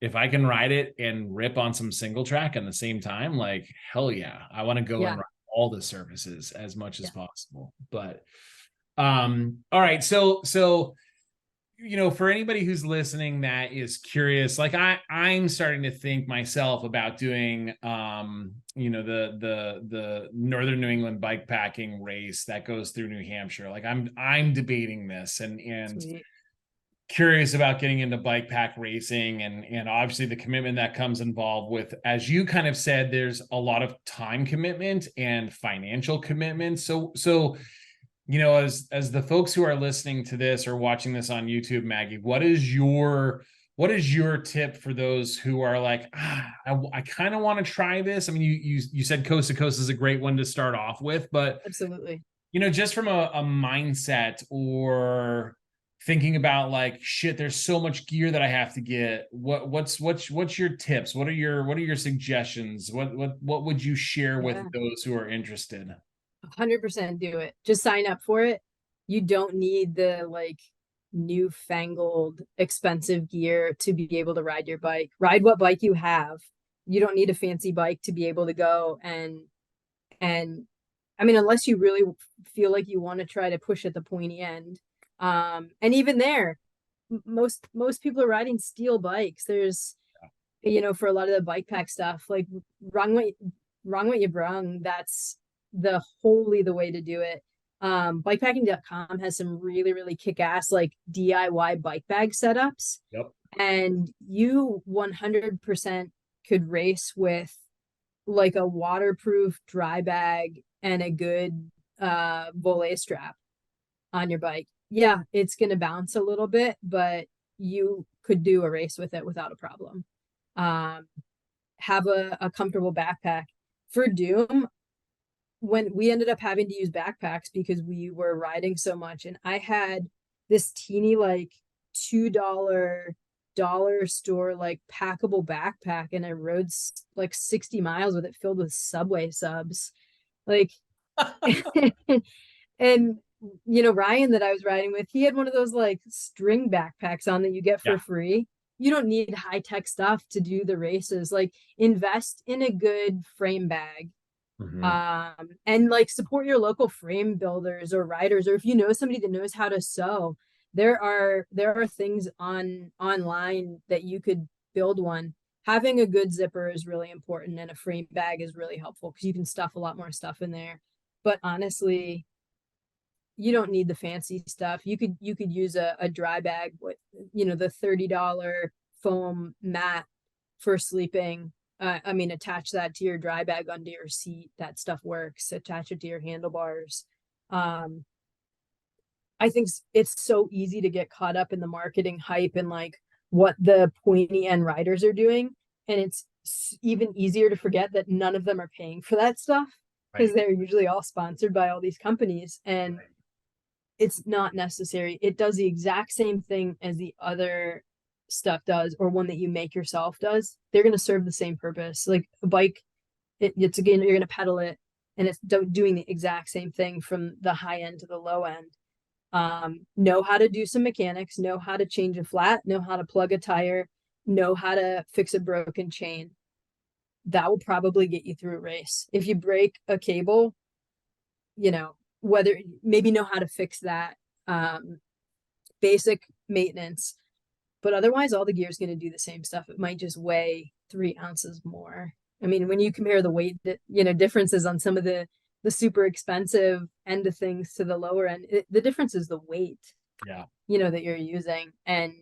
if I can ride it and rip on some single track at the same time, like, hell yeah. I want to go and ride all the surfaces as much as possible. But all right. So for anybody who's listening that is curious, like I'm starting to think myself about doing the Northern New England bikepacking race that goes through New Hampshire. Like I'm debating this and Sweet. Curious about getting into bike pack racing and obviously the commitment that comes involved with, as you kind of said, there's a lot of time commitment and financial commitment. So as the folks who are listening to this or watching this on YouTube, Maggie, what is your tip for those who are like, I kind of want to try this? I mean, you said Coast to Coast is a great one to start off with, but absolutely, just from a mindset or thinking about like, shit, there's so much gear that I have to get. What's your tips? What are your suggestions? What would you share with those who are interested? 100% do it. Just sign up for it. You don't need the like newfangled expensive gear to be able to ride your bike. Ride what bike you have. You don't need a fancy bike to be able to go and I mean, unless you really feel like you want to try to push at the pointy end. And even there, most people are riding steel bikes. There's for a lot of the bike pack stuff, like wrong what you brung, that's the way to do it. Bikepacking.com has some really, really kick-ass like DIY bike bag setups. Yep. And you 100% could race with like a waterproof dry bag and a good volet strap on your bike. Yeah, it's going to bounce a little bit, but you could do a race with it without a problem. Have a comfortable backpack. For Doom, when we ended up having to use backpacks because we were riding so much, and I had this teeny like $2 dollar store like packable backpack, and I rode like 60 miles with it filled with Subway subs. Like, and you know, Ryan that I was riding with, he had one of those like string backpacks on that you get for free. You don't need high tech stuff to do the races. Like, invest in a good frame bag. And like support your local frame builders or riders, or if you know somebody that knows how to sew, there are things online that you could build one. Having a good zipper is really important, and a frame bag is really helpful because you can stuff a lot more stuff in there. But honestly, you don't need the fancy stuff. You could use a dry bag with, you know, the $30 foam mat for sleeping. I mean, attach that to your dry bag under your seat. That stuff works. Attach it to your handlebars. I think it's so easy to get caught up in the marketing hype and like what the pointy end riders are doing. And it's even easier to forget that none of them are paying for that stuff, because they're usually all sponsored by all these companies. And it's not necessary. It does the exact same thing as the other stuff does, or one that you make yourself does. They're going to serve the same purpose. Like a bike, it's again, you're going to pedal it, and it's doing the exact same thing from the high end to the low end. Know how to do some mechanics, know how to change a flat, know how to plug a tire, know how to fix a broken chain. That will probably get you through a race. If you break a cable, you know, whether maybe know how to fix that, basic maintenance. But otherwise, all the gear is going to do the same stuff. It might just weigh 3 ounces more. I mean, when you compare the weight that, you know, differences on some of the super expensive end of things to the lower end, the difference is the weight, you know, that you're using. And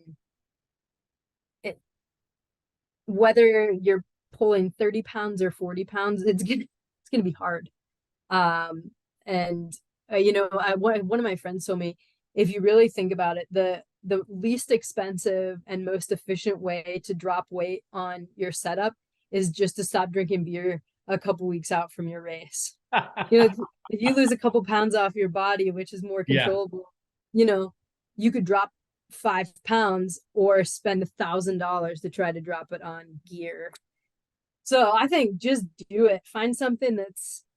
whether you're pulling 30 pounds or 40 pounds, it's gonna be hard. You know, one of my friends told me, if you really think about it, the least expensive and most efficient way to drop weight on your setup is just to stop drinking beer a couple weeks out from your race. You know, if you lose a couple pounds off your body, which is more controllable, you know, you could drop 5 pounds or spend $1,000 to try to drop it on gear. So I think just do it. Find something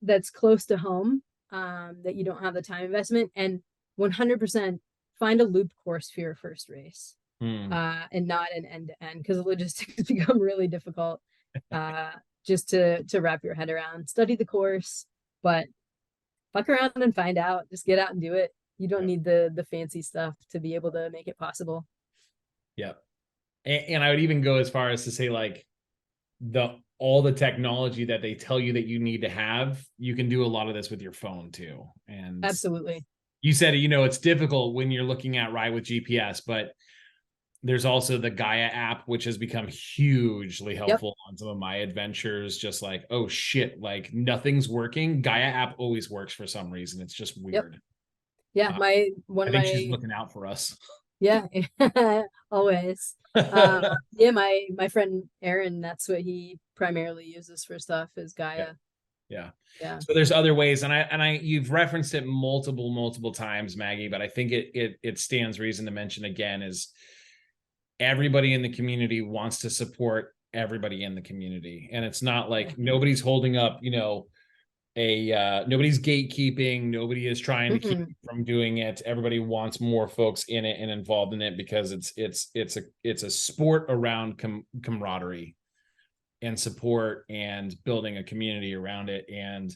that's close to home, that you don't have the time investment, and 100% find a loop course for your first race, and not an end to end, because the logistics become really difficult just to wrap your head around. Study the course, but fuck around and find out. Just get out and do it. You don't need the fancy stuff to be able to make it possible. Yep. And I would even go as far as to say, like, all the technology that they tell you that you need to have, you can do a lot of this with your phone too. And absolutely, you said, you know, it's difficult when you're looking at Ride with GPS, but there's also the Gaia app, which has become hugely helpful on some of my adventures. Just like, oh shit, like nothing's working. Gaia app always works for some reason. It's just weird. Yeah, I think she's looking out for us. Yeah, always. Yeah, my friend Aaron, that's what he primarily uses for stuff, is Gaia. Yeah. Yeah. So there's other ways, and I you've referenced it multiple times, Maggie, but I think it stands reason to mention again is everybody in the community wants to support everybody in the community, and it's not like nobody's holding up, you know, nobody's gatekeeping, nobody is trying to keep from doing it. Everybody wants more folks in it and involved in it, because it's a sport around camaraderie and support and building a community around it, and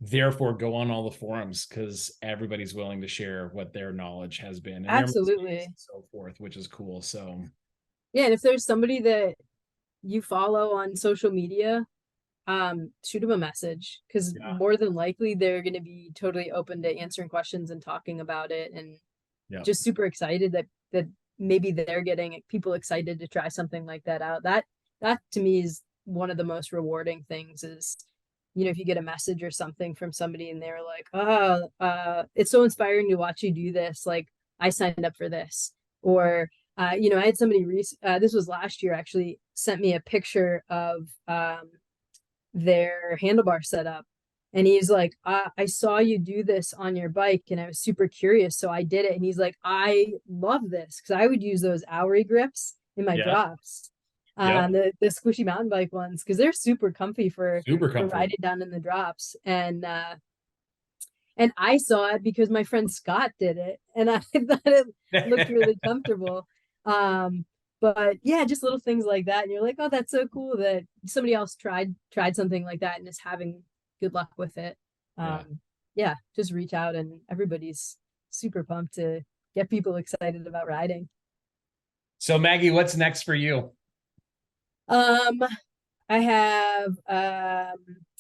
therefore go on all the forums because everybody's willing to share what their knowledge has been and absolutely and so forth, which is cool. So yeah, and if there's somebody that you follow on social media, shoot them a message, because more than likely they're going to be totally open to answering questions and talking about it, and just super excited that maybe they're getting people excited to try something like that out. That to me is one of the most rewarding things, is, you know, if you get a message or something from somebody and they're like, oh, it's so inspiring to watch you do this, like I signed up for this. Or you know, I had somebody this was last year actually, sent me a picture of their handlebar setup, and he's like, I saw you do this on your bike and I was super curious, so I did it. And he's like, I love this, because I would use those Owry grips in my Yeah. drops. Yeah. The squishy mountain bike ones, because they're super comfy for Super riding down in the drops. And I saw it because my friend Scott did it, and I thought it looked really comfortable. But yeah, just little things like that, and you're like, oh, that's so cool that somebody else tried something like that and is having good luck with it. Yeah, just reach out, and everybody's super pumped to get people excited about riding. So Maggie, what's next for you? I have a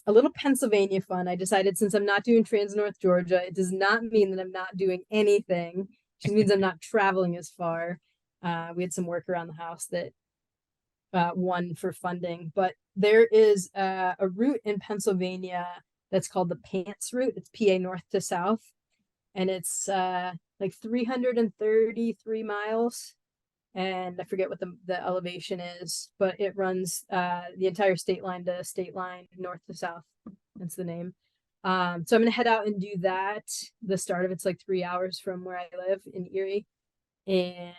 little Pennsylvania fun. I decided, since I'm not doing Trans North Georgia, it does not mean that I'm not doing anything. It just means I'm not traveling as far. We had some work around the house that won for funding, but there is a route in Pennsylvania that's called the Pants route. It's PA north to south, and it's like 333 miles. And I forget what the elevation is, but it runs the entire state line to state line, north to south. That's the name. So I'm gonna head out and do that. The start of it's like 3 hours from where I live in Erie, and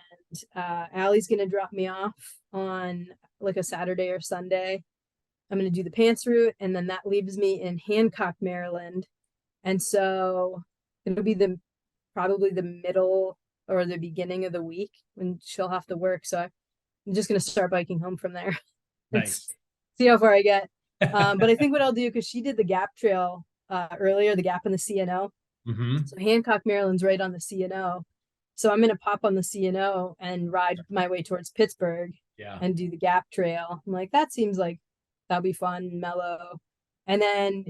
Allie's gonna drop me off on like a Saturday or Sunday. I'm gonna do the Pants route, and then that leaves me in Hancock, Maryland, and so it'll be probably the middle or the beginning of the week when she'll have to work. So I'm just going to start biking home from there. Nice. See how far I get. But I think what I'll do, because she did the Gap Trail earlier, the Gap and the CNO. So Hancock, Maryland's right on the CNO. So I'm going to pop on the CNO and ride my way towards Pittsburgh and do the Gap Trail. I'm like, that seems like that'll be fun, mellow. And then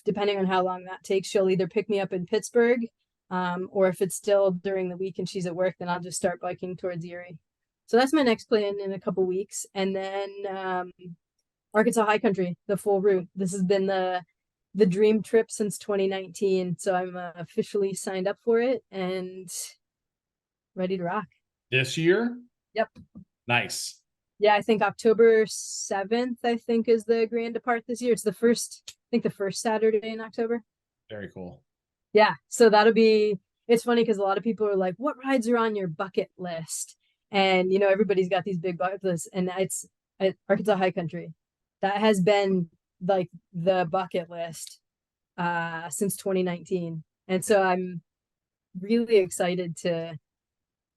depending on how long that takes, she'll either pick me up in Pittsburgh, or if it's still during the week and she's at work, then I'll just start biking towards Erie. So that's my next plan in a couple weeks. And then Arkansas High Country, the full route. This has been the dream trip since 2019. So I'm officially signed up for it and ready to rock. This year? Yep. Nice. Yeah, I think October 7th, I think, is the grand depart this year. It's the first Saturday in October. Very cool. Yeah, so it's funny because a lot of people are like, what rides are on your bucket list? And, everybody's got these big bucket lists, and it's Arkansas High Country. That has been like the bucket list since 2019. And so I'm really excited to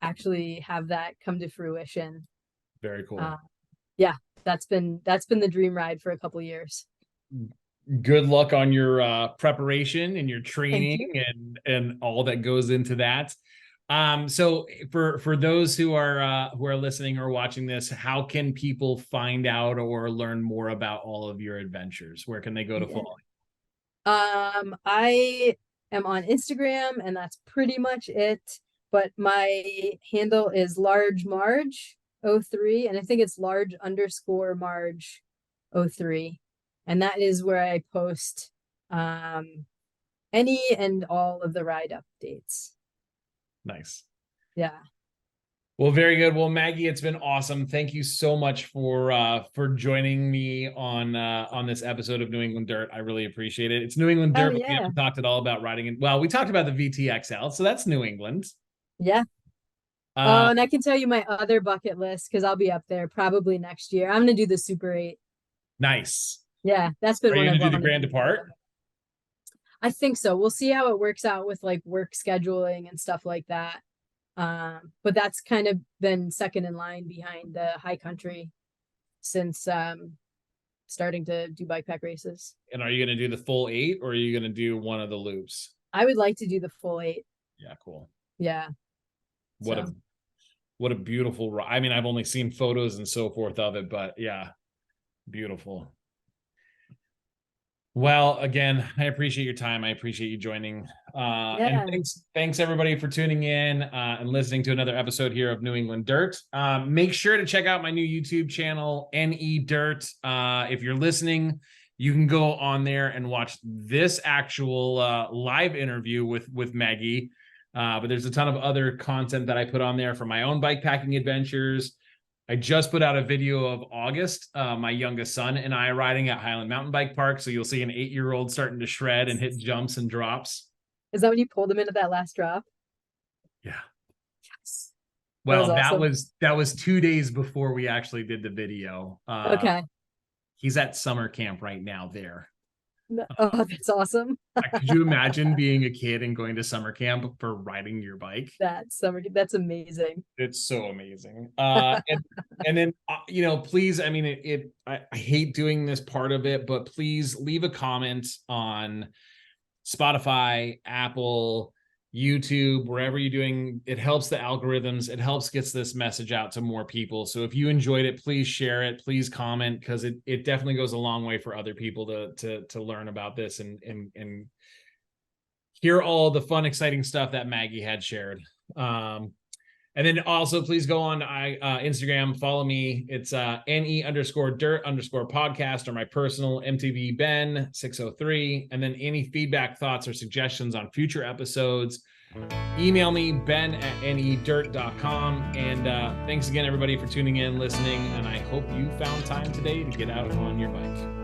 actually have that come to fruition. Very cool. Yeah, that's been the dream ride for a couple of years. Good luck on your preparation and your training and all that goes into that. So for those who are listening or watching this, how can people find out or learn more about all of your adventures? Where can they go to follow? I am on Instagram, and that's pretty much it. But my handle is largemarge03, and I think it's large_marge03. And that is where I post any and all of the ride updates. Nice. Yeah. Well, very good. Well, Maggie, it's been awesome. Thank you so much for joining me on this episode of New England Dirt. I really appreciate it. It's New England Dirt, but we haven't talked at all about riding. Well, we talked about the VTXL, so that's New England. Yeah. And I can tell you my other bucket list, because I'll be up there probably next year. I'm going to do the Super 8. Nice. Yeah, that's been Are you one going to of do the Grand Depart? I think so. We'll see how it works out with like work scheduling and stuff like that. But that's kind of been second in line behind the High Country since starting to do bike pack races. And are you going to do the full 8, or are you going to do one of the loops? I would like to do the full 8. Yeah, cool. Yeah. What a beautiful ride. I mean, I've only seen photos and so forth of it, but yeah, beautiful. Well, again, I appreciate your time. I appreciate you joining. And thanks everybody for tuning in and listening to another episode here of New England Dirt. Make sure to check out my new YouTube channel, NE Dirt. If you're listening, you can go on there and watch this actual live interview with Maggie. But there's a ton of other content that I put on there for my own bike packing adventures. I just put out a video of August, my youngest son and I riding at Highland Mountain Bike Park. So you'll see an 8-year-old starting to shred and hit jumps and drops. Is that when you pulled him into that last drop? Yeah. Yes. Well, awesome. that was 2 days before we actually did the video. Okay. He's at summer camp right now there. Oh, that's awesome. Could you imagine being a kid and going to summer camp for riding your bike? That's amazing. It's so amazing. And then, please, I mean, I hate doing this part of it, but please leave a comment on Spotify, Apple, YouTube, wherever you're doing. It helps the algorithms. It helps gets this message out to more people. So if you enjoyed it, please share it. Please comment, because it definitely goes a long way for other people to learn about this and hear all the fun, exciting stuff that Maggie had shared. And then also please go on Instagram, follow me. It's NE_dirt_podcast, or my personal MTB Ben 603. And then any feedback, thoughts, or suggestions on future episodes, email me, ben@nedirt.com. And thanks again, everybody, for tuning in, listening. And I hope you found time today to get out on your bike.